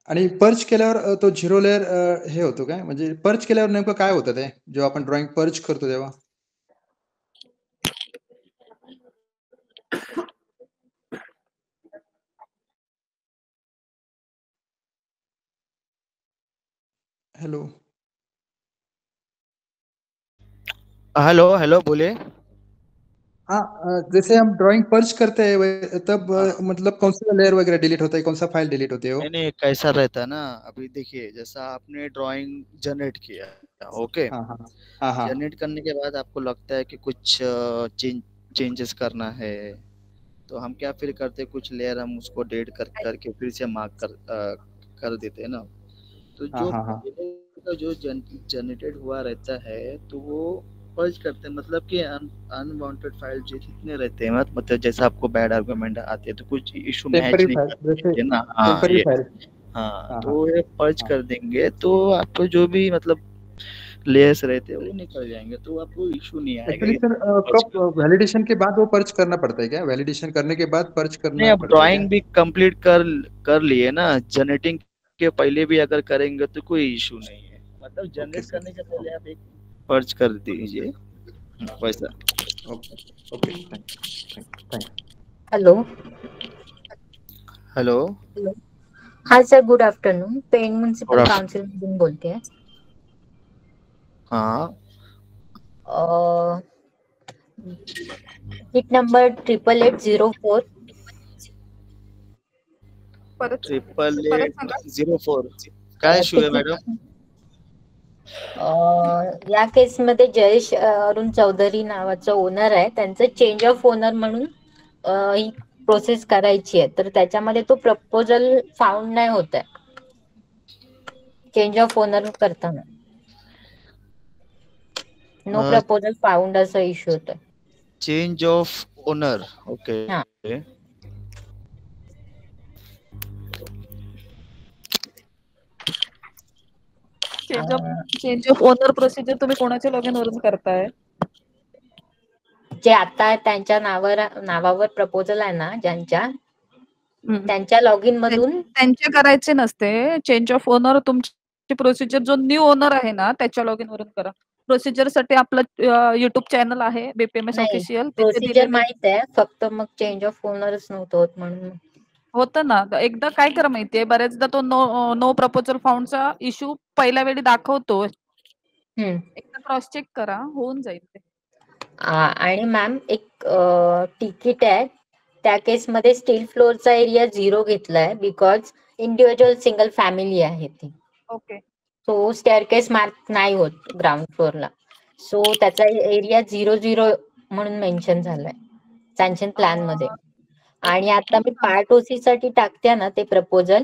आणि पर्च केल्यावर तो 0 लेअर हे होतो काय? म्हणजे पर्च केल्यावर नेमकं काय होतं ते? जेव्हा आपण ड्रॉइंग पर्च करतो तेव्हा? हेलो. हेलो बोलिए. हाँ, जैसे हम ड्राइंग पर्च करते हैं तब मतलब कौन सा लेयर वगैरह डिलीट होता है, कौन सा फाइल डिलीट होती है वो? नहीं कैसा रहता है ना, अभी देखिए जैसा आपने ड्राइंग जनरेट किया, ओके. हाँ. जनरेट करने के बाद आपको लगता है कि कुछ चेंजेस करना है, तो हम क्या फिर करते, कुछ लेयर हम उसको डेट करके फिर से मार्क कर देते हैं ना. तो जो पहले का जो जनरेटेड हुआ रहता है तो वो पर्च करते हैं, मतलब कि अनवांटेड फाइल जो जितने रहते हैं, मतलब जैसा आपको बैड आर्गुमेंट आते हैं तो कुछ इशू मैच नहीं करते ना. हाँ, तो ये पर्च कर देंगे तो आपको जो भी मतलब लेयर्स रहते हैं वो निकल जाएंगे, तो आपको इशू नहीं आएगा. एक्चुअली सर कब वैलिडेशन के बाद वो पर्च करना पड़ता है क्या? वैलिडेशन करने के बाद पर्च करना नहीं, अब पड़ता है ड्राइंग भी कंप्लीट कर लिए ना, जनरेटिंग के पहले भी अगर करेंगे तो कोई इशू नहीं है. मतलब जनरेट करने के पहले आप एक पर्च कर दीजिए वैसा. ओके. थैंक. हेलो. हाँ sir, good afternoon. Pen municipal council मधून बोलते हैं. हाँ. Seat number 88804. 88804. काय इशू आहे मॅडम? या केस मध्ये जयेश अरुण चौधरी नावाचा ओनर आहे, त्यांचं चेंज ऑफ ओनर म्हणून ही प्रोसेस करायची आहे, तर त्याच्यामध्ये तो प्रपोजल फाउंड नाही होत आहे चेंज ऑफ ओनर करताना. नो प्रपोजल फाउंड असा इश्यू होता. Change of owner. Okay. Change of owner procedure तुम्ही कोणाच्या लॉगिन वरून करताय? जे आता त्यांच्या नावावर प्रपोजल आहे ना, त्यांच्या लॉगिन मधून त्यांचे करायचे नसते. चेंज ऑफ ओनर तुमची प्रोसिजर जो न्यू ओनर आहे ना त्याच्या लॉगिन वरून करा. प्रोसिजर साठी आपलं YouTube चॅनल आहे BPMS ऑफिशियल. प्रोसिजर माहित आहे, फक्त मग चेंज ऑफ ओनरच नव्हतं होत म्हणून. होतं ना. एकदा काय करा माहितीये, बरेचदा तो नो प्रपोजल फाउंडचा इश्यू पहिल्या वेळी दाखवतो. एकदा क्रॉस चेक करा, होऊन जाईल ते. आणि मॅम एक तिकीट आहे, त्या केस मध्ये स्टील फ्लोअरचा एरिया 0 घेतलाय बिकॉज इंडिव्हिज्युअल सिंगल फॅमिली आहे ती. ओके. तो स्टेअरकेस मार्क नाही होत ग्राउंड फ्लोअरला. सो त्याचा एरिया 00 म्हणून मेन्शन झालाय सँक्शन प्लॅन मध्ये. आणि आता मी पार्ट ओसी साठी टाकते ना ते प्रपोजल,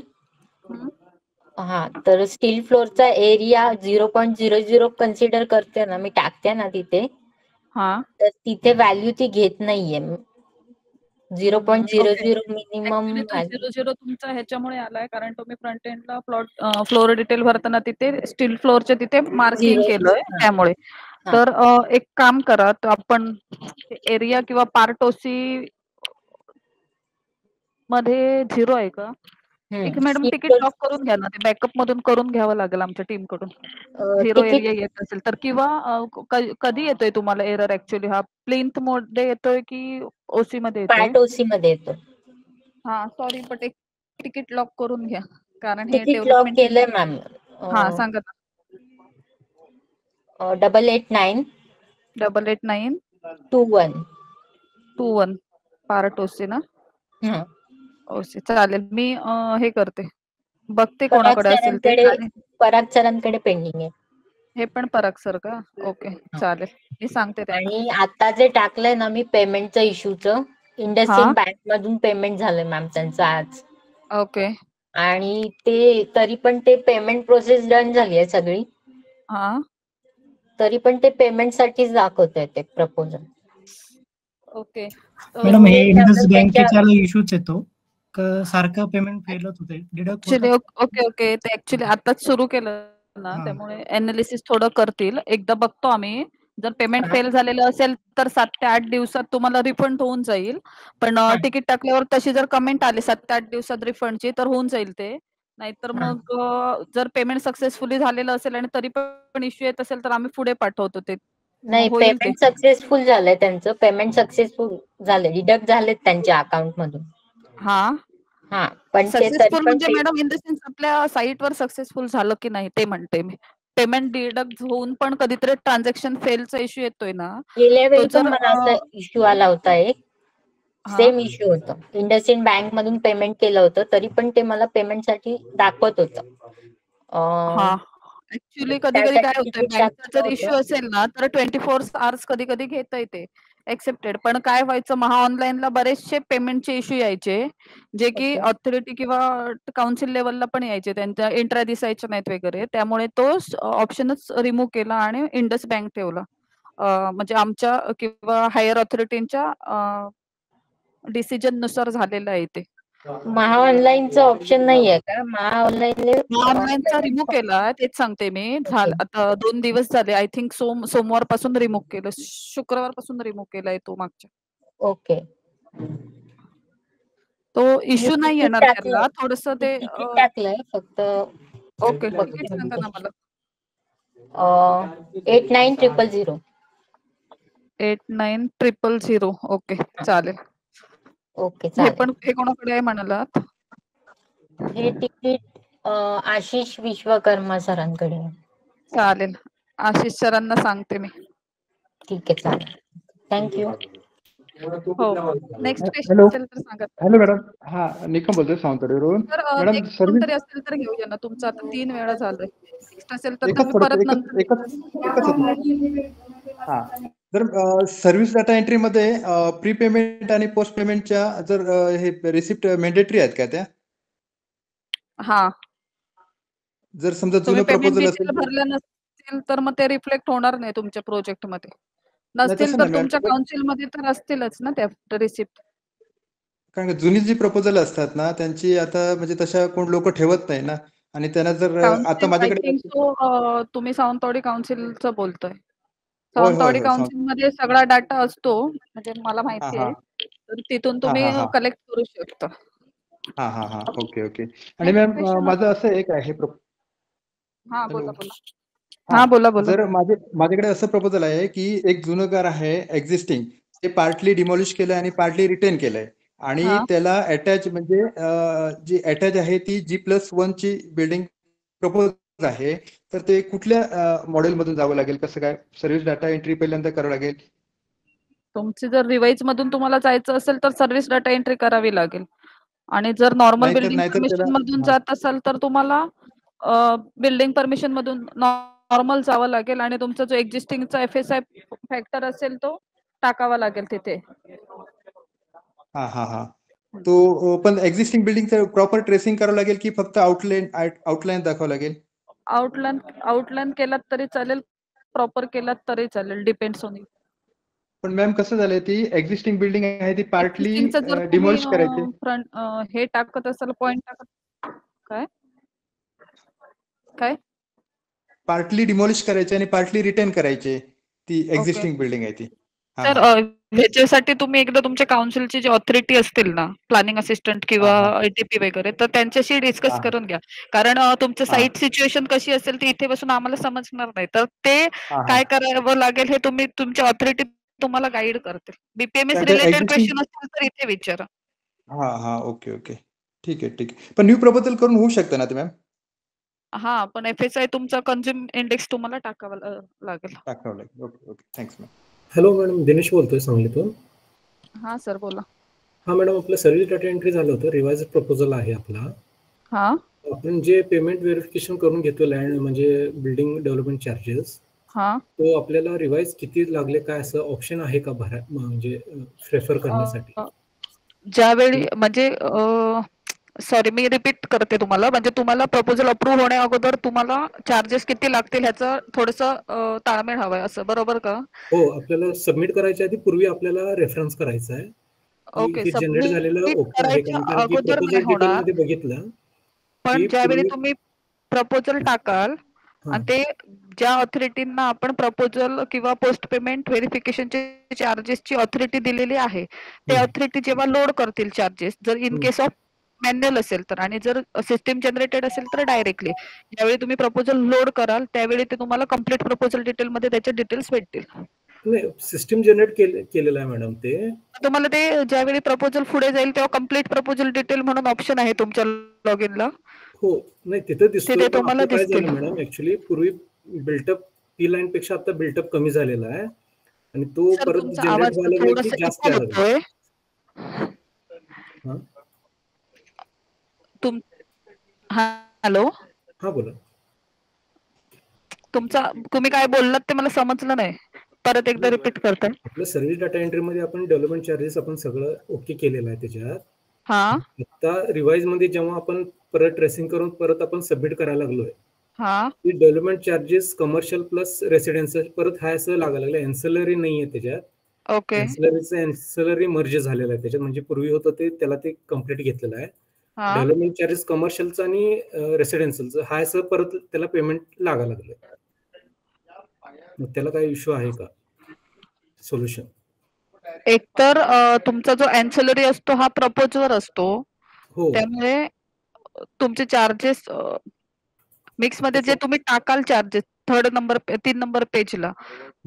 हा, तर स्टील फ्लोअरचा एरिया 0.00 कन्सिडर करते ना मी, टाकते ना तिथे, तर तिथे व्हॅल्यू ती घेत नाहीये. 0.00 मिनिमम ऍक्च्युली तो 00 तुमचा ह्याच्यामुळे आलाय कारण तुम्ही फ्रंट एंडला फ्लोर डिटेल भरताना तिथे स्टील फ्लोअरच्या तिथे मार्किंग केलंय त्यामुळे. तर एक काम करा, तर आपण एरिया किंवा पार्ट ओसी मध्ये 0 आहे का? एक मॅडम तिकीट लॉक करून घ्या ना, ते बॅकअप मधून करून घ्यावं लागेल आमच्या टीम कडून. 0 एरिया येत असेल तर. किंवा कधी येतोय तुम्हाला एरर ऍक्च्युली? हा प्लिंथ मध्ये येतोय की ओसी मध्ये येतोय? पार्ट ओसी मध्ये येतो. हा सॉरी, बट एक तिकीट लॉक करून घ्या कारण हे तिकीट लॉक डेव्हलपमेंट. केलंय मॅम. हा सांगा ना. 889 889 21 पार्ट ओसी ना? ओसी चालेल. मी हे करते, बघते कोणाकडे असेल ते. पराग सरांकडे पेंडिंग आहे. हे पण पराग सर का? ओके चालेल, मी सांगते त्यांना. आणि आता जे टाकलंय ना मी पेमेंटचं इश्यूचं, इंडसइंड बँक मधून पेमेंट झालंय मॅम त्यांचं आज. ओके. आणि ते तरी पण ते पेमेंट प्रोसेस डन झाली आहे सगळी. तरी पण ते पेमेंट साठीच दाखवतंय ते प्रपोजल. ओके मॅडम, हे इंडस बँकेच्या इश्यूच येतो का सारखं पेमेंट फेल होत होते, डिडक्ट होत? ओके ओके, ते ऍक्च्युली आताच सुरू केलं ना, त्यामुळे अनालिसिस थोडं करतील. एकदा बघतो आम्ही. जर पेमेंट फेल झालेलं असेल तर 7 ते 8 दिवसात तुम्हाला रिफंड होऊन जाईल. पण तिकीट टाकल्यावर तशी जर कमेंट आली 7 ते 8 दिवसात रिफंडची, तर होऊन जाईल ते. नाहीतर मग जर पेमेंट सक्सेसफुली झालेलं असेल आणि तरी पण इश्यू येत असेल तर आम्ही पुढे पाठवतो ते. नाही, पेमेंट सक्सेसफुल झालंय त्यांचं. पेमेंट सक्सेसफुल झालंय, डिडक्ट झालेत त्यांच्या अकाउंट मधून. हा, पण सक्सेसफुल म्हणजे मॅडम इन द सेन्स आपल्या साईटवर सक्सेसफुल झालं की नाही ते म्हणते मी. पेमेंट डिडक्ट होऊन पण कधीतरी ट्रान्झॅक्शन फेलचा इश्यू येतोय ना. गेल्या वेळी पण मला असा इश्यू आला होता एक, सेम इश्यू होता. इंडसइंड बँक मधून पेमेंट केलं होतं तरी पण ते मला पेमेंट साठी दाखवत होतं. ऍक्च्युली कधी कधी काय होतंय, बँकचा जर इश्यू असेल ना तर 24 आवर्स कधी कधी घेता येते एक्सेप्टेड. पण काय व्हायचं, महा ऑनलाईनला बरेचसे पेमेंटचे इश्यू यायचे जे की ऑथॉरिटी किंवा काउन्सिल लेवलला पण यायचे, त्यांच्या एंट्र्या दिसायच्या नाहीत वगैरे. त्यामुळे तो ऑप्शनच रिमूव्ह केला आणि इंडस बँक ठेवला. म्हणजे आमच्या किंवा हायर ऑथॉरिटीच्या डिसिजन नुसार झालेलं आहे ते. महा ऑनलाईनचं ऑप्शन नाहीये का? महा ऑनलाईनचा रिमूव्ह केला, तेच सांगते मी. आता 2 दिवस झाले, आय थिंक सोमवार पासून रिमूव्ह केलं, शुक्रवार पासून रिमूव्ह केलाय तो मागच्या. ओके. तो इश्यू नाही येणार त्याला, थोडस ते टाकलंय फक्त. ओके, तिकीट सांगा ना मला. 89000. 89000. ओके चालेल. ओके हे चालेल. पण हे कोणाकडे आहे म्हणालात? हे तिकीट आशिष विश्वकर्मा सरांकडे. चालेल, आशिष सरांना सांगते मी. ठीक आहे, चालेल. थँक्यू. हो, नेक्स्ट क्वेश्चन असेल तर सांगा. Hello madam. हा, निकम बोलतोय सावंतवाडीवरून. मॅडम नेक्स्ट कोणतरी असेल तर घेऊया ना, तुमचं आता 3 वेळा झालंय. नेक्स्ट असेल तर तुम्ही परत नंतर. हा, जर सर्व्हिस डाटा एंट्री मध्ये प्री पेमेंट आणि पोस्ट पेमेंटच्या जर हे रिसिप्ट मॅन्डेटरी आहेत का त्या? जर समजा जुनं प्रपोजल असेल भरलं नसेल तर मग ते रिफ्लेक्ट होणार नाही तुमच्या प्रोजेक्ट मध्ये. नसतील तर तुमच्या काउन्सिल मध्ये तर असतीलच ना त्या रिसिप्ट. कारण जुनी जी प्रपोजल असतात ना त्यांची आता म्हणजे तशा कोण लोक ठेवत नाही ना. आणि त्यांना जर आता माझ्याकडे तुम्ही सावंतवाडी काउन्सिलचं बोलतोय. सावंतवाडी काउन्सिल मध्ये सगळा डाटा असतो, म्हणजे मला माहिती आहे. तर तिथून तुम्ही कलेक्ट करू शकता. हा, ओके ओके. आणि मॅम माझं असं एक आहे बोला. जर माझ्याकडे असं प्रपोजल आहे की एक जुनं घर आहे एक्झिस्टिंग, ते पार्टली डिमॉलिश केलंय आणि पार्टली रिटेन केलंय. आणि त्याला अटॅच म्हणजे जी अटॅच आहे ती G+1 ची बिल्डिंग प्रपोज आहे. तर ते कुठल्या मॉडेल मधून जावं लागेल, कसं काय? सर्व्हिस डाटा एंट्री पहिल्यांदा करावं लागेल? तुमची जर रिवाइज मधून तुम्हाला जायचं असेल तर सर्व्हिस डाटा एंट्री करावी लागेल. आणि जर नॉर्मल बिल्डिंग परमिशन मधून जात असाल तर तुम्हाला बिल्डिंग परमिशन मधून नॉर्मल जावं लागेल आणि तुमचा जो एक्झिस्टिंगचा FSI फॅक्टर असेल तो टाकावा लागेल तिथे. हा हा हा. तो पण एक्झिस्टिंग बिल्डिंगचं प्रॉपर ट्रेसिंग करावं लागेल की फक्त आउटलाईन दाखवावं लागेल? आउटलाईन केलात तरी चालेल, प्रॉपर केलात तरी चालेल, डिपेंड्स ऑन यू. पण मॅम कसं झालंय, ती एक्झिस्टिंग बिल्डिंग आहे ती पार्टली एक्झिस्टिंगचं जर तुम्ही डिमॉलिश करायची. फ्रंट हे टाकत असाल, पॉइंट टाकत काय काय पार्टली डिमॉलिश करायचे आणि पार्टली रिटेन करायचे, ती ओके. एक्झिस्टिंग बिल्डिंग आहे ती. हा तर हा ह्याच्यासाठी तुम्ही एकदा तुमच्या काउन्सिलची जी ऑथॉरिटी असतील ना, प्लॅनिंग असिस्टंट किंवा हा ATP वगैरे, तर त्यांच्याशी डिस्कस हा करून घ्या. कारण तुमचं हा साईट सिच्युएशन कशी असेल ती इथे बसून आम्हाला समजणार नाही. तर ते हा हा. काय करावं लागेल हे तुम्ही तुमच्या ऑथॉरिटी तुम्हाला गाईड करतील. BPMS कारण ते रिलेटेड एक्झिस्टिंग क्वेश्चन असतील तर इथे विचारा. हा हा ओके ओके ठीक आहे ठीक आहे. पण न्यू प्रपोजल करून होऊ शकतं ना ते मॅम? हां, पण FSI तुमचा कन्झ्युम इंडेक्स तुम्हाला टाकावा लागेल. टाकावं लागेल. Okay okay thanks ma'am. Hello madam, Dinesh बोलतोय सांगलीतून. हां सर बोला. हा मॅडम, आपलं सर्व्हिस डाटा एंट्री झालं होतं, रिवाइज प्रपोजल आहे आपला. हां आपण जे पेमेंट व्हेरिफिकेशन करून घेतो लँड म्हणजे बिल्डिंग डेव्हलपमेंट चार्जेस, हां तो आपल्याला रिवाइज किती लागले काय असं ऑप्शन आहे का म्हणजे प्रेफर करण्यासाठी? ज्यावेळी म्हणजे सॉरी मी रिपीट करते तुम्हाला, म्हणजे तुम्हाला प्रपोजल अप्रूव्ह होण्या अगोदर तुम्हाला चार्जेस किती लागतील ह्याचं थोडंसं ताळमेळ हवंय असं, बरोबर का? हो, आपल्याला सबमिट करायच्या आधी पूर्वी आपल्याला रेफरन्स करायचा आहे की ओके, हे जनरेट झालेलं सबमिट ओके आहे का करायच्या नाही, कारण की अगोदर नाही प्रपोजल डिटेल होणार, मध्ये बघितलं पण की ज्यावेळी पूर्वी तुम्ही प्रपोजल टाकाल हा आणि ते ज्या ऑथॉरिटींना आपण प्रपोजल किंवा पोस्ट पेमेंट व्हेरिफिकेशनचे चार्जेसची ऑथॉरिटी दिलेली आहे, ते ऑथॉरिटी जेव्हा लोड करतील चार्जेस, जर इन केस ऑफ मॅन्युअल असेल तर, आणि जर सिस्टीम जनरेटेड असेल तर डायरेक्टली ज्यावेळी तुम्ही प्रपोजल लोड कराल त्यावेळी ते तुम्हाला कंप्लीट प्रपोजल डिटेल मध्ये त्याचे डिटेल्स भेटतील. नाही, सिस्टीम जनरेट केलेलं आहे मॅडम ते. तुम्हाला ते ज्यावेळी प्रपोजल पुढे जाईल तेव्हा कंप्लीट प्रपोजल डिटेल म्हणून ऑप्शन आहे तुमच्या लॉगिनला. हो, नाही तिथं दिसतोय, तिथे पण तुम्हाला आपलं काय दिसतील. झालं मॅडम, ऍक्च्युली पूर्वी बिल्टअप टी लाईन पेक्षा आता बिल्टअप कमी झालेला आहे आणि तो सर परत तुमचा जनरेट आवाज व्हायला लागला की थोडासा जास्त इको यायला लागला. होतोय. हा हॅलो, हा बोला. तुम्ही काय बोललात ते मला समजलं नाही, परत एकदा रिपीट करताय? आपलं सर्व्हिस डाटा एंट्री मध्ये आपण डेव्हलपमेंट चार्जेस आपण सगळं ओके केलेलं आहे त्याच्यात. हा आता रिवाइज मध्ये जेव्हा आपण परत ट्रेसिंग करून परत आपण सबमिट करायला लागलोय, हा की development charges commercial plus residential परत हाय असं लागायला लागलं. एन्सिलरी नाहीये त्याच्यात. ओके एन्सिलरी मर्ज झालेला आहे त्याच्यात, म्हणजे पूर्वी होतं ते त्याला ते कम्प्लीट घेतलेलं आहे. हा डेव्हलपमेंट चार्जेस कमर्शियलचं आणि रेसिडेन्शियलचं हाय असं परत त्याला पेमेंट लागायला लागलं. मग त्याला काही इश्यू आहे का सोल्युशन? एकतर तुमचा जो एन्सिलरी असतो हा प्रपोजवर असतो, हो त्यामुळे तुमचे चार्जेस मिक्स मध्ये जे तुम्ही टाकाल चार्जेस 3 नंबर पेजला,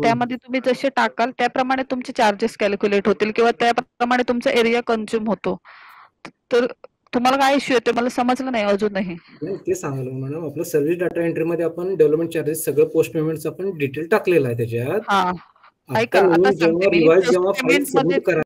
त्यामध्ये तुम्ही जसे टाकाल त्याप्रमाणे तुमचे चार्जेस कॅल्क्युलेट होतील किंवा त्याप्रमाणे तुमचा एरिया कन्झ्युम होतो. तर तुम्हाला काय इश्यू येतो मला समजलं नाही अजूनही. नाही, ते सांगायला मॅडम, आपलं सर्व्हिस डाटा एंट्री मध्ये आपण डेव्हलपमेंट चार्जेस सगळं पोस्ट पेमेंटचं आपण डिटेल टाकलेलं आहे त्याच्यात. हा आता ऐका, आता नवीन सांगते जेव्हा मी रिवाइज पोस्ट जेव्हा फाईल पेमेंट मध्ये सबमिट करा